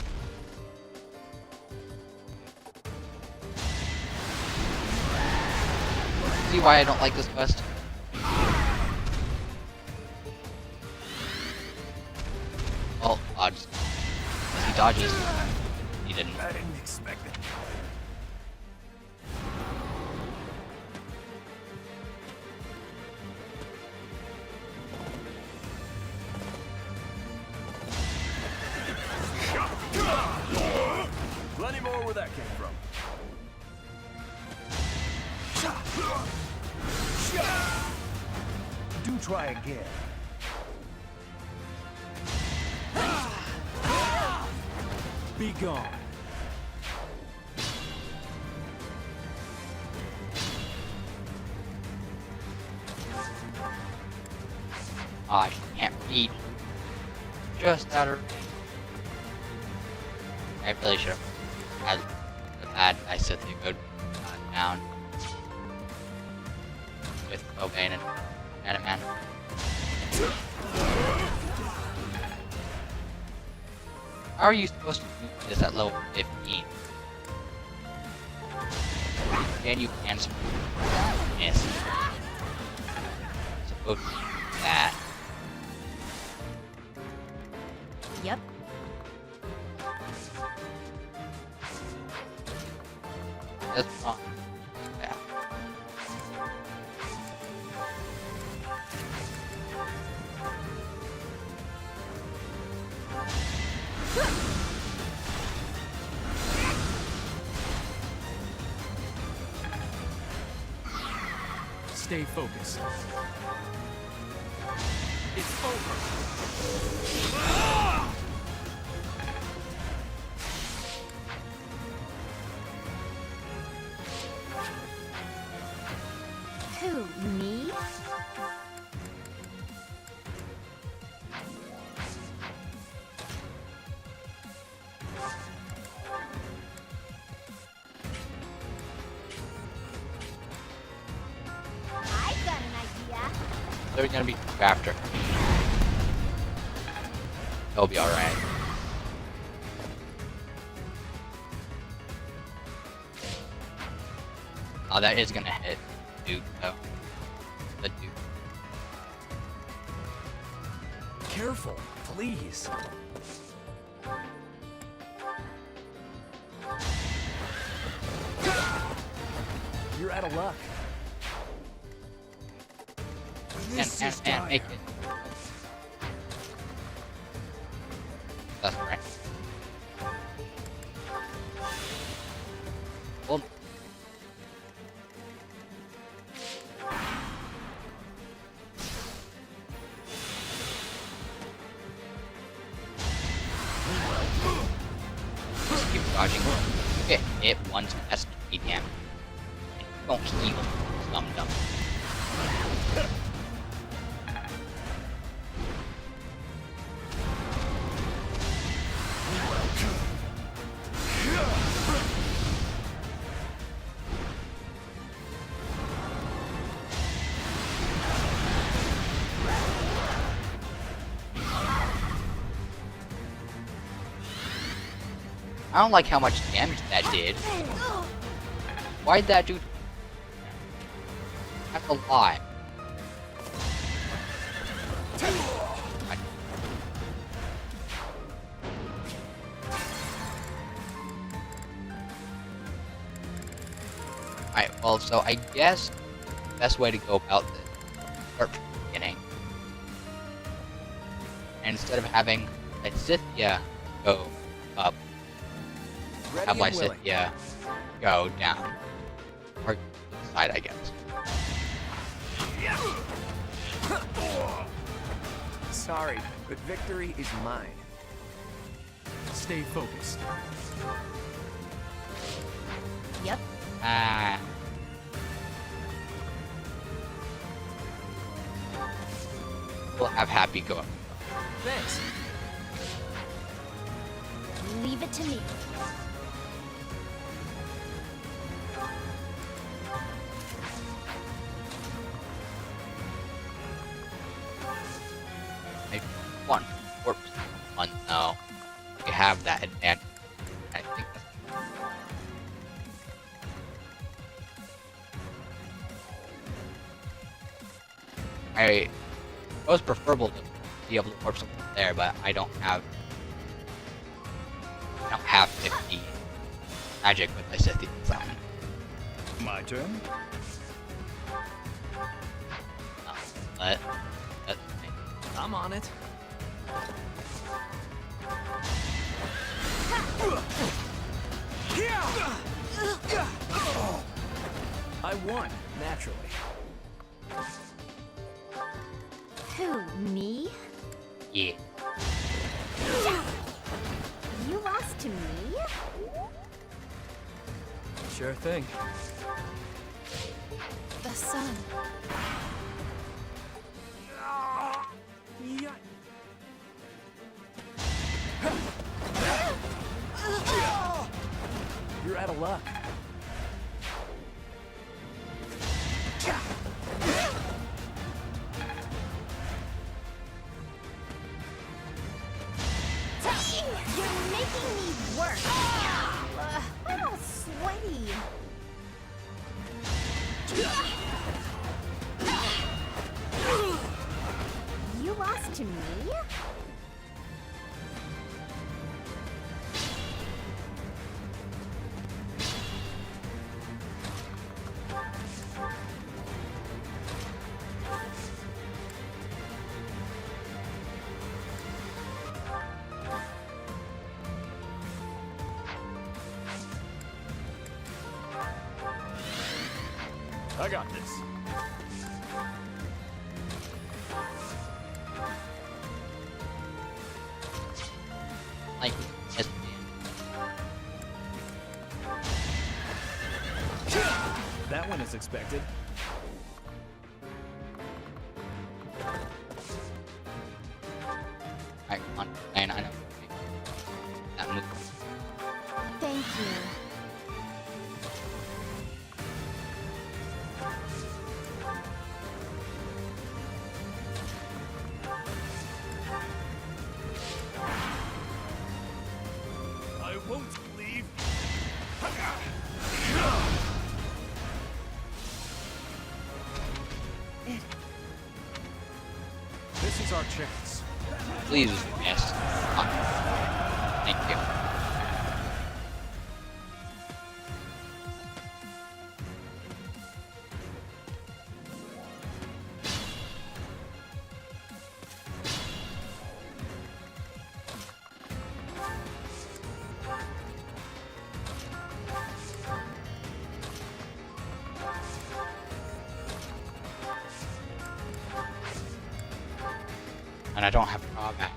See why I don't like this quest? Oh, dodge. He dodges. He didn't. I didn't expect it. Plenty more where that came from. Do try again. Be gone. I can't read. Just out of. I really should have had I said they go down with Cobain and Animan. How are you supposed to do this at level 15? Can you answer? Miss. Supposed to do that. Yep. That's wrong. Yeah. Stay focused. It's over. Who, me? I've got an idea. They're gonna be after. He'll be alright. Oh, that is gonna hit Duke though. The Duke. Careful, please. You're out of luck. And make it. That's right. Well, just keep dodging. You get hit once, that's 3 damage. And you don't heal, dum-dum. I don't like how much damage that did. Why'd that do? That's a lot. Alright, well, so I guess the best way to go about this, start from the beginning. And instead of having Lysithea go up, have Lysithea go down. Or side, I guess. Sorry, but victory is mine. Stay focused. Yep. Ah. We'll have Happy go up. Thanks. Leave it to me. I want warp one though. We have that advantage. I think that's It was preferable to be able to warp something there, but I don't have 50 magic with my Scythian Zone. My turn? But I'm on it. I won, naturally. Who, me? Yeah. You lost to me? Sure thing. The sun. You're out of luck. You're making me work. I'm all sweaty. You lost to me? I got this. Like, yes, That one is expected. alright, come on. And I know. That move. Thank you. I won't leave. This is our chance. Please, yes. Thank you. And I don't have drawback.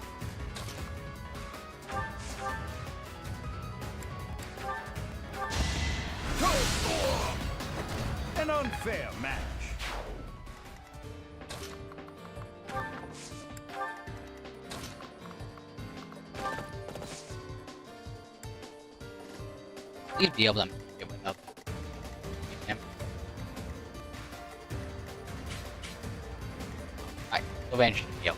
An unfair match. Please be able to make it without him. Alright, Sylvain should be able.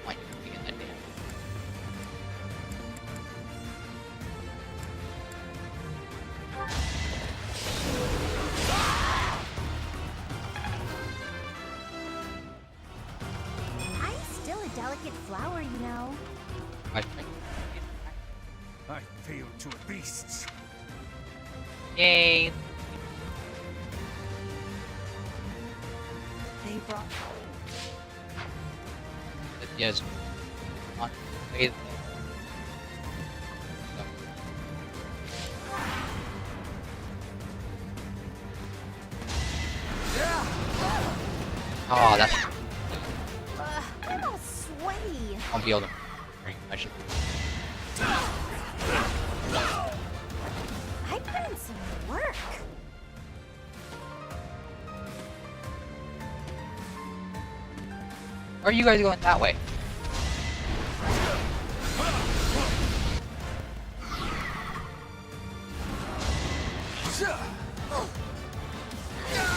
Why you can get that damn. I'm still a delicate flower, you know. I failed to a beast. Yay! They brought. Yes. On way there. Oh, that's. I'm all sweaty. Won't be able to. I should. I put in some work. Why are you guys going that way?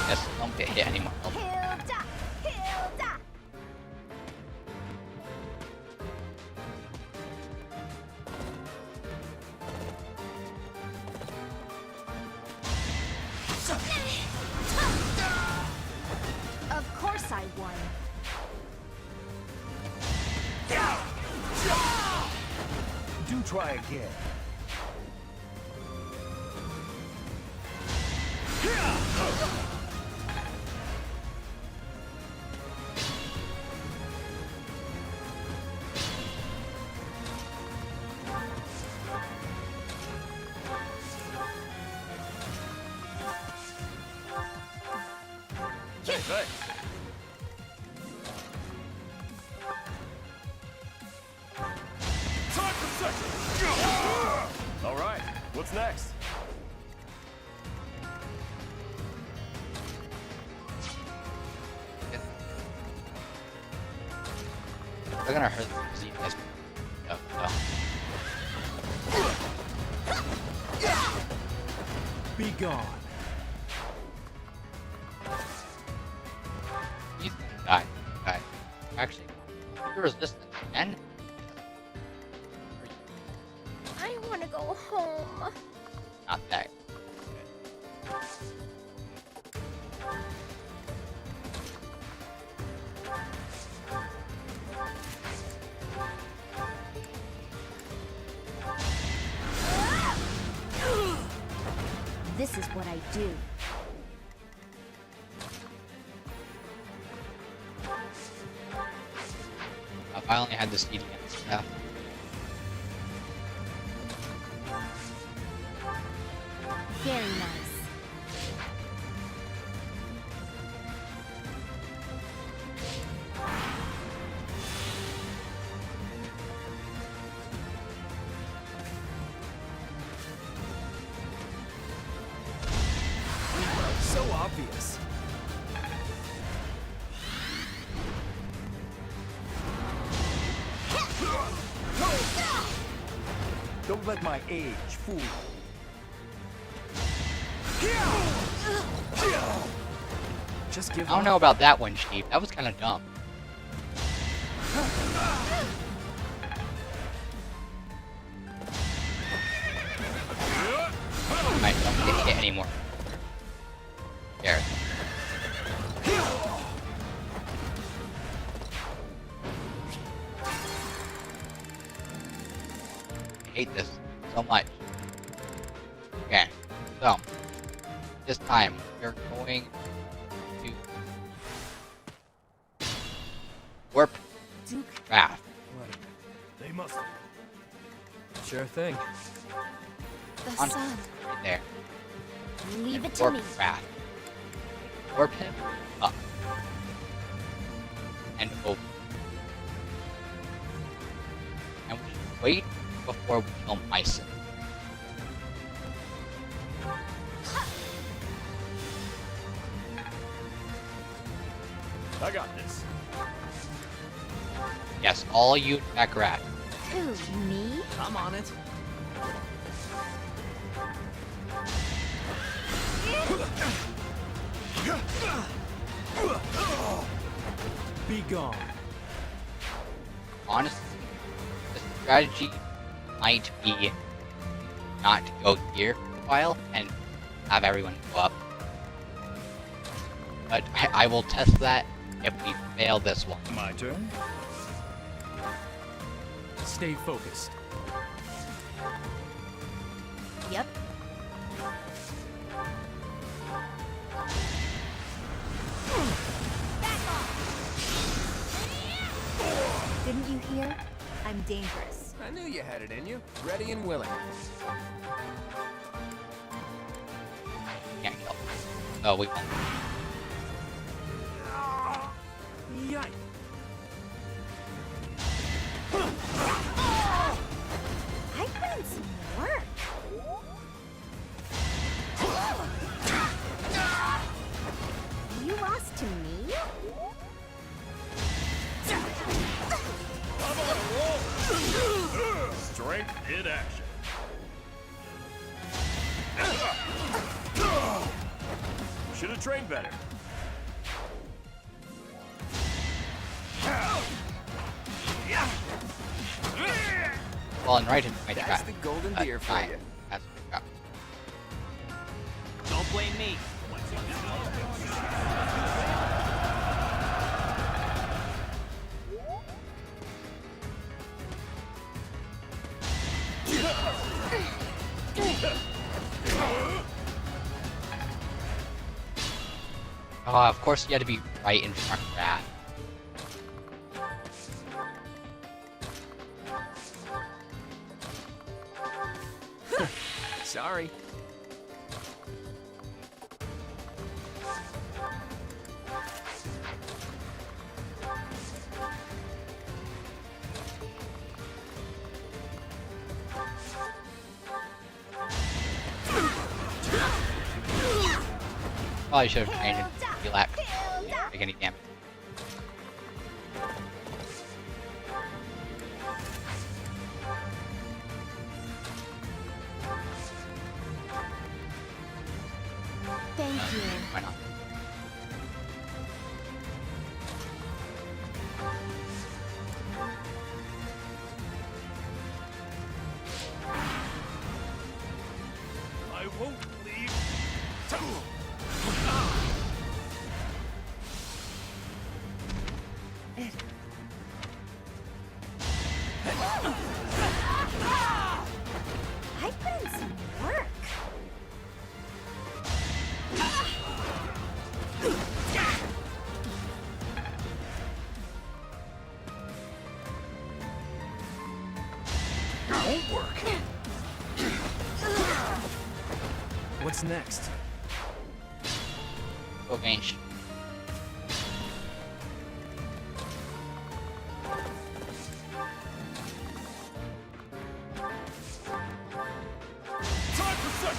Yes, don't get hit anymore. Hilda! Hilda! by one. Do try again. Hey, thanks. Time for second! All right, what's next? They're gonna hurt these guys. No, no. Be gone. He's gonna die. Die. Actually, you're resistant. And I want to go home. not that. This is what I do. I only had this eating and stuff. Very nice. So obvious. Don't let my age fool you. Just give I don't know about that one, Steve. That was kind of dumb. Alright, don't get hit anymore. There. I hate this so much. Okay, so this time we're going to warp craft. They must. Sure thing. The On sun. right there. Leave it to Warp me. craft. Warp him up and over. And we wait before we kill Myson. I got this. Yes, all you back rat. Who, me? I'm on it. Be gone. Honestly, the strategy might be not to go here for a while and have everyone go up. But I will test that if we fail this one. My turn. Stay focused. Yep. Didn't you hear? I'm dangerous. I knew you had it in you. Ready and willing. Can't kill. Oh, we won't. Yikes. I put in some work. You lost to me? I'm on a roll! Strength in action. Should have trained better. Falling right into my That's trap. the golden That's deer for fine. you. That's my trap. Don't blame me. Oh, of course you had to be right in front of that. Sorry. Probably should have trained in relax. Take any damage. Thank you. Why not? I won't leave. I put in some work. Won't work. What's next? Go range. Time for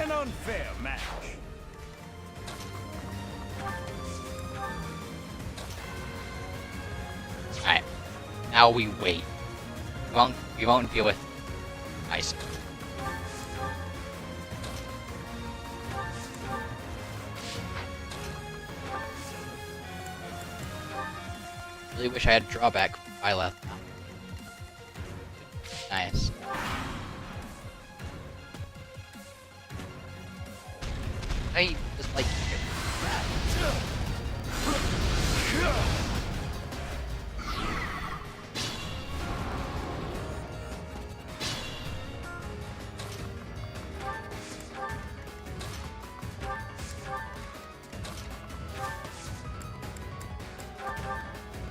an unfair match. Alright. Now we wait. We won't deal with ice. Really wish I had drawback from Byleth now. Nice. I just like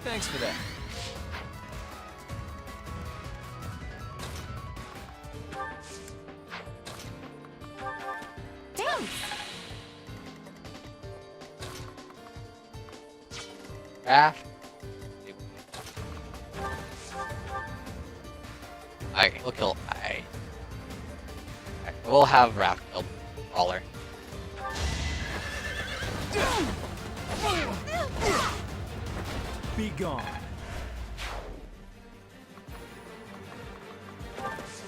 Thanks for that. Thanks. Raph. Alright, we'll kill. Alright. We'll have Raph kill Brawler. Be gone.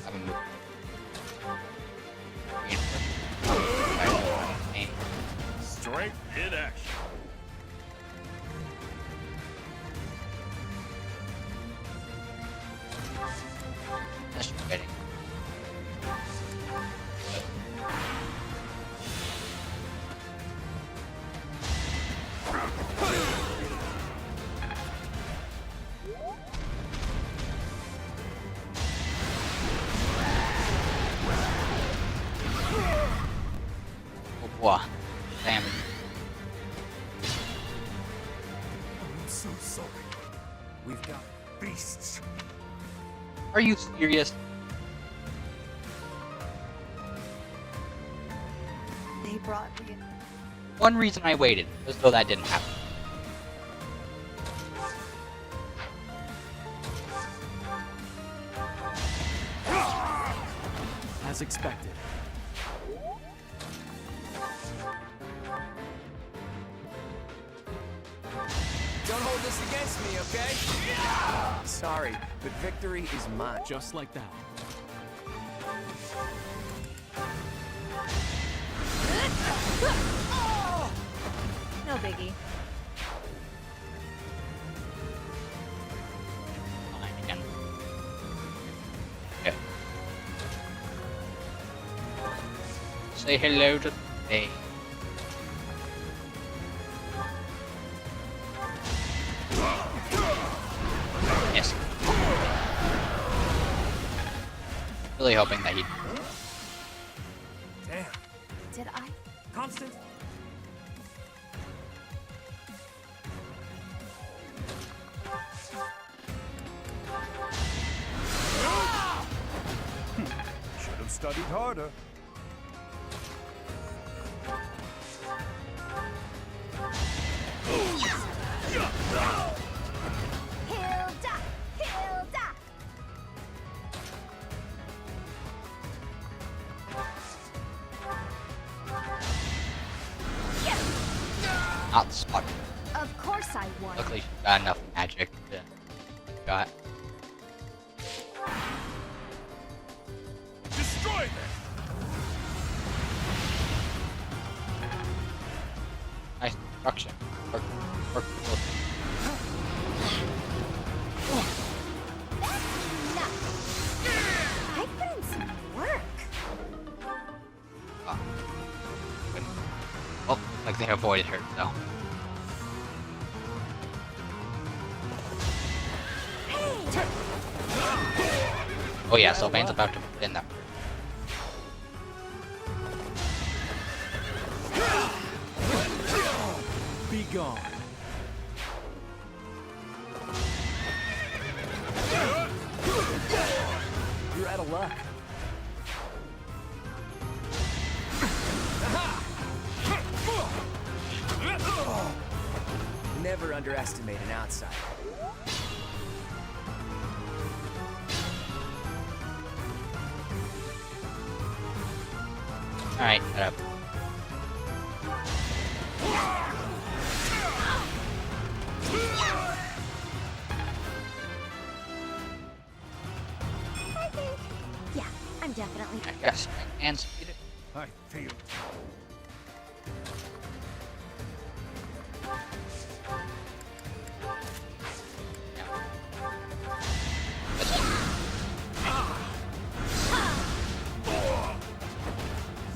Have him move. Straight in action. That's just kidding. Oh boy. Damn. I'm so sorry. We've got beasts. Are you serious? They brought me. One reason I waited was so that didn't happen. As expected. Don't hold this against me, okay? Sorry, but victory is mine. Just like that. No biggie. Fine again. Okay. Say hello to me. really hoping that he. Damn. Did I? Constant. Should have studied harder. Hilda! Hilda! Not spot. Of course I won. Luckily, she got enough magic to got. Destroy them! Nice destruction. Work. I put in some work. Oh, like they avoided her, so. Oh yeah, Sylvain's about to put in that. Be gone. You're out of luck. Never underestimate an outsider. Alright, shut up. I think. Yeah, I'm definitely. I guess. And speed it. I feel.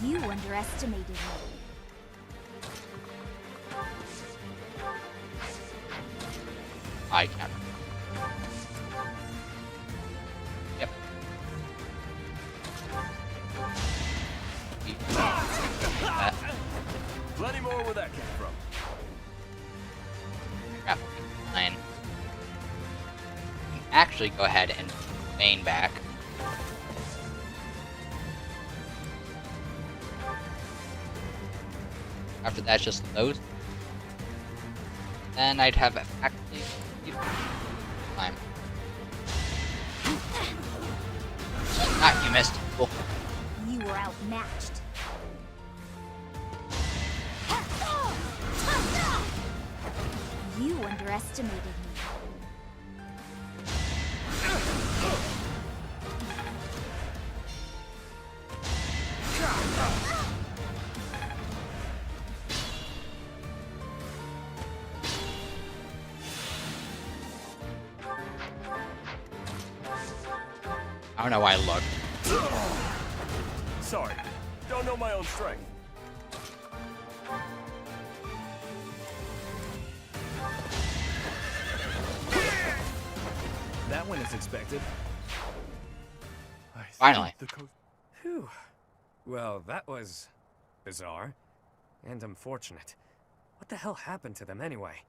You underestimated me. I can't. Yep. That. Plenty more where that came from. Crap. Fine. Actually, go ahead and main back. After that's just those. Then I'd have actually climb. Ah, you missed. Cool. You were outmatched. You underestimated me. I don't know why I looked. Sorry, don't know my own strength. That went as expected. Finally. Phew. Well, that was bizarre and unfortunate. What the hell happened to them anyway?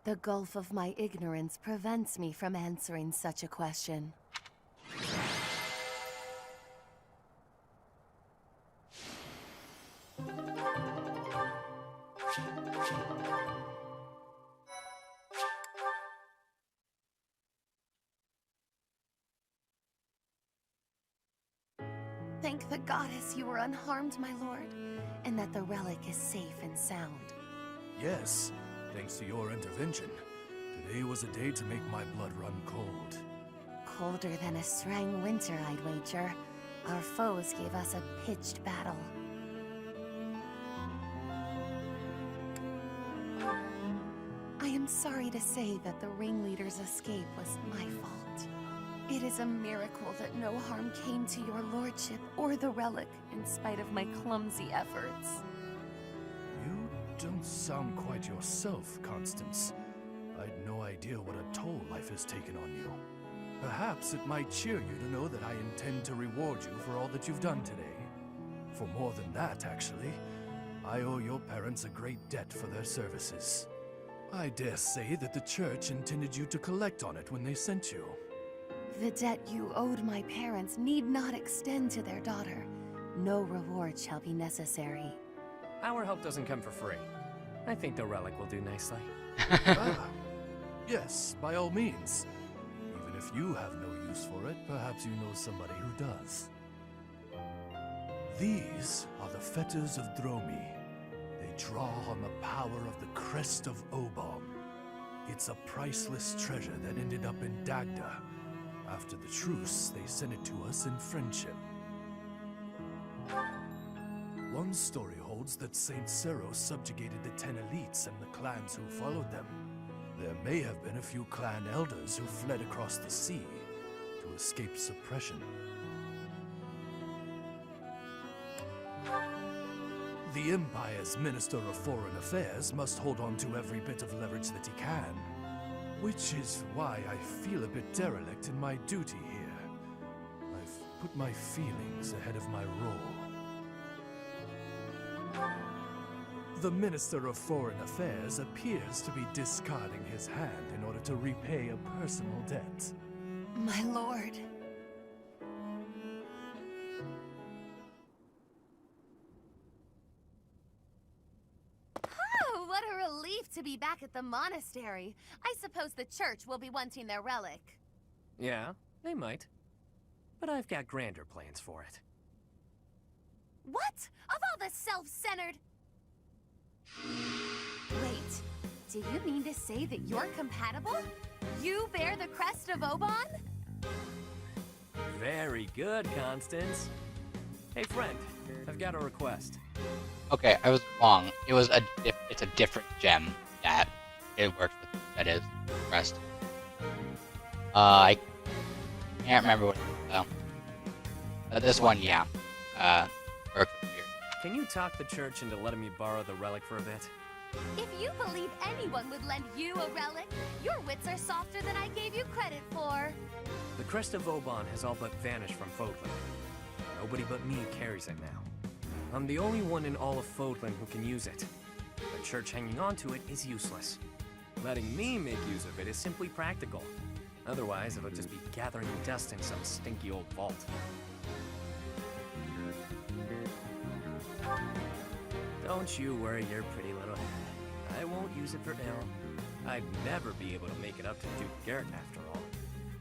The gulf of my ignorance prevents me from answering such a question. Thank the goddess you were unharmed, my lord, and that the relic is safe and sound. Yes, thanks to your intervention. Today was a day to make my blood run cold. Colder than a Srang winter, I'd wager. Our foes gave us a pitched battle. I am sorry to say that the ringleader's escape was my fault. It is a miracle that no harm came to your lordship or the relic, in spite of my clumsy efforts. You don't sound quite yourself, Constance. I'd no idea what a toll life has taken on you. Perhaps it might cheer you to know that I intend to reward you for all that you've done today. For more than that, actually. I owe your parents a great debt for their services. I dare say that the church intended you to collect on it when they sent you. The debt you owed my parents need not extend to their daughter. No reward shall be necessary. Our help doesn't come for free. I think the relic will do nicely. Yes, by all means. Even if you have no use for it, perhaps you know somebody who does. These are the fetters of Dromi. They draw on the power of the crest of Obon. It's a priceless treasure that ended up in Dagda. After the truce, they sent it to us in friendship. One story holds that Saint Sero subjugated the 10 elites and the clans who followed them. There may have been a few clan elders who fled across the sea to escape suppression. The Empire's Minister of Foreign Affairs must hold on to every bit of leverage that he can. Which is why I feel a bit derelict in my duty here. I've put my feelings ahead of my role. The Minister of Foreign Affairs appears to be discarding his hand in order to repay a personal debt. My lord. Oh, what a relief to be back at the monastery. I suppose the church will be wanting their relic. Yeah, they might. But I've got grander plans for it. What? Of all the self-centered... Wait, do you mean to say that you're compatible? You bear the crest of Obon? Very good, Constance. Hey, friend, I've got a request. Okay, I was wrong. It's a different gem that it works with. That is crest. I can't remember what. This one, yeah. Works with here. Can you talk the church into letting me borrow the relic for a bit? If you believe anyone would lend you a relic, your wits are softer than I gave you credit for. The crest of Obon has all but vanished from Fodlan. Nobody but me carries it now. I'm the only one in all of Fodlan who can use it. The church hanging on to it is useless. Letting me make use of it is simply practical. Otherwise, it'll just be gathering dust in some stinky old vault. Don't you worry your pretty little head. I won't use it for now. I'd never be able to make it up to Duke Garrett after all.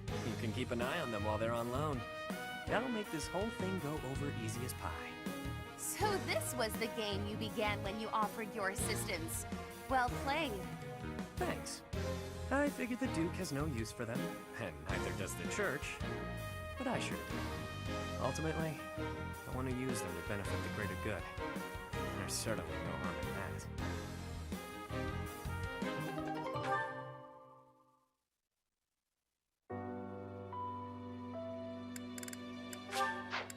You can keep an eye on them while they're on loan. That'll make this whole thing go over easy as pie. So this was the game you began when you offered your assistance. Well played. Thanks. I figured the Duke has no use for them, and neither does the church. But I sure do. Ultimately, I want to use them to benefit the greater good. There's certainly no harm in that.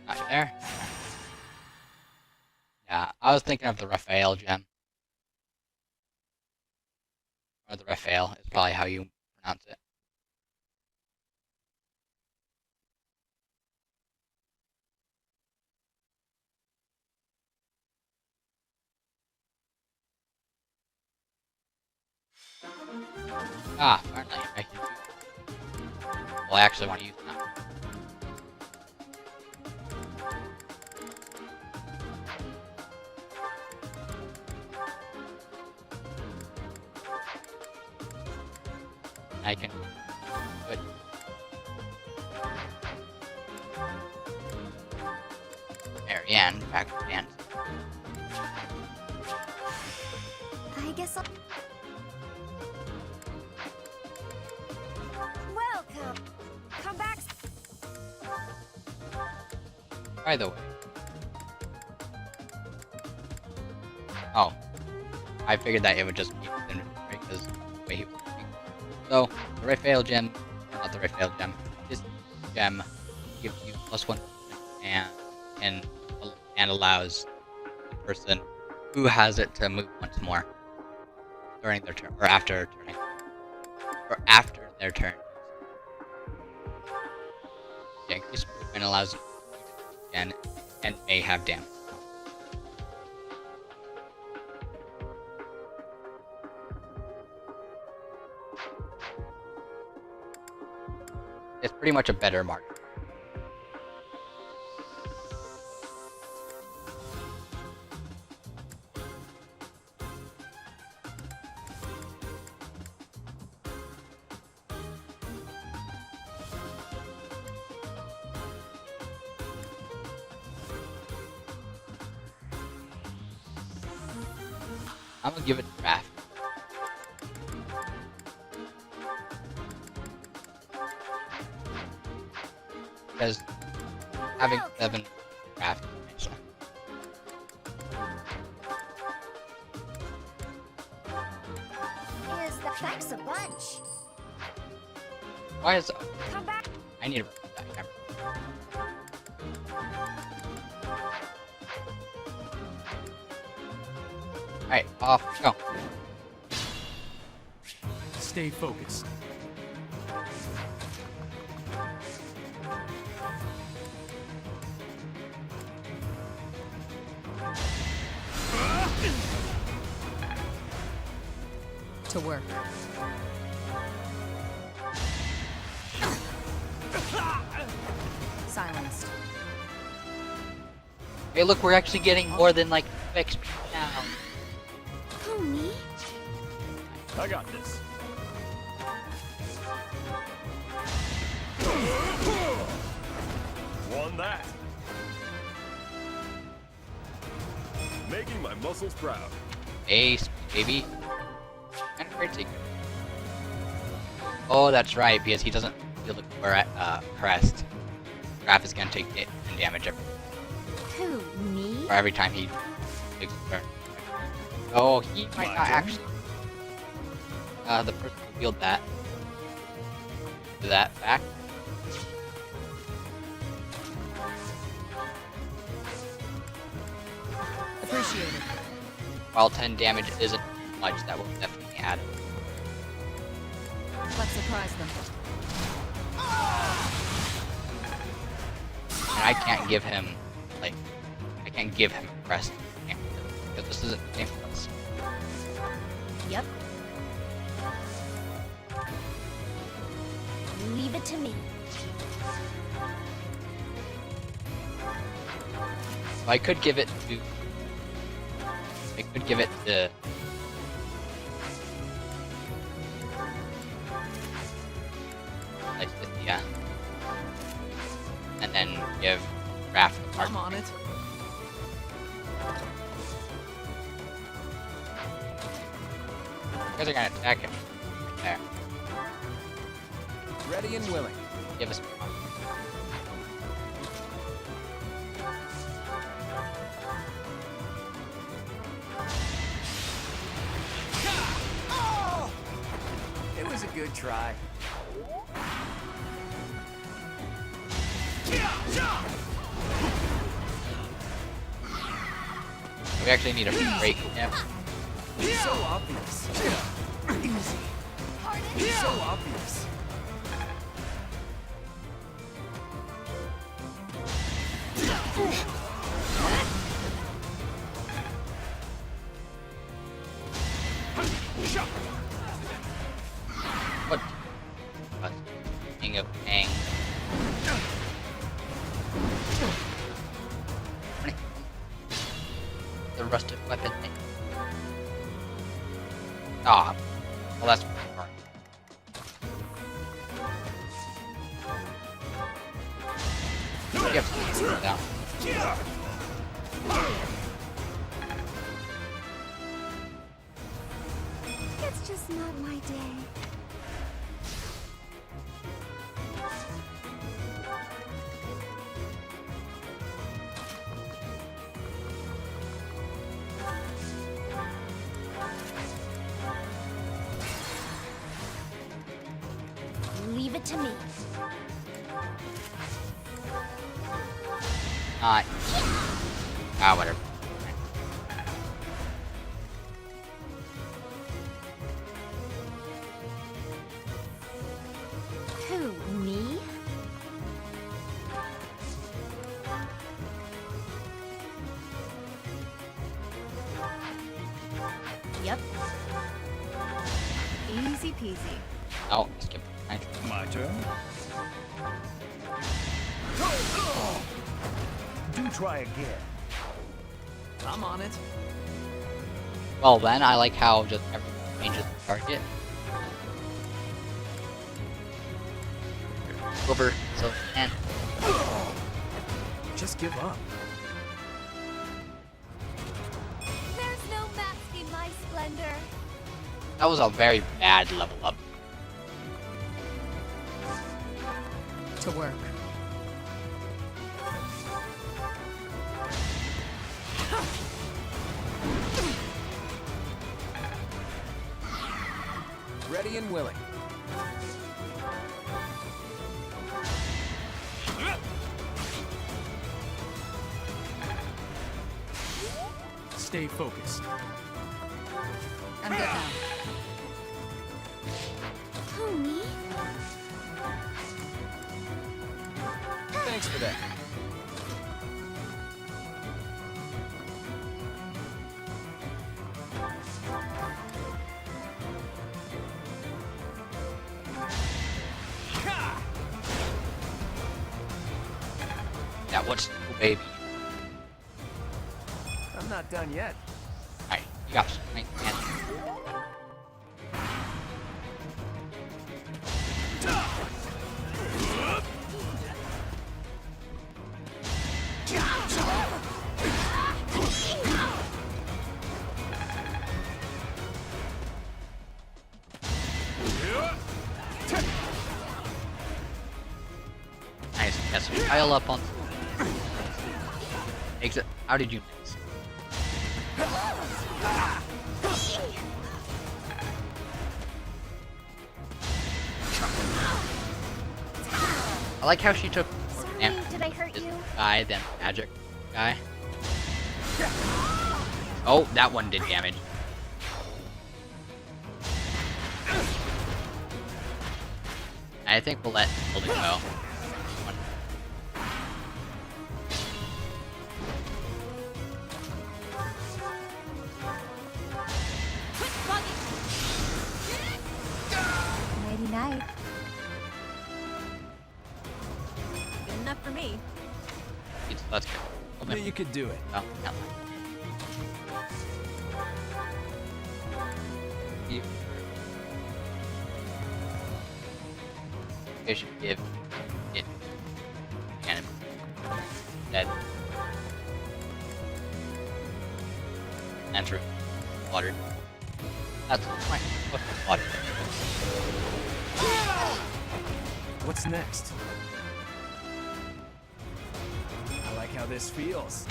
Right there. Yeah, I was thinking of the Raphael gem. Or the Raphael is probably how you pronounce it. Ah, finally, I can use it. Well, I actually want to use it now. I can do it. Marianne, back to dance. I guess I'll... Welcome! Come back! By the way. Oh. I figured that it would just be his inventory because the way he was looking. So, the Raphael gem, or not the Raphael gem, this gem gives you +1 and allows the person who has it to move once more during their turn, or after turning, or after their turn. Yeah, increased movement allows you to shoot again and may have damage. It's pretty much a better mark. I'm gonna give it a draft. Because having 7 draft information. Thanks a bunch. Why is Come back. I need to remove that camera. Alright, off we go. Stay focused. To work. Silenced. Hey, look, we're actually getting more than like XP now. Who, me? I got this. Won that. Making my muscles proud. Ace, baby. And crazy. Oh, that's right, because he doesn't feel the crest. Graph is gonna take hit and damage Who, me? for every time he takes a turn. Oh, he might not actually. The person who revealed that. To that fact. Appreciated. While 10 damage isn't much, that will definitely add. Let's surprise them. And I can't give him, like, I can't give him a crest. Because this isn't the same place. Yep. Leave it to me. So I could give it to. I could give it to. Like this, yeah. And then give Raph the part. I'm on it. You guys are gonna attack him. There. Ready and willing. Give us. It was a good try. We actually need a break him. So obvious. Easy. So obvious. What? King of Ang. The rusted weapon thing. Ah, well that's hard. You have to slow it down. It's just not my day. Leave it to me. Not. Ah, whatever. Who, me? Yep. Easy peasy. Oh, skip. Nice. My turn. Do try again. I'm on it. Well then, I like how just everything changes the target. Over, so, and Just give up. There's no masking my splendor. that was a very bad level up. To work. Ready and willing. Stay focused. I'm good now. Who, me? Thanks for that. That was baby. I'm not done yet. Alright, you got strength and nice. Yes, pile up on exit. How did you miss? I like how she took more Sorry, damage did I hurt you? guy than magic guy. Oh, that one did damage. I think we'll let Golden go. Nighty night. Good enough for me. Let's go. Yeah, you could do it. Oh, no. You I should give it and dead. Enter water. That's fine. Okay, water. What's next? I like how this feels.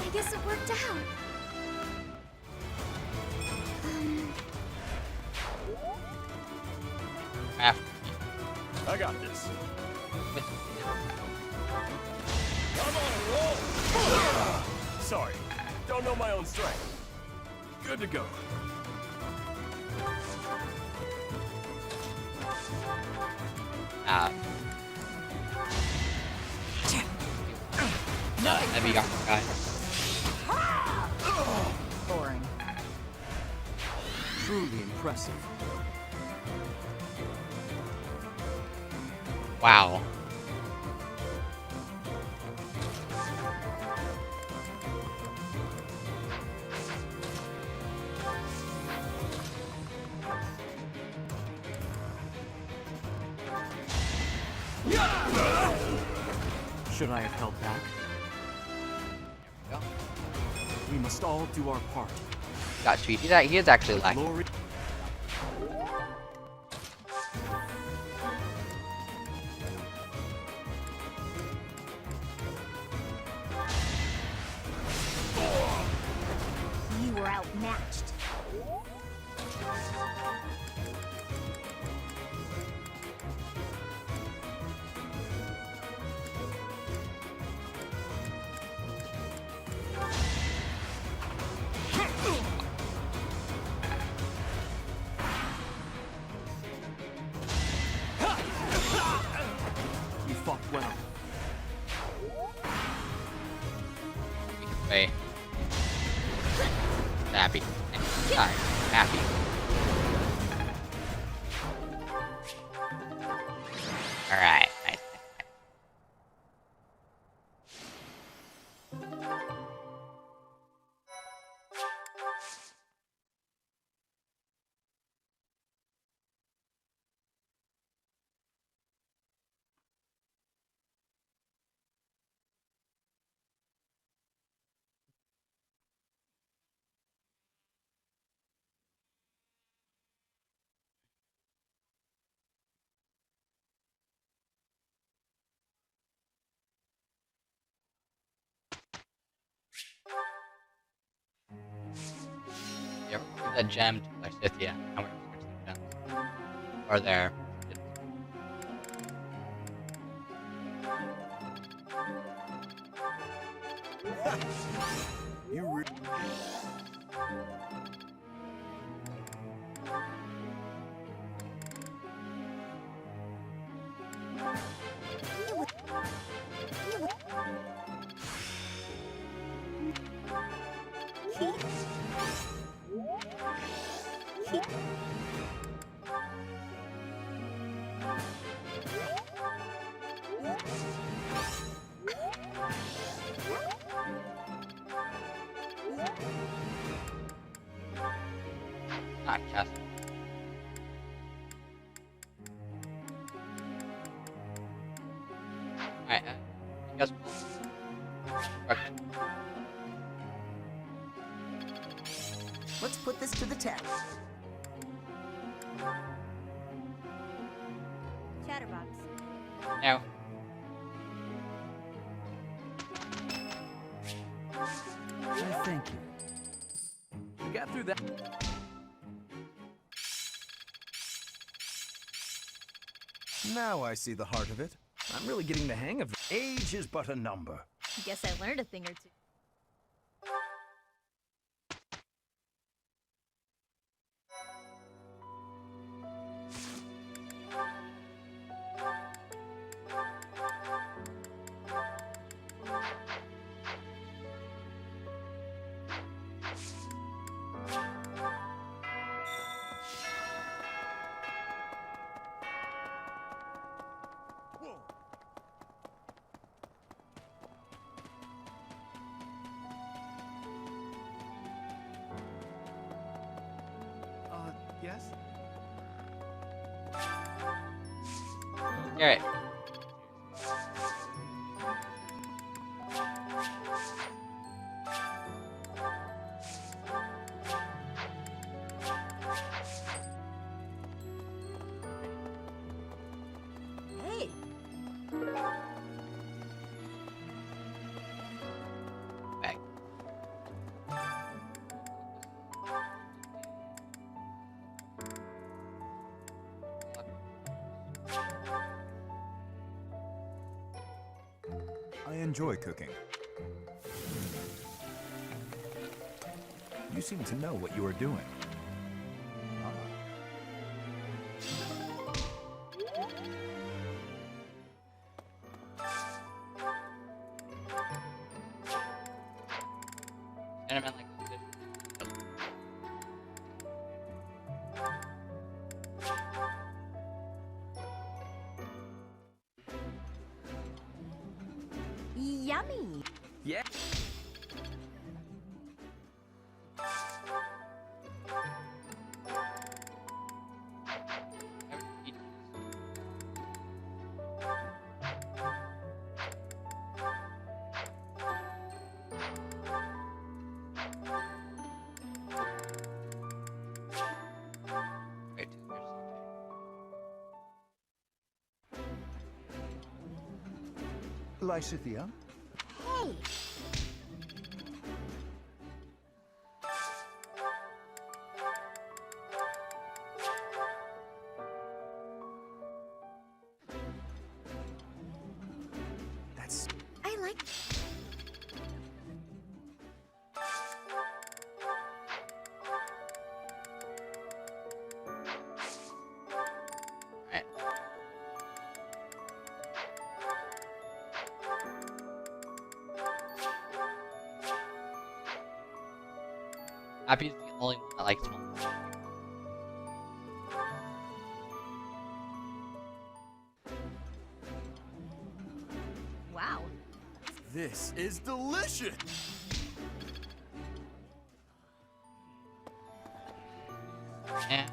I guess it worked out. After. I got this. Come on, roll! Sorry, don't know my own strength. Good to go. Heavy guy. Boring. Truly impressive. Wow. Should I have held back? There We must all do our part. Got sweet. He is actually lacking. Glory. You were outmatched. Alright, nice. You ever give that gem to Lysithea? How much gems are there? You Not cast. Alright, I guess we'll... Let's put this to the test. Chatterbox. No. Thank you. We got through that. Now I see the heart of it. I'm really getting the hang of it. Age is but a number. Guess I learned a thing or two. Yes? Alright. Hey! Back. I enjoy cooking. You seem to know what you are doing. Cinnamon like this. Yummy! Yeah. Lysithea? Hey! That's... I like... Abby's the only one that likes small. This is delicious! And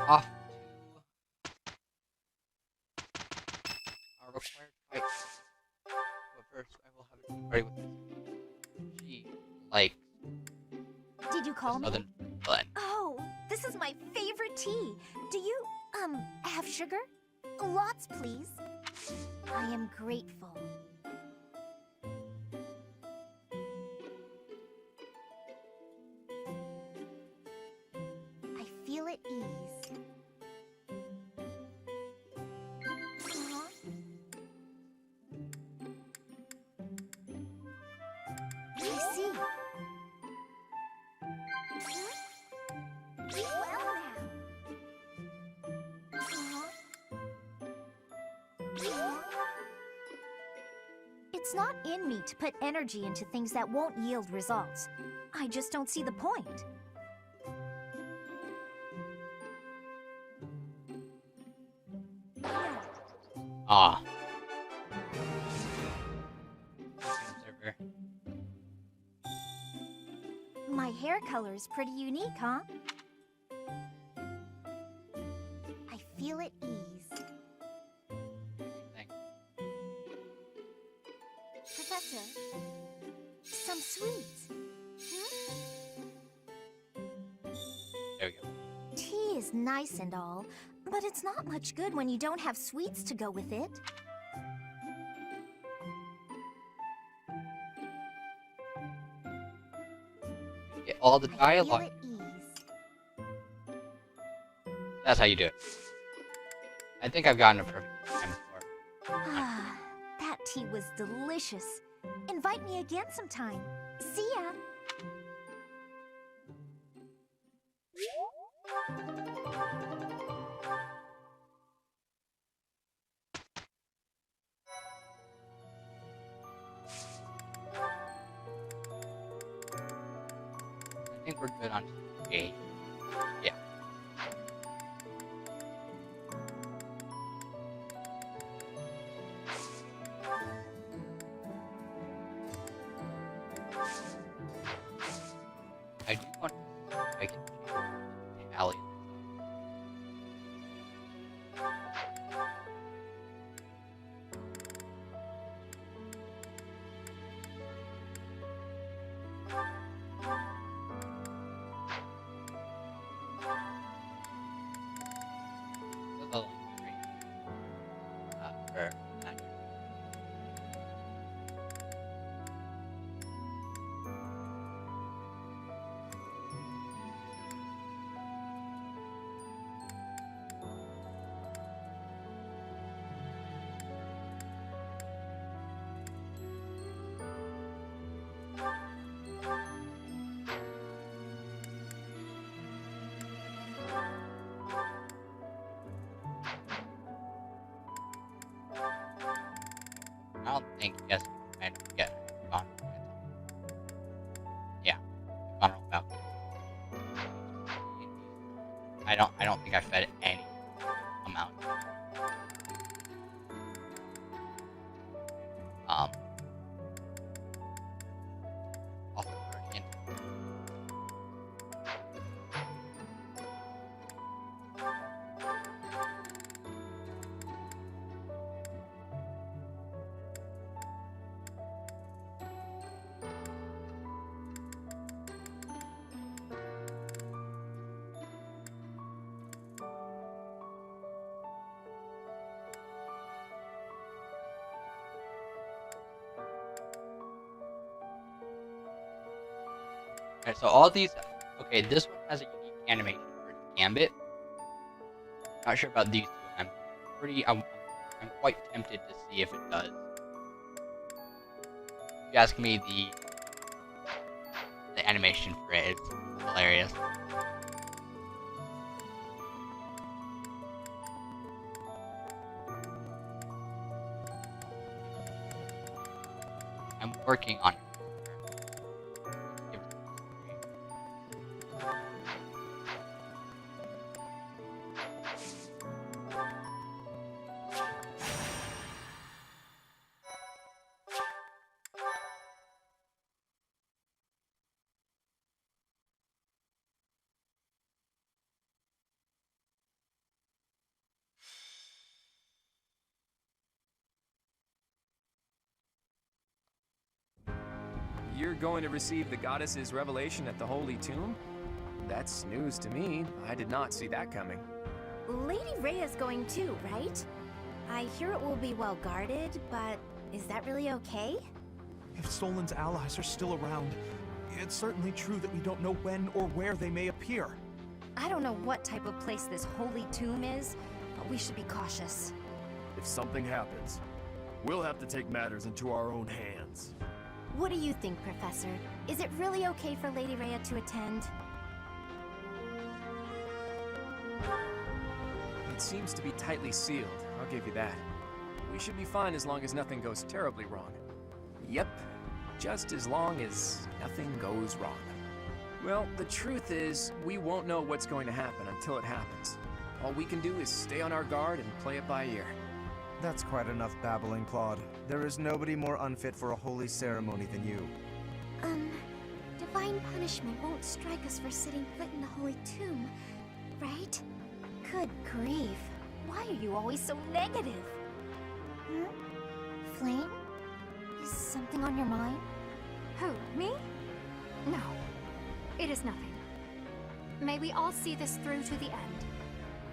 off to our required fight. But first, I will have a party with this. She likes Did you call me? Southern blend. Oh, this is my favorite tea. Do you, have sugar? Lots, please. I am grateful. I feel at ease. Uh-huh. I see. Well now. It's not in me to put energy into things that won't yield results. I just don't see the point. Ah. My hair color is pretty unique, huh? I feel at ease. Thanks. Professor, some sweets. There we go. Tea is nice and all, but it's not much good when you don't have sweets to go with it. Get all the dialogue. I feel at ease. That's how you do it. I think I've gotten a perfect time before. Ah, that tea was delicious. Invite me again sometime. See ya. I think we're good on A. Yeah. I do want to see if I can change the alley. The line green. For magic. I don't think you guys can get gone. Yeah, gone about. I don't think I fed any amount. Also already in. Alright, so all these. Okay, this one has a unique animation for Gambit. Not sure about these two. I'm quite tempted to see if it does. If you ask me, the animation for it is hilarious. I'm working on it. going to receive the goddess's revelation at the Holy Tomb? That's news to me. I did not see that coming. Lady Rhea's going too, right? I hear it will be well guarded, but is that really okay? If Solin's allies are still around, it's certainly true that we don't know when or where they may appear. I don't know what type of place this holy tomb is, but we should be cautious. If something happens, we'll have to take matters into our own hands. What do you think, Professor? Is it really okay for Lady Rhea to attend? It seems to be tightly sealed, I'll give you that. We should be fine as long as nothing goes terribly wrong. Yep, just as long as nothing goes wrong. Well, the truth is, we won't know what's going to happen until it happens. All we can do is stay on our guard and play it by ear. That's quite enough babbling, Claude. There is nobody more unfit for a holy ceremony than you. Divine punishment won't strike us for setting foot in the Holy Tomb, right? Good grief. Why are you always so negative? Flame? Is something on your mind? Who, me? No. It is nothing. May we all see this through to the end.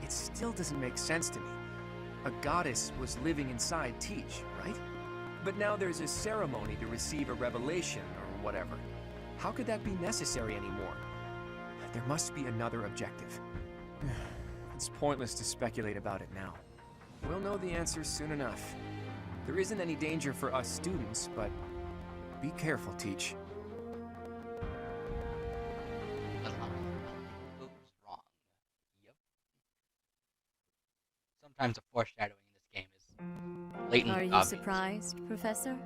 It still doesn't make sense to me. A goddess was living inside Teach, right? But now there's a ceremony to receive a revelation or whatever. How could that be necessary anymore? There must be another objective. It's pointless to speculate about it now. We'll know the answer soon enough. There isn't any danger for us students, but be careful, Teach. Sometimes the foreshadowing in this game is blatantly Are you obvious. surprised, Professor?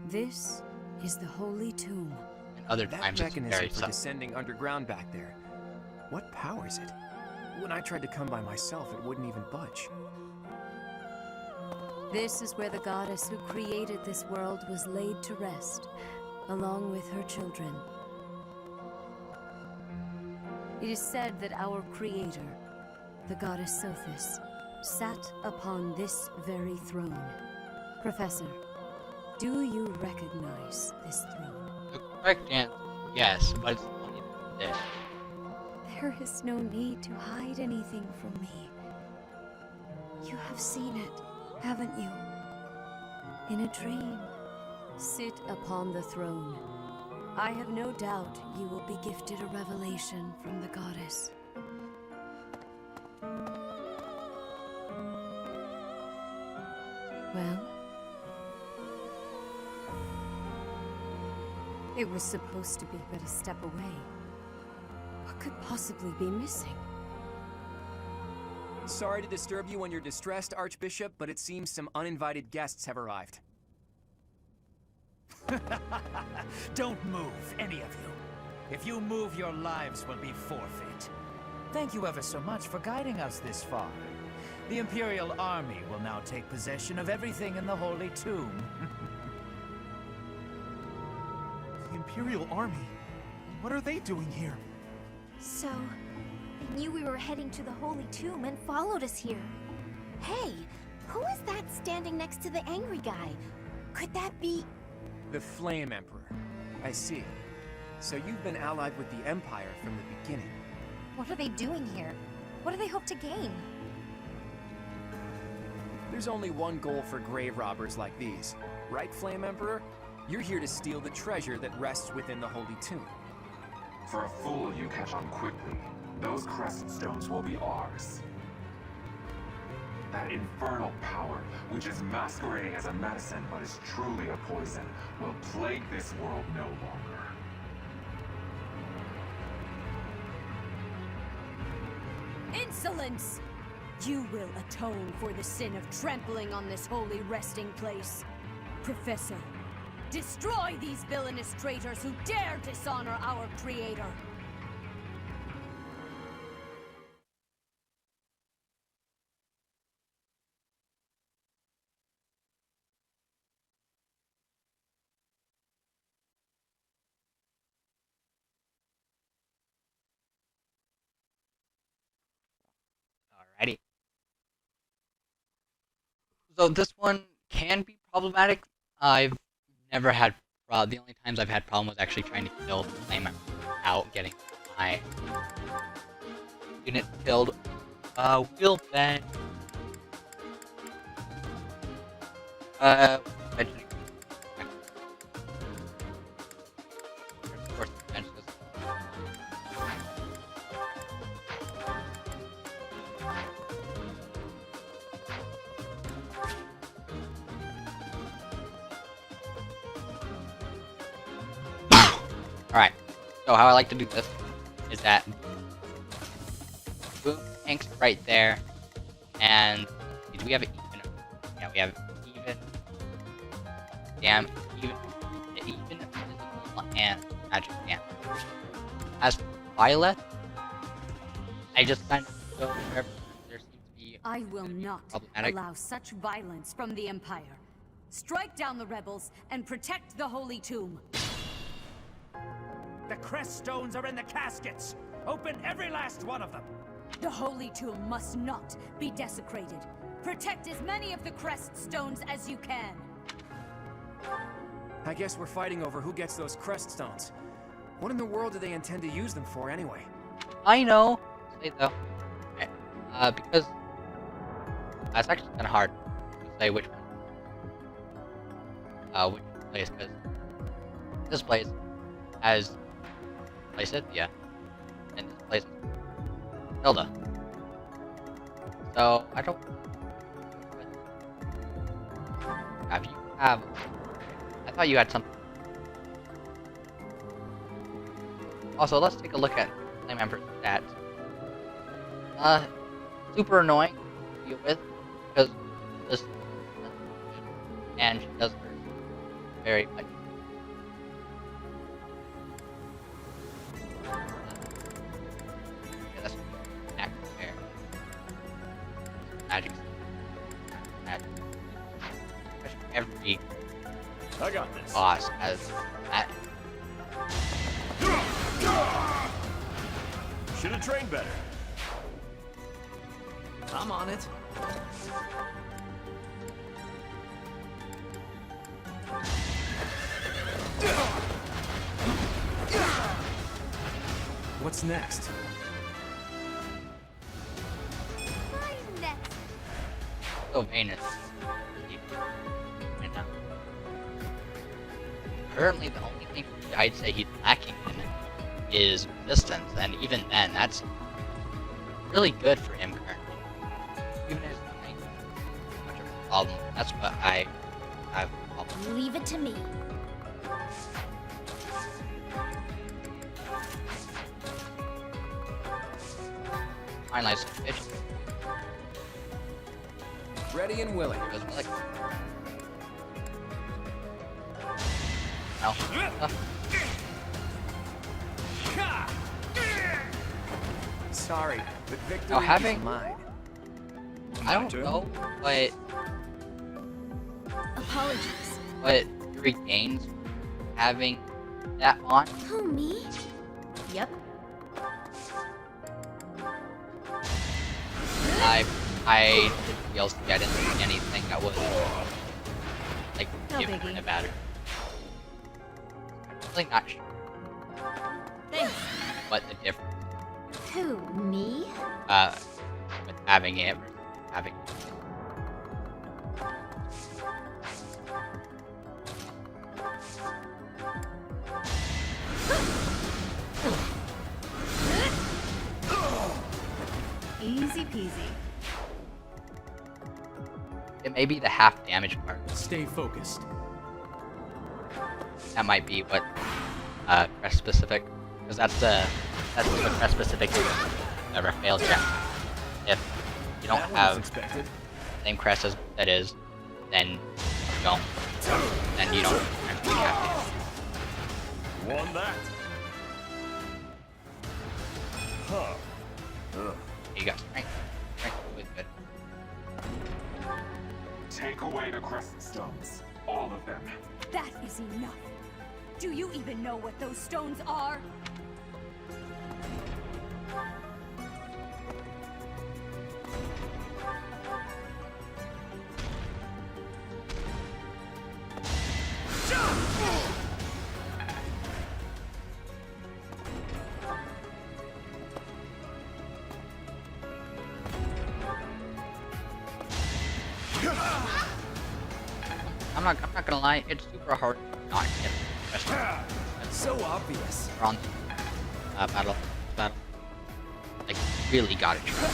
This is the Holy Tomb. And other That times it's mechanism very for subtle. descending underground back there. What powers it? When I tried to come by myself, it wouldn't even budge. This is where the goddess who created this world was laid to rest, along with her children. It is said that our creator, the goddess Sophis, sat upon this very throne. Professor, do you recognize this throne? The correct answer, yes, but it's not even there. There is no need to hide anything from me. You have seen it, haven't you? In a dream. Sit upon the throne. I have no doubt you will be gifted a revelation from the goddess. Well? It was supposed to be but a step away. What could possibly be missing? Sorry to disturb you when you're distressed, Archbishop, but it seems some uninvited guests have arrived. Don't move, any of you. If you move, your lives will be forfeit. Thank you ever so much for guiding us this far. The Imperial Army will now take possession of everything in the Holy Tomb. The Imperial Army? What are they doing here? So, they knew we were heading to the Holy Tomb and followed us here. Hey, who is that standing next to the angry guy? Could that be... The Flame Emperor. I see. So you've been allied with the Empire from the beginning. What are they doing here? What do they hope to gain? There's only one goal for grave robbers like these. Right, Flame Emperor? You're here to steal the treasure that rests within the Holy Tomb. For a fool, you catch on quickly. Those crescent stones will be ours. That infernal power, which is masquerading as a medicine but is truly a poison, will plague this world no longer. Insolence! You will atone for the sin of trampling on this holy resting place. Professor, destroy these villainous traitors who dare dishonor our creator. Alrighty. So this one can be problematic. I've never had the only times I've had problem was actually trying to kill the flame member without getting my unit killed. Wheel bench. Mentioning. Of course, the bench doesn't. Alright, so how I like to do this is that boom tank's right there, and do we have an even? Yeah, we have even. Damn, even physical and magic damage. As for Violet, I just kind of go wherever there seems to be. I will not allow such violence from the Empire. Strike down the rebels and protect the Holy Tomb. The crest stones are in the caskets! Open every last one of them! The Holy Tomb must not be desecrated. Protect as many of the crest stones as you can. I guess we're fighting over who gets those crest stones. What in the world do they intend to use them for anyway? I know. Say though. Okay. Because that's actually kind of hard to say which one. Which place? Because this place has Cynthia, and this place is Hilda. So I don't. If you have, I thought you had something. Also, let's take a look at Flame Member's stats. Super annoying to deal with because this, and she does hurt very much. Magic. Every I got this. boss has that. Should have trained better. I'm on it. What's next? Sylvanus. Right now. Currently, the only thing I'd say he's lacking in is resistance, and even then, that's really good for him currently. Even his strength is much of a problem. That's what I have a problem with. Leave it to me. Finally, some bitch. Ready and willing. Like, no. Sorry, but victory Now having is mine. I don't know, but Apologies. but regains having that on. Who, me? Yep. I didn't feel I didn't see anything that was like No different biggie. about it. Really not sure Thanks. what the difference Who, me? with having it versus having it. Easy peasy. It may be the half damage part. Stay focused. That might be what crest specific, because that's the crest specific never failed yet. If you don't That was have expected. the same crest as that is, then you don't. Then you don't actually have to. Won that. Huh. Ugh. You got strength. Strength is good. Take away the crest stones. All of them. That is enough. Do you even know what those stones are? I'm not gonna lie, it's super hard to not get so obvious. on battle. Like, really gotta try.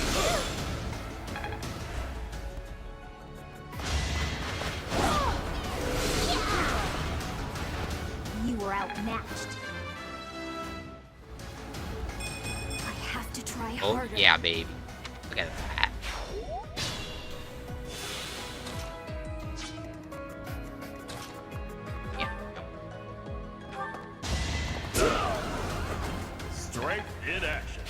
You were outmatched. I have to try Oh harder. yeah, baby. Look at that. Yeah. Strength in action.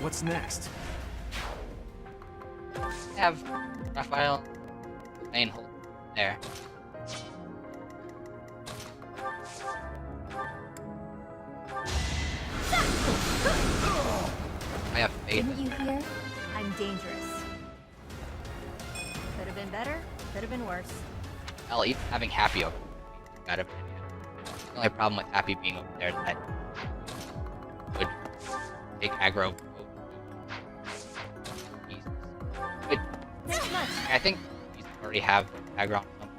What's next? Have Raphael main hold there. I have faith. Didn't you hear? I'm dangerous. Could have been better, could have been worse. Hell, even having Happy over got a opinion. The only problem with Happy being over there is that would take aggro. But I think these already have aggro on some.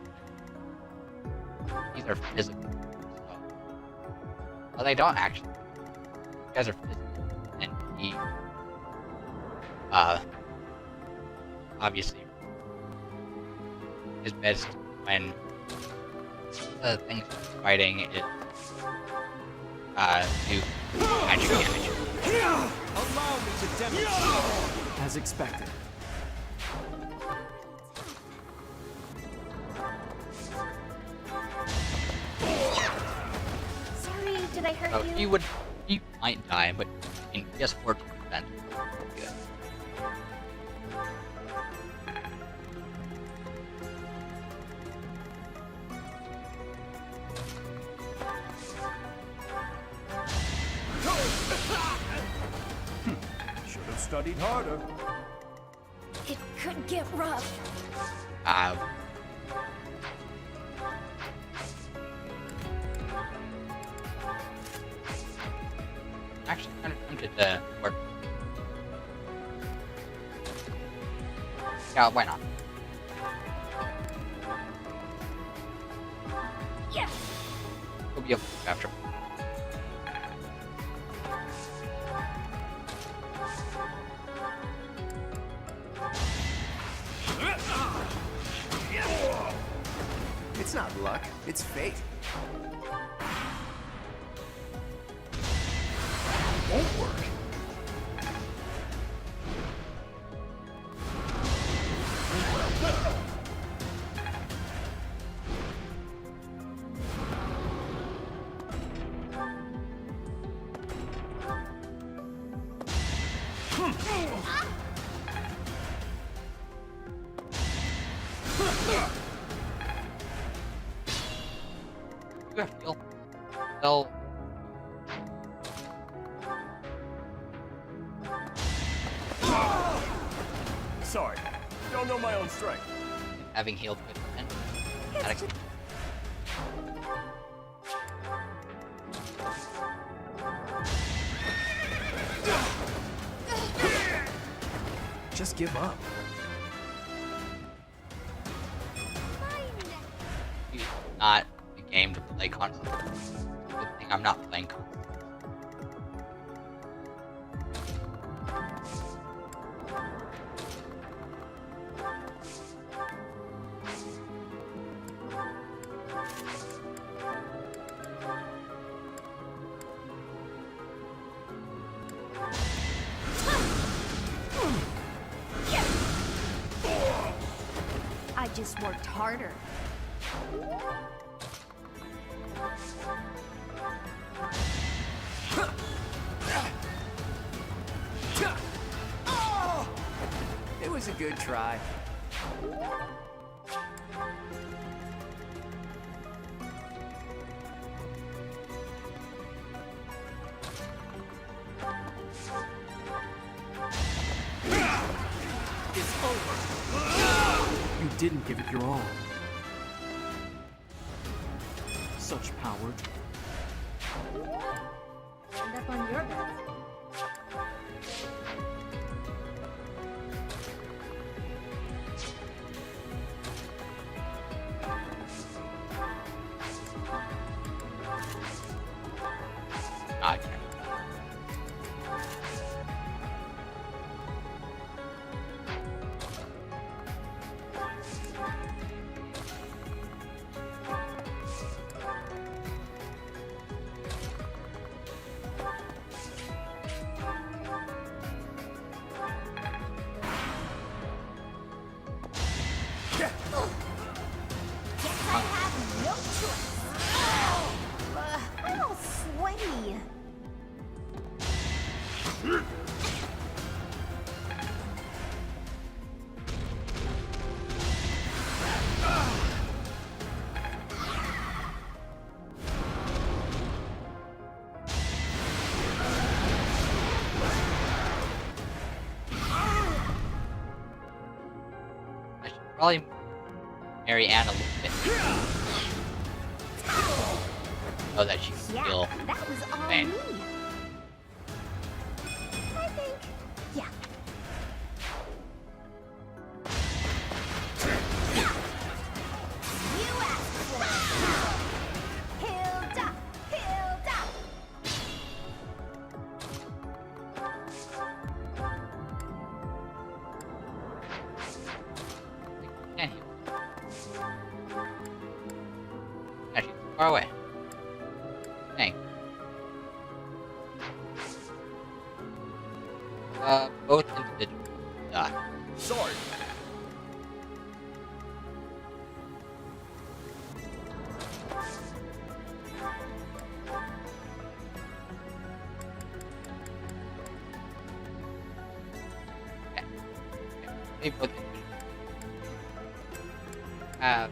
These are physical. So. Well, they don't actually. These guys are physical. And he obviously is best when the things he's fighting is do magic damage. Allow me to demonstrate. As expected. Sorry, did I hurt So you? he might die, but in just 14%. Good. Should have studied harder. It could get rough. Actually, kind of tempted to work. Yeah, why not? Yeah. We'll be able to after. It's not luck, it's fate. Won't work. You feel so Sorry, don't know my own strength. having healed good men. Just give up. It's not a game to play constantly. Good thing I'm not playing constantly. I just worked harder. It was a good try. It's over. You didn't give it your all. Such power. End up on your back. Ah, okay. No choice. I'm all sweaty. I should probably marry Anne a little bit. So that she can feel that was all pain. me. I think, yeah. You asked for it. Hilda, Hilda. Yeah, she's far away. Dang. Both individuals die. Sword! They both individuals have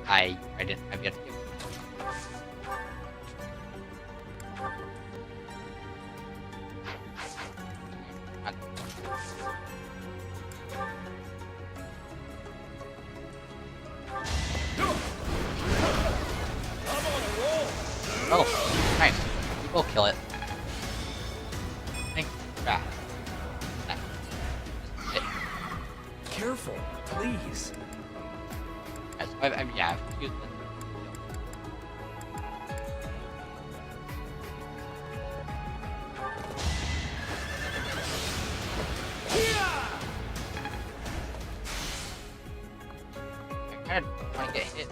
I didn't have yet to give. Oh, nice. We'll kill it. Thank God. Careful, please. Yeah, so I've used it. I kind of want to get hit.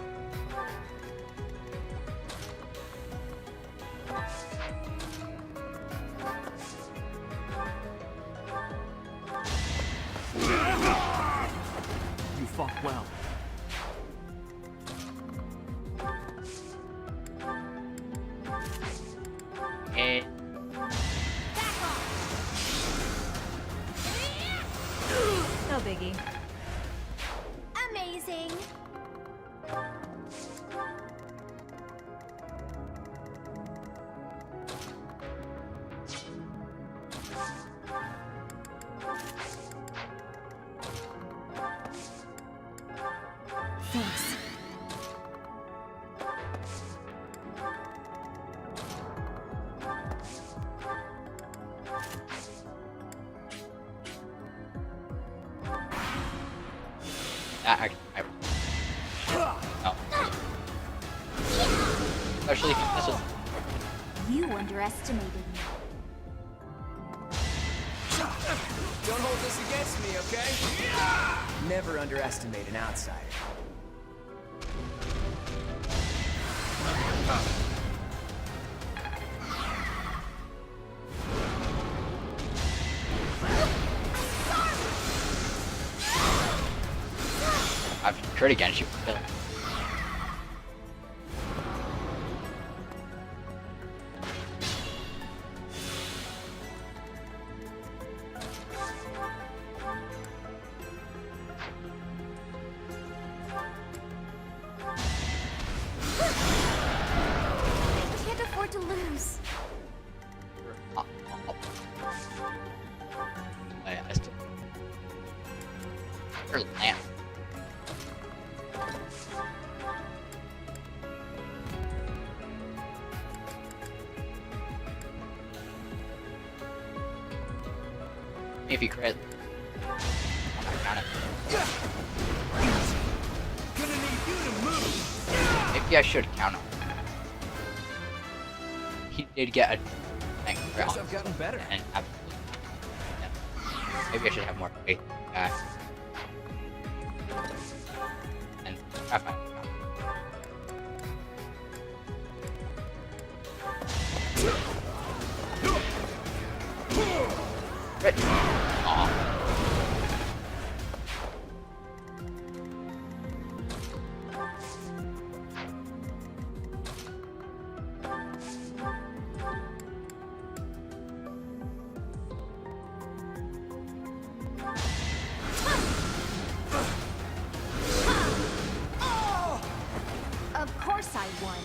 You fought well. And No biggie. Amazing. Thanks. that actually, no. Especially if this is You underestimated me. Don't hold this against me, okay? Never underestimate an outsider. I've crit against you. Kill. I can't afford to lose. I still. Her lamp. If you crit. Oh my god. Gonna need you to move. Maybe I should count on. he did get a tank Guess I've gotten better. And absolutely. Yeah. Maybe I should have more faith in the guy. And I find it. Crit. Aw. Of course I won.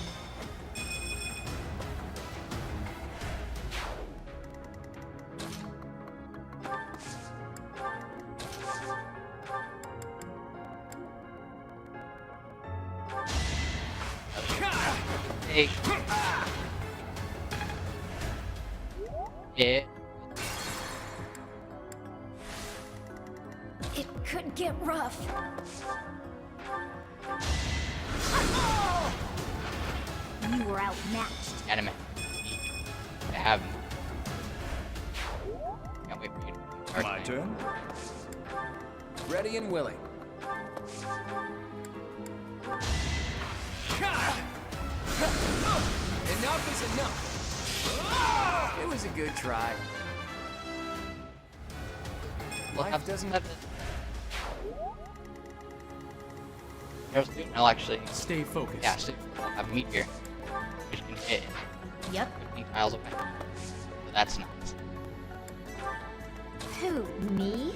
Hey. Yeah. It could get rough. You were outmatched. Anime. I have. Can't wait for you to start. My turn. Ready and willing. Enough is enough. It was a good try. Life doesn't. I'll actually stay focused. Yeah, stay focused. I'll have meteor, which can hit Yep. 15 tiles away. So that's nice. Who, me?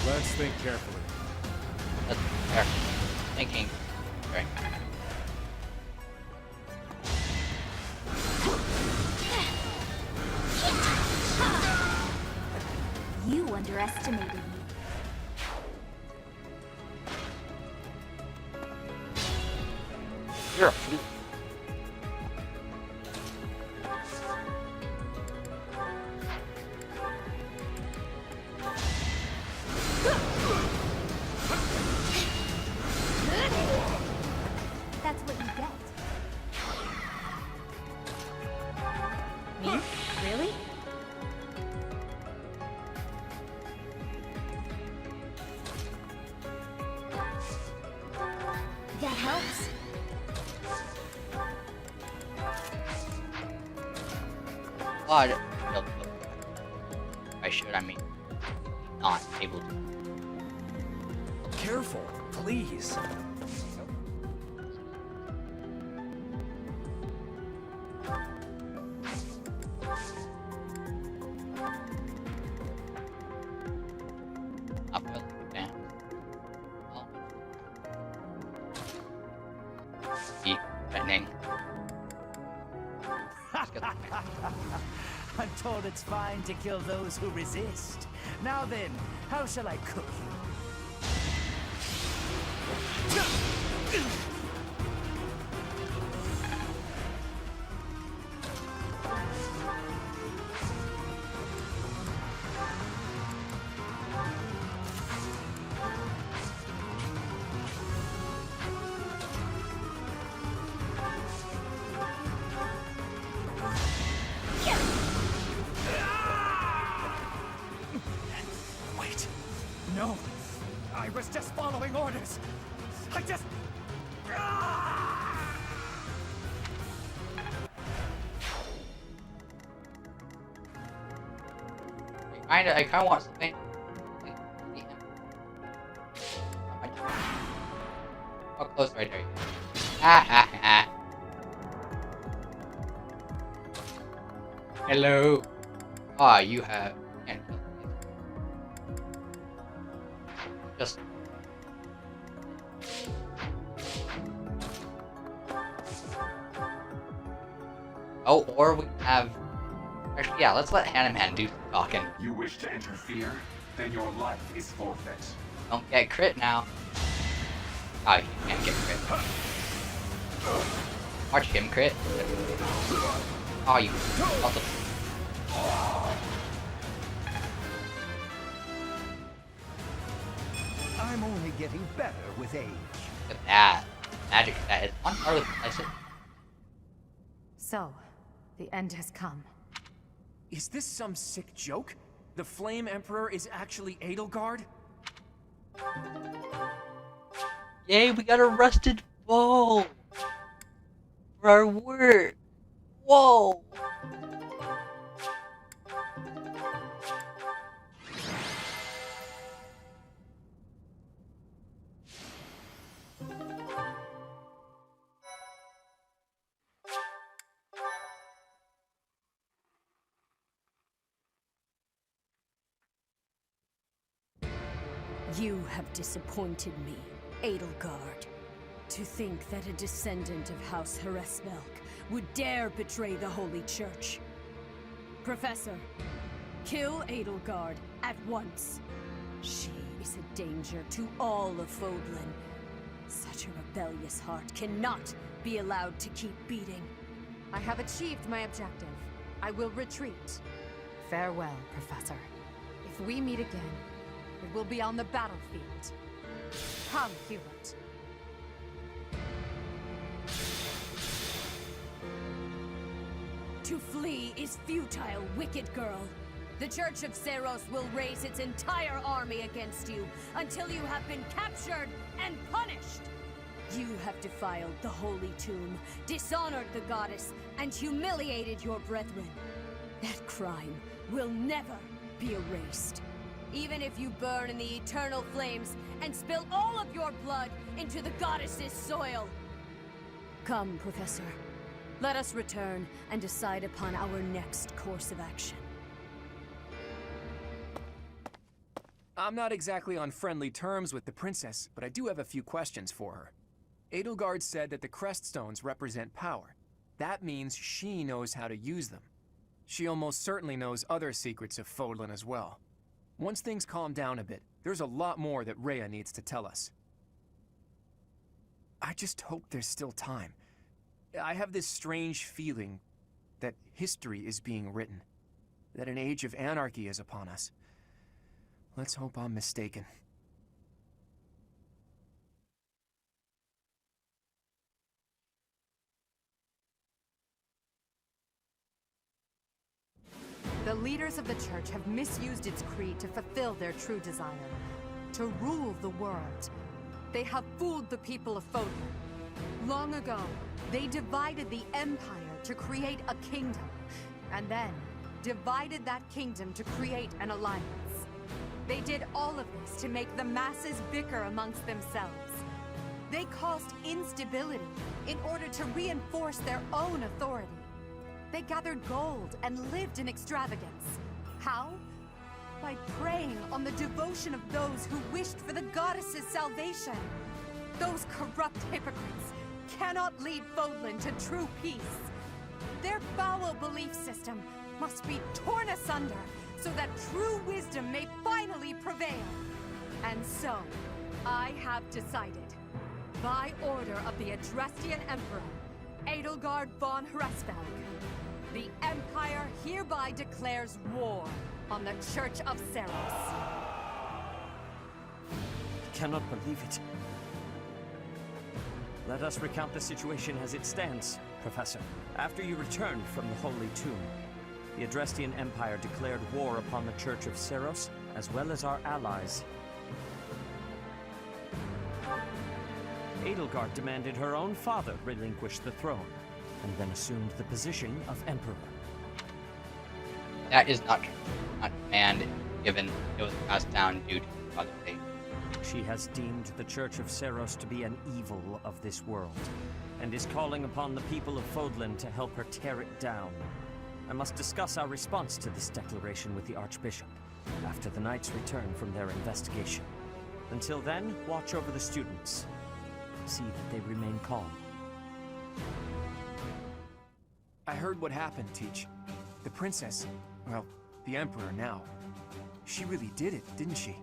Let's think carefully. That's fair. Thinking very fast. You underestimated me. You're a fluke. That's what you get. Me? Really? That helps. But I should, I mean, not able to. Careful, please. Uphill, down. Oh. Be threatening. I'm told it's fine to kill those who resist. Now then, how shall I cook you? Wait. No. I was just following orders. I just... I kinda want something. Oh, close right there. Ah, ah, ah. Hello. Ah, you have. Can't kill me. Just. Oh, or we have. Actually, yeah, let's let Hanaman do the talking. You wish to interfere? Then your life is forfeit. Don't get crit now. Ah, you can't get crit. Watch him crit. Oh, you. Also. I'm only getting better with age. Look at that. magic that is on par with Tyson. So, the end has come. Is this some sick joke? The Flame Emperor is actually Edelgard? Yay, we got a rusted bow for our work. Whoa! You have disappointed me, Edelgard. To think that a descendant of House Hresvelk would dare betray the Holy Church. Professor, kill Edelgard at once. She is a danger to all of Fodlan. Such a rebellious heart cannot be allowed to keep beating. I have achieved my objective. I will retreat. Farewell, Professor. If we meet again, it will be on the battlefield. Come, Hubert. To flee is futile, wicked girl. The Church of Seros will raise its entire army against you until you have been captured and punished. You have defiled the Holy Tomb, dishonored the goddess, and humiliated your brethren. That crime will never be erased. Even if you burn in the eternal flames and spill all of your blood into the goddess's soil. Come, Professor. Let us return and decide upon our next course of action. I'm not exactly on friendly terms with the princess, but I do have a few questions for her. Edelgard said that the Creststones represent power. That means she knows how to use them. She almost certainly knows other secrets of Fodlan as well. Once things calm down a bit, there's a lot more that Rhea needs to tell us. I just hope there's still time. I have this strange feeling that history is being written, that an age of anarchy is upon us. Let's hope I'm mistaken. The leaders of the Church have misused its creed to fulfill their true desire, to rule the world. They have fooled the people of Fodlan. Long ago, they divided the Empire to create a kingdom, and then divided that kingdom to create an alliance. They did all of this to make the masses bicker amongst themselves. They caused instability in order to reinforce their own authority. They gathered gold and lived in extravagance. How? By preying on the devotion of those who wished for the goddess's salvation. Those corrupt hypocrites cannot lead Fodlan to true peace. Their foul belief system must be torn asunder so that true wisdom may finally prevail. And so, I have decided, by order of the Adrestian Emperor, Edelgard von Hresvelk, the Empire hereby declares war on the Church of Seros. I cannot believe it. Let us recount the situation as it stands, Professor. After you returned from the Holy Tomb, the Adrestian Empire declared war upon the Church of Seros, as well as our allies. Edelgard demanded her own father relinquish the throne, and then assumed the position of Emperor. That is not true. Not command given it was passed down due to father's fate. She has deemed the Church of Seros to be an evil of this world, and is calling upon the people of Fodlan to help her tear it down. I must discuss our response to this declaration with the Archbishop, after the Knights return from their investigation. Until then, watch over the students. See that they remain calm. I heard what happened, Teach. The princess, well, the Emperor now. She really did it, didn't she?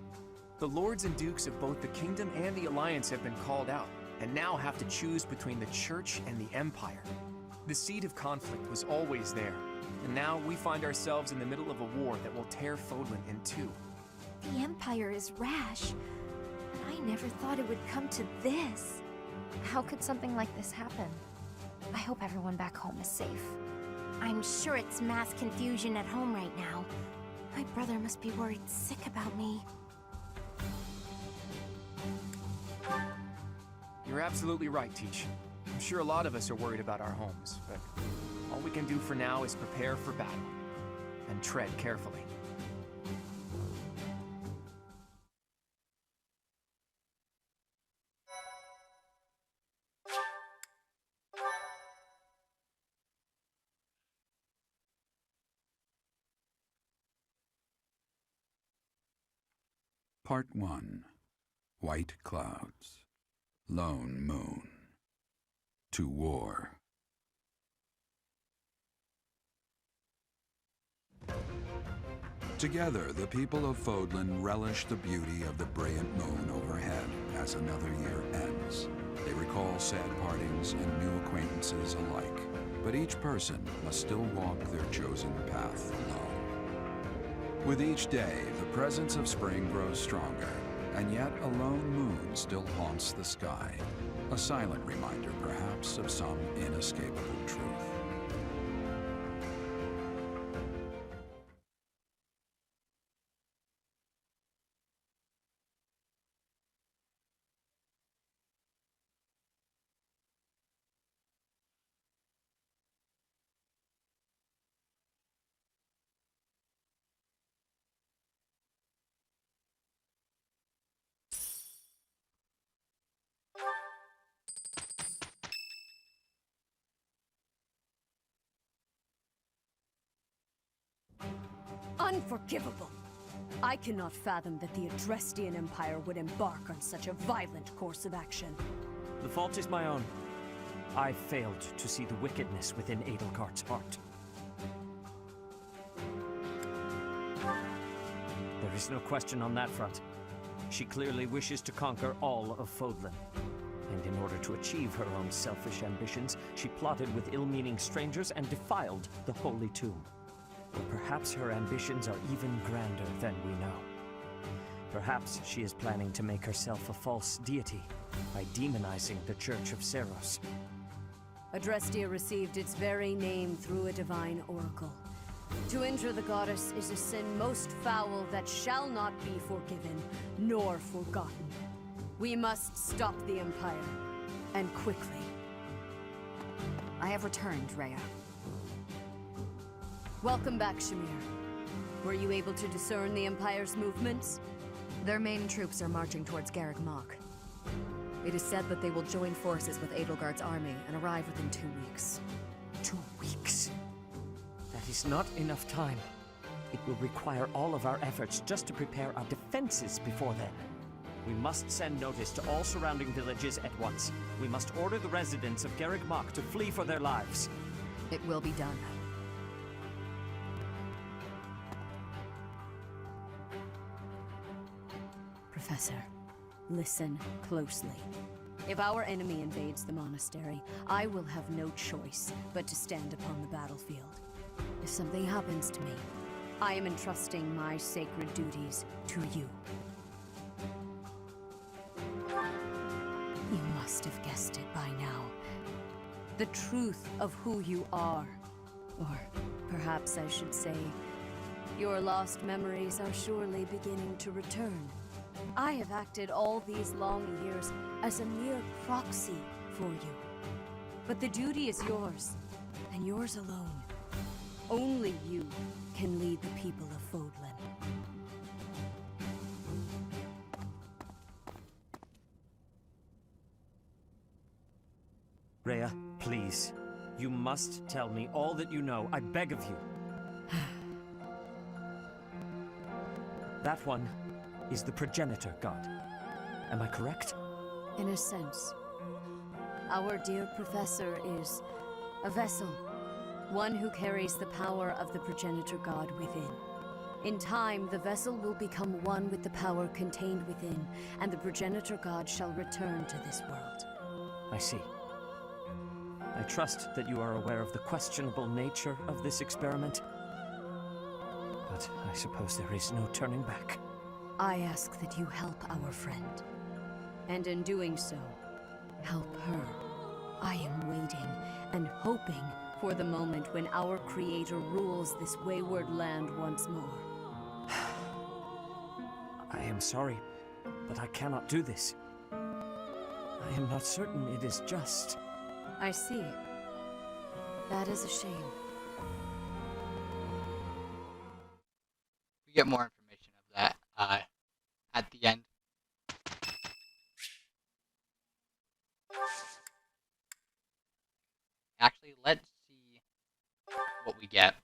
The lords and dukes of both the kingdom and the alliance have been called out, and now have to choose between the Church and the Empire. The seed of conflict was always there, and now we find ourselves in the middle of a war that will tear Fodlan in two. The Empire is rash, but I never thought it would come to this. How could something like this happen? I hope everyone back home is safe. I'm sure it's mass confusion at home right now. My brother must be worried sick about me. You're absolutely right, Teach. I'm sure a lot of us are worried about our homes, but all we can do for now is prepare for battle and tread carefully. Part 1. White Clouds. Lone Moon. To War. Together, the people of Fodlan relish the beauty of the brilliant moon overhead as another year ends. They recall sad partings and new acquaintances alike, but each person must still walk their chosen path alone. With each day, the presence of spring grows stronger, and yet a lone moon still haunts the sky, a silent reminder, perhaps, of some inescapable truth. Unforgivable! I cannot fathom that the Adrestian Empire would embark on such a violent course of action. The fault is my own. I failed to see the wickedness within Edelgard's heart. There is no question on that front. She clearly wishes to conquer all of Fodlan. And in order to achieve her own selfish ambitions, she plotted with ill-meaning strangers and defiled the Holy Tomb. Or perhaps her ambitions are even grander than we know. Perhaps she is planning to make herself a false deity by demonizing the Church of Seros. Adrestia received its very name through a divine oracle. To injure the goddess is a sin most foul that shall not be forgiven, nor forgotten. We must stop the Empire, and quickly. I have returned, Rhea. Welcome back, Shamir. Were you able to discern the Empire's movements? Their main troops are marching towards Garreg Mach. It is said that they will join forces with Edelgard's army and arrive within 2 weeks. 2 weeks? That is not enough time. It will require all of our efforts just to prepare our defenses before then. We must send notice to all surrounding villages at once. We must order the residents of Garreg Mach to flee for their lives. It will be done. Professor, listen closely. If our enemy invades the monastery, I will have no choice but to stand upon the battlefield. If something happens to me, I am entrusting my sacred duties to you. You must have guessed it by now. The truth of who you are. Or perhaps I should say, your lost memories are surely beginning to return. I have acted all these long years as a mere proxy for you. But the duty is yours, and yours alone. Only you can lead the people of Fodlan. Rhea, please. You must tell me all that you know. I beg of you. That one is the progenitor god. Am I correct? In a sense. Our dear professor is a vessel. One who carries the power of the progenitor god within. In time, the vessel will become one with the power contained within, and the progenitor god shall return to this world. I see. I trust that you are aware of the questionable nature of this experiment. But I suppose there is no turning back. I ask that you help our friend. And in doing so, help her. I am waiting and hoping for the moment when our creator rules this wayward land once more. I am sorry, but I cannot do this. I am not certain it is just. I see. That is a shame. We get more information of that at the end. Actually, let's see what we get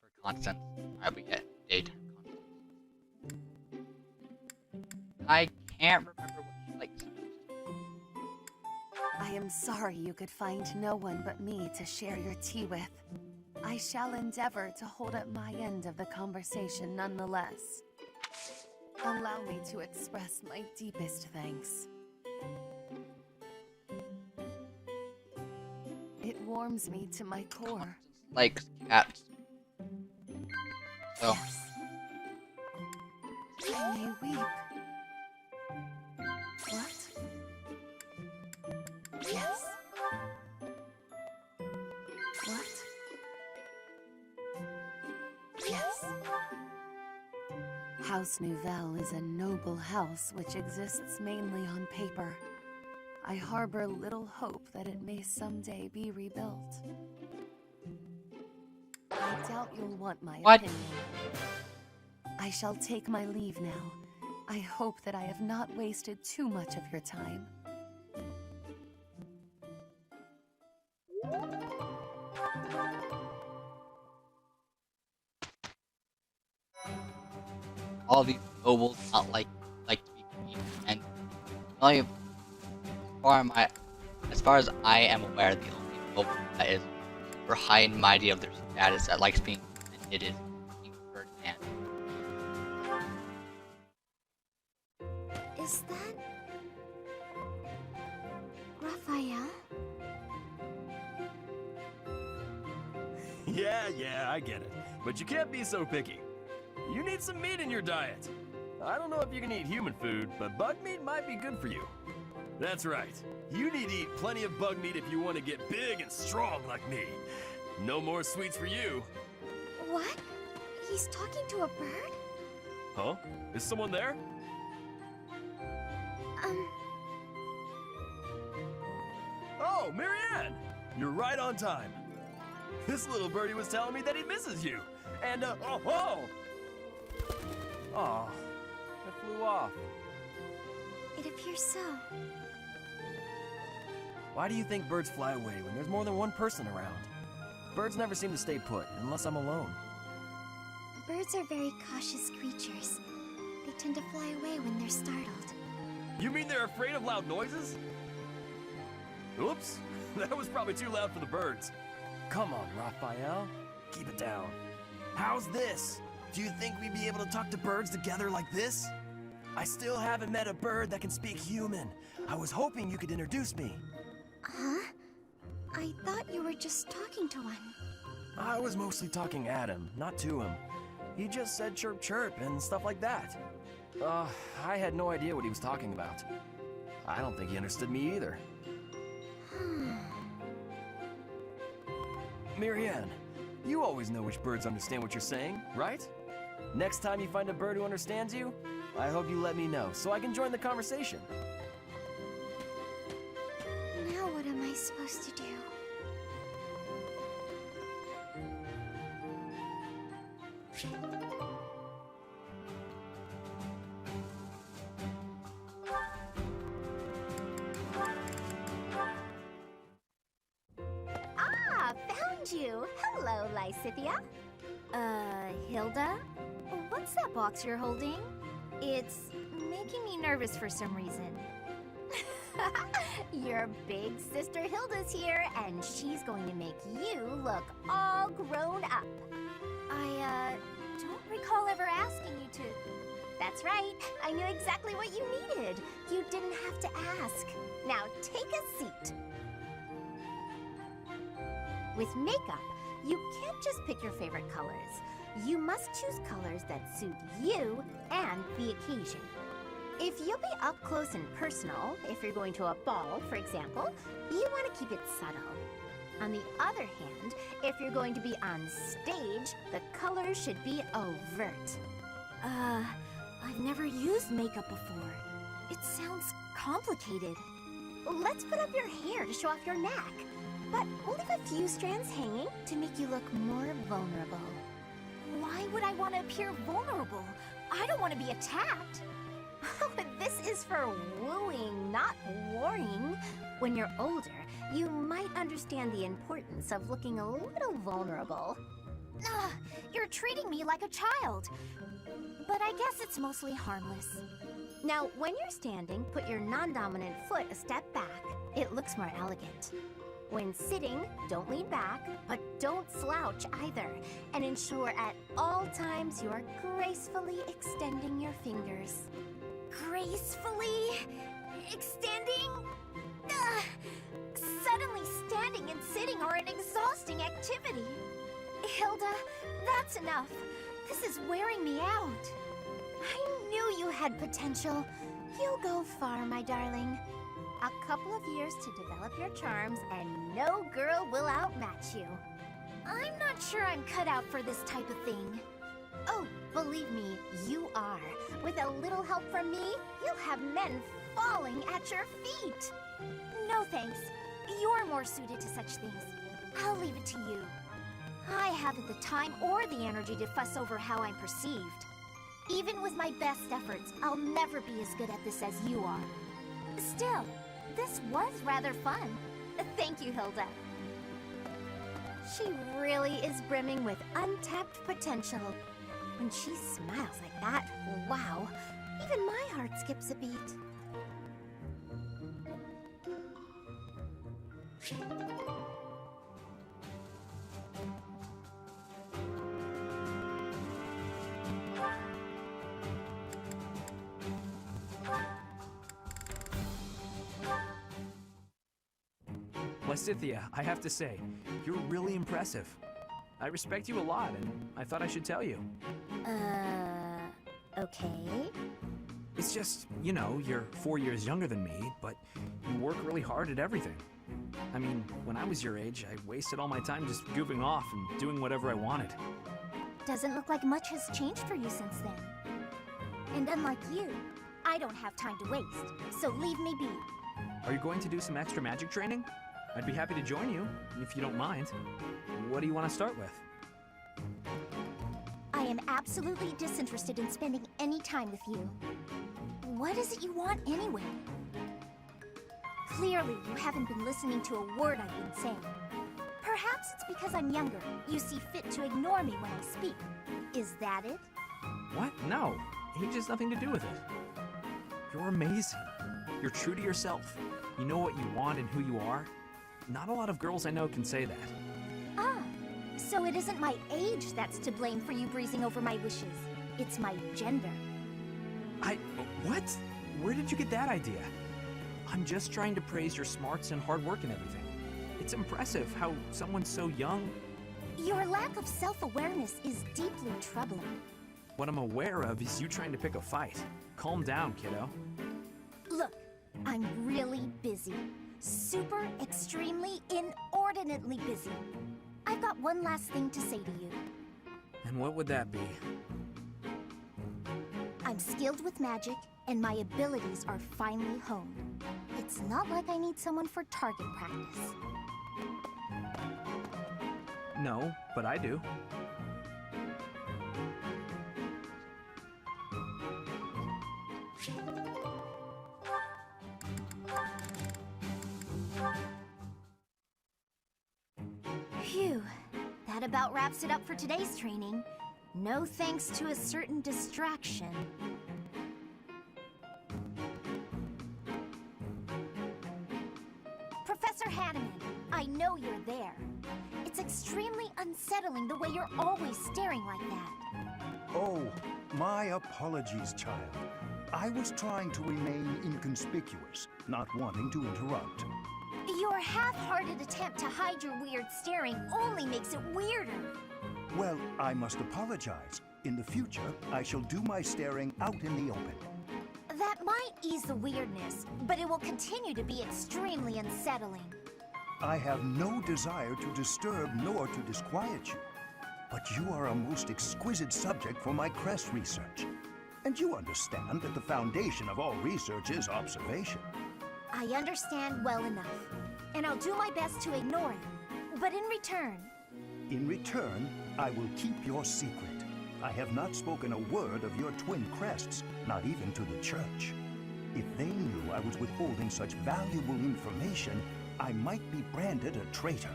for constants. Alright, we get daytime constants. I can't remember what she likes. I am sorry you could find no one but me to share your tea with. I shall endeavor to hold up my end of the conversation nonetheless. Allow me to express my deepest thanks. It warms me to my core. Likes cats. So. I may weep. What? Yes. What? Yes. House Nouvelle is a noble house which exists mainly on paper. I harbor little hope that it may someday be rebuilt. I doubt you'll want my opinion. I shall take my leave now. I hope that I have not wasted too much of your time. All these nobles not like to be queen, and only as far as I am aware, the only noble that is super high and mighty of their status that likes being it is King Ferdinand. Is that Raphael? Yeah, I get it. But you can't be so picky. You need some meat in your diet. I don't know if you can eat human food, but bug meat might be good for you. That's right. You need to eat plenty of bug meat if you want to get big and strong like me. No more sweets for you. What? He's talking to a bird? Huh? Is someone there? Oh, Marianne! You're right on time. This little birdie was telling me that he misses you. And, Aw, it flew off. It appears so. Why do you think birds fly away when there's more than one person around? Birds never seem to stay put, unless I'm alone. Birds are very cautious creatures. They tend to fly away when they're startled. You mean they're afraid of loud noises? Oops, that was probably too loud for the birds. Come on, Raphael. Keep it down. How's this? Do you think we'd be able to talk to birds together like this? I still haven't met a bird that can speak human. I was hoping you could introduce me. Huh? I thought you were just talking to one. I was mostly talking at him, not to him. He just said chirp chirp and stuff like that. I had no idea what he was talking about. I don't think he understood me either. Marianne, you always know which birds understand what you're saying, right? Next time you find a bird who understands you, I hope you let me know so I can join the conversation. Now what am I supposed to do? Ah, found you. Hello, Lysithia. Hilda? What's that box you're holding? It's making me nervous for some reason. Your big sister Hilda's here, and she's going to make you look all grown up. I don't recall ever asking you to. That's right, I knew exactly what you needed. You didn't have to ask. Now take a seat. With makeup, you can't just pick your favorite colors. You must choose colors that suit you and the occasion. If you'll be up close and personal, if you're going to a ball, for example, you want to keep it subtle. On the other hand, if you're going to be on stage, the colors should be overt. I've never used makeup before. It sounds complicated. Let's put up your hair to show off your neck, but we'll leave a few strands hanging to make you look more vulnerable. Why would I want to appear vulnerable? I don't want to be attacked. Oh, but this is for wooing, not warring. When you're older, you might understand the importance of looking a little vulnerable. Ugh, you're treating me like a child. But I guess it's mostly harmless. Now, when you're standing, put your non-dominant foot a step back. It looks more elegant. When sitting, don't lean back, but don't slouch either. And ensure at all times you are gracefully extending your fingers. Gracefully extending? Ugh. Suddenly standing and sitting are an exhausting activity. Hilda, that's enough. This is wearing me out. I knew you had potential. You'll go far, my darling. A couple of years to develop your charms, and no girl will outmatch you. I'm not sure I'm cut out for this type of thing. Oh, believe me, you are. With a little help from me, you'll have men falling at your feet. No thanks. You're more suited to such things. I'll leave it to you. I haven't the time or the energy to fuss over how I'm perceived. Even with my best efforts, I'll never be as good at this as you are. Still, this was rather fun. Thank you, Hilda. She really is brimming with untapped potential. When she smiles like that, wow, even my heart skips a beat. Lysithea, I have to say, you're really impressive. I respect you a lot, and I thought I should tell you. Okay. It's just, you know, you're 4 years younger than me, but you work really hard at everything. I mean, when I was your age, I wasted all my time just goofing off and doing whatever I wanted. Doesn't look like much has changed for you since then. And unlike you, I don't have time to waste, so leave me be. Are you going to do some extra magic training? I'd be happy to join you, if you don't mind. What do you want to start with? I am absolutely disinterested in spending any time with you. What is it you want anyway? Clearly, you haven't been listening to a word I've been saying. Perhaps it's because I'm younger. You see fit to ignore me when I speak. Is that it? What? No. Age has nothing to do with it. You're amazing. You're true to yourself. You know what you want and who you are. Not a lot of girls I know can say that. Ah, so it isn't my age that's to blame for you breezing over my wishes. It's my gender. What? Where did you get that idea? I'm just trying to praise your smarts and hard work and everything. It's impressive how someone so young... Your lack of self-awareness is deeply troubling. What I'm aware of is you trying to pick a fight. Calm down, kiddo. Look, I'm really busy. Super, extremely, inordinately busy. I've got one last thing to say to you. And what would that be? I'm skilled with magic, and my abilities are finely honed. It's not like I need someone for target practice. No, but I do. Phew, that about wraps it up for today's training. No thanks to a certain distraction. Professor Hanneman, I know you're there. It's extremely unsettling the way you're always staring like that. Oh, my apologies, child. I was trying to remain inconspicuous, not wanting to interrupt. Your half-hearted attempt to hide your weird staring only makes it weirder. Well, I must apologize. In the future, I shall do my staring out in the open. That might ease the weirdness, but it will continue to be extremely unsettling. I have no desire to disturb nor to disquiet you, but you are a most exquisite subject for my crest research. And you understand that the foundation of all research is observation. I understand well enough, and I'll do my best to ignore it. But in return... In return, I will keep your secret. I have not spoken a word of your twin crests, not even to the church. If they knew I was withholding such valuable information, I might be branded a traitor.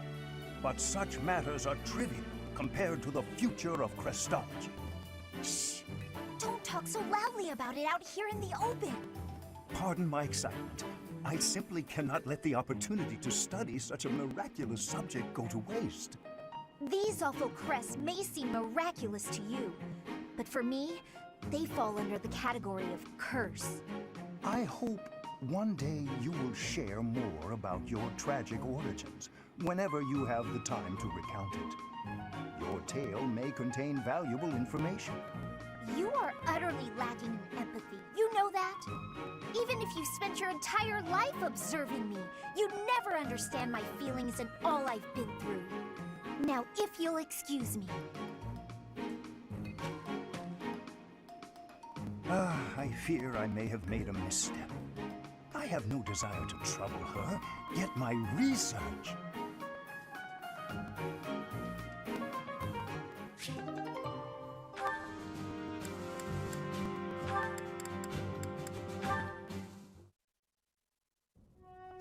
But such matters are trivial compared to the future of Crestology. Shh! Don't talk so loudly about it out here in the open! Pardon my excitement. I simply cannot let the opportunity to study such a miraculous subject go to waste. These awful crests may seem miraculous to you, but for me, they fall under the category of curse. I hope one day you will share more about your tragic origins, whenever you have the time to recount it. Your tale may contain valuable information. You are utterly lacking in empathy. You know that? Even if you spent your entire life observing me, you'd never understand my feelings and all I've been through. Now, if you'll excuse me. I fear I may have made a misstep. I have no desire to trouble her, yet my research...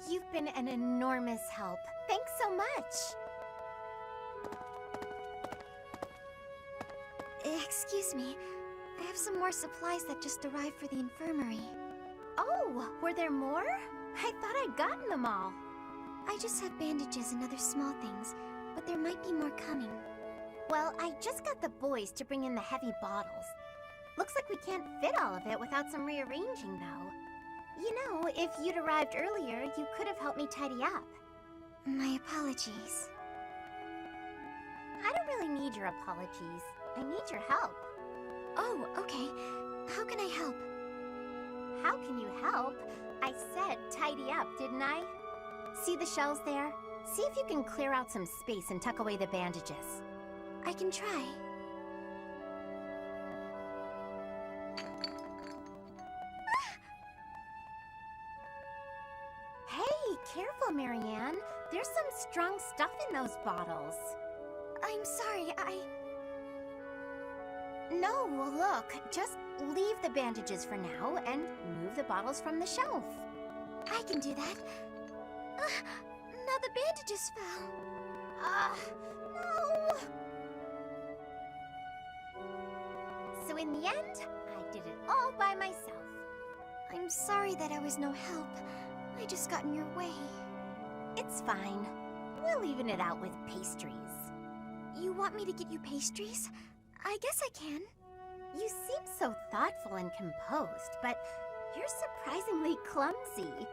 You've been an enormous help. Thanks so much. Excuse me. I have some more supplies that just arrived for the infirmary. Oh, were there more? I thought I'd gotten them all. I just have bandages and other small things, but there might be more coming. Well, I just got the boys to bring in the heavy bottles. Looks like we can't fit all of it without some rearranging, though. You know, if you'd arrived earlier, you could have helped me tidy up. My apologies. I don't really need your apologies. I need your help. Oh, okay. How can I help? How can you help? I said tidy up, didn't I? See the shelves there? See if you can clear out some space and tuck away the bandages. I can try. Hey, careful, Marianne. There's some strong stuff in those bottles. I'm sorry, No, look, just leave the bandages for now and move the bottles from the shelf. I can do that. Now the bandages fell. No! So in the end, I did it all by myself. I'm sorry that I was no help. I just got in your way. It's fine. We'll even it out with pastries. You want me to get you pastries? I guess I can. You seem so thoughtful and composed, but you're surprisingly clumsy.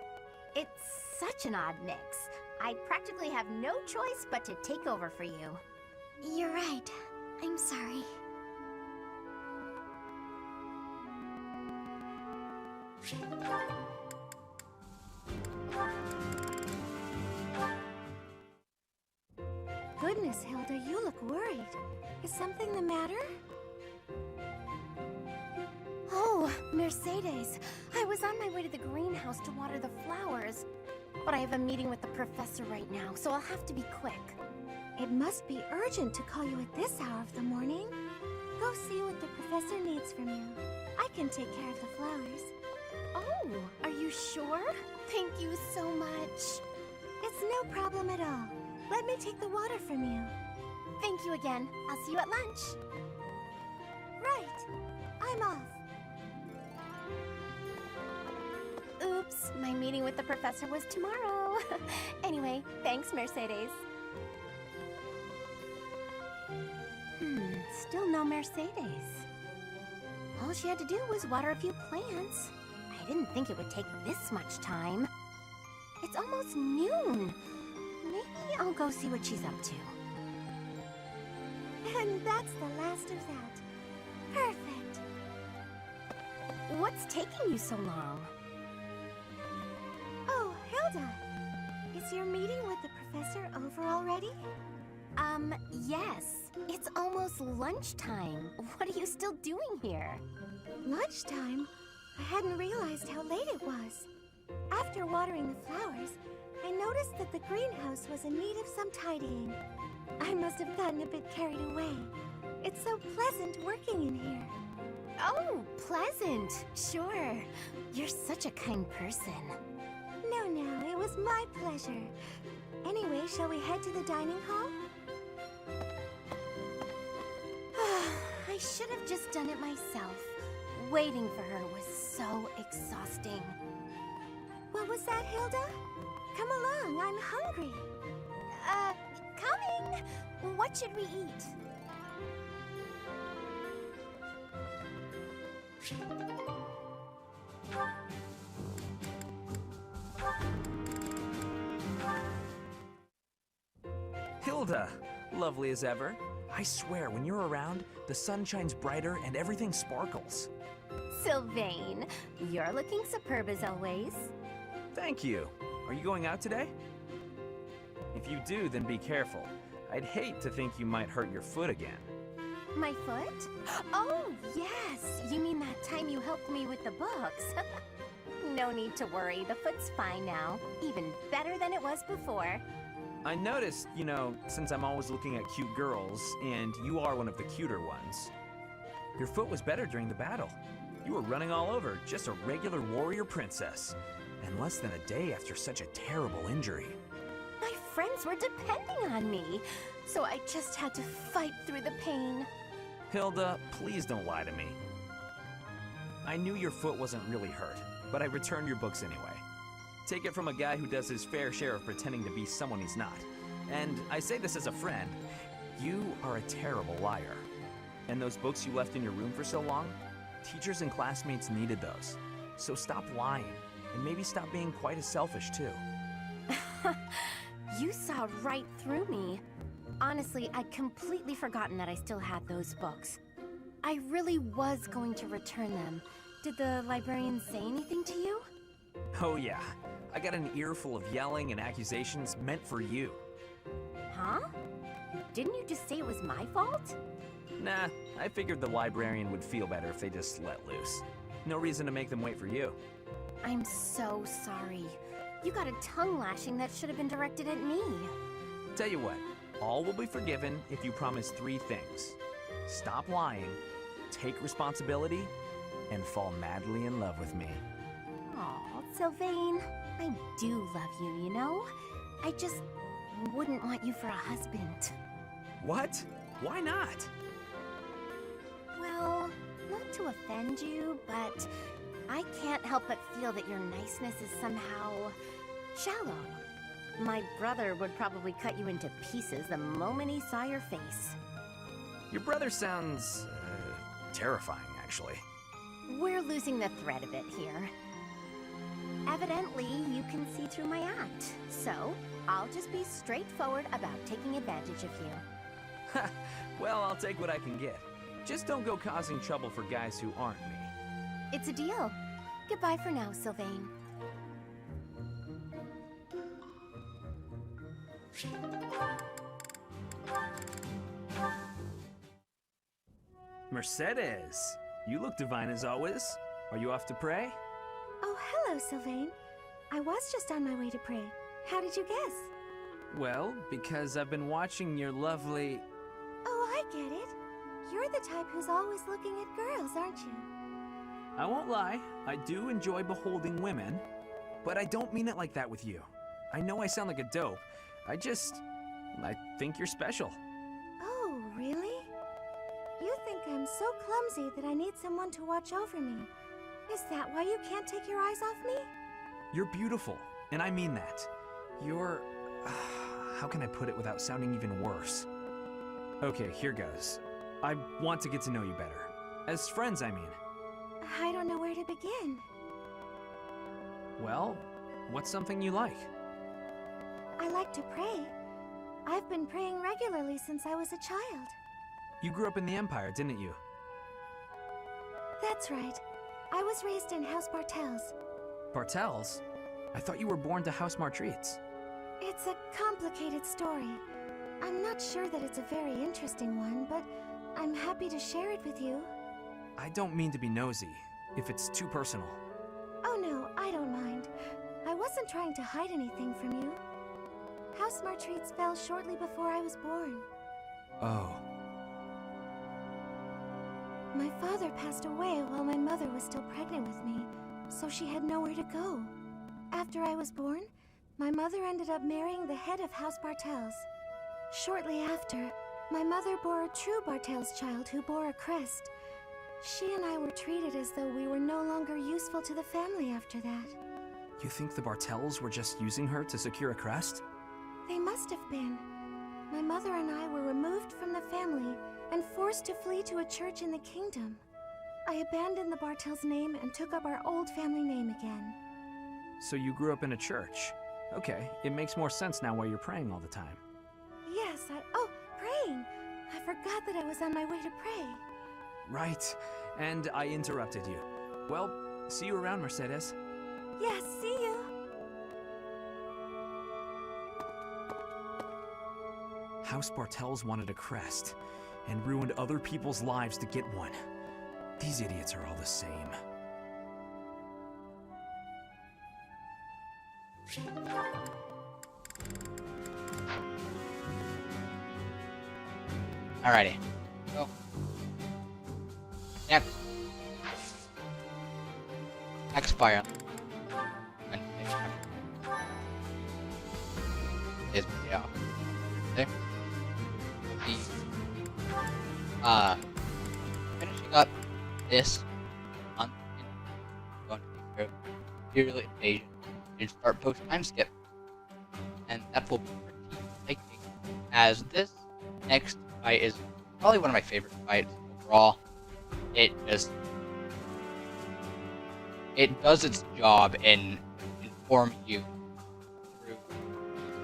It's such an odd mix. I practically have no choice but to take over for you. You're right. I'm sorry. Goodness, Hilda, you look worried. Is something the matter? Oh, Mercedes. I was on my way to the greenhouse to water the flowers. But I have a meeting with the professor right now, so I'll have to be quick. It must be urgent to call you at this hour of the morning. Go see what the professor needs from you. I can take care of the flowers. Oh, are you sure? Thank you so much. It's no problem at all. Let me take the water from you. Thank you again. I'll see you at lunch. Right. I'm off. Oops, my meeting with the professor was tomorrow. Anyway, thanks, Mercedes. Still no Mercedes. All she had to do was water a few plants. I didn't think it would take this much time. It's almost noon. Maybe I'll go see what she's up to. And that's the last of that. Perfect. What's taking you so long? Oh, Hilda! Is your meeting with the professor over already? Yes. It's almost lunchtime. What are you still doing here? Lunchtime? I hadn't realized how late it was. After watering the flowers, I noticed that the greenhouse was in need of some tidying. I must have gotten a bit carried away. It's so pleasant working in here. Oh, pleasant. Sure. You're such a kind person. No, it was my pleasure. Anyway, shall we head to the dining hall? I should have just done it myself. Waiting for her was so exhausting. What was that, Hilda? Come along, I'm hungry. Coming! What should we eat? Hilda! Lovely as ever. I swear, when you're around, the sun shines brighter and everything sparkles. Sylvain, you're looking superb as always. Thank you. Are you going out today? If you do, then be careful. I'd hate to think you might hurt your foot again. My foot? Oh, yes! You mean that time you helped me with the books? No need to worry, the foot's fine now. Even better than it was before. I noticed, since I'm always looking at cute girls, and you are one of the cuter ones, your foot was better during the battle. You were running all over, just a regular warrior princess. And less than a day after such a terrible injury. My friends were depending on me, so I just had to fight through the pain. Hilda, please don't lie to me. I knew your foot wasn't really hurt, but I returned your books anyway. Take it from a guy who does his fair share of pretending to be someone he's not. And I say this as a friend, you are a terrible liar. And those books you left in your room for so long, teachers and classmates needed those. So stop lying, and maybe stop being quite as selfish too. You saw right through me. Honestly, I'd completely forgotten that I still had those books. I really was going to return them. Did the librarian say anything to you? Oh yeah, I got an earful of yelling and accusations meant for you. Huh? Didn't you just say it was my fault? Nah, I figured the librarian would feel better if they just let loose. No reason to make them wait for you. I'm so sorry. You got a tongue lashing that should have been directed at me. Tell you what, all will be forgiven if you promise 3 things. Stop lying, take responsibility, and fall madly in love with me. Aw, Sylvain, I do love you, you know? I just wouldn't want you for a husband. What? Why not? Well, not to offend you, but I can't help but feel that your niceness is somehow shallow. My brother would probably cut you into pieces the moment he saw your face. Your brother sounds terrifying, actually. We're losing the thread a bit here. Evidently, you can see through my act, so I'll just be straightforward about taking advantage of you. Well, I'll take what I can get. Just don't go causing trouble for guys who aren't me. It's a deal. Goodbye for now, Sylvain. Mercedes, you look divine as always. Are you off to pray? Oh, hello, Sylvain. I was just on my way to pray. How did you guess? Well, because I've been watching your lovely... Oh, I get it. You're the type who's always looking at girls, aren't you? I won't lie, I do enjoy beholding women, but I don't mean it like that with you. I know I sound like a dope. I think you're special. Oh, really? You think I'm so clumsy that I need someone to watch over me. Is that why you can't take your eyes off me? You're beautiful, and I mean that. You're... how can I put it without sounding even worse? Okay, here goes. I want to get to know you better. As friends, I mean. I don't know where to begin. Well, what's something you like? I like to pray. I've been praying regularly since I was a child. You grew up in the Empire, didn't you? That's right. I was raised in House Bartels. Bartels? I thought you were born to House Martreats. It's a complicated story. I'm not sure that it's a very interesting one, but I'm happy to share it with you. I don't mean to be nosy, if it's too personal. Oh no, I don't mind. I wasn't trying to hide anything from you. House Martreats fell shortly before I was born. Oh. My father passed away while my mother was still pregnant with me, so she had nowhere to go. After I was born, my mother ended up marrying the head of House Bartels. Shortly after, my mother bore a true Bartels child who bore a crest. She and I were treated as though we were no longer useful to the family after that. You think the Bartels were just using her to secure a crest? They must have been. My mother and I were removed from the family and forced to flee to a church in the kingdom. I abandoned the Bartels name and took up our old family name again. So you grew up in a church. Okay, it makes more sense now why you're praying all the time. Yes, oh, praying! I forgot that I was on my way to pray. Right, and I interrupted you. Well, see you around, Mercedes. Yes, see you! House Bartels wanted a crest, and ruined other people's lives to get one. These idiots are all the same. Alrighty. So, next fire. Is yeah. Okay. Finishing up this month in going to be through Imperial Invasion and start post time skip. And that will be pretty exciting, as this next fight is probably one of my favorite fights overall. It does its job in informing you through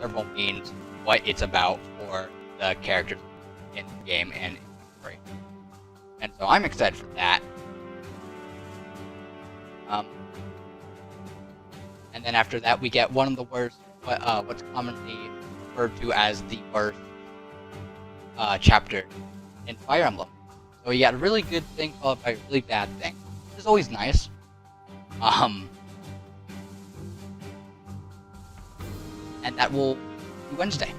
several means what it's about for the characters in the game and in the story. And so I'm excited for that. And then after that we get one of the worst, what's commonly referred to as the worst chapter in Fire Emblem. So you got a really good thing followed by a really bad thing. Which is always nice. And that will be Wednesday.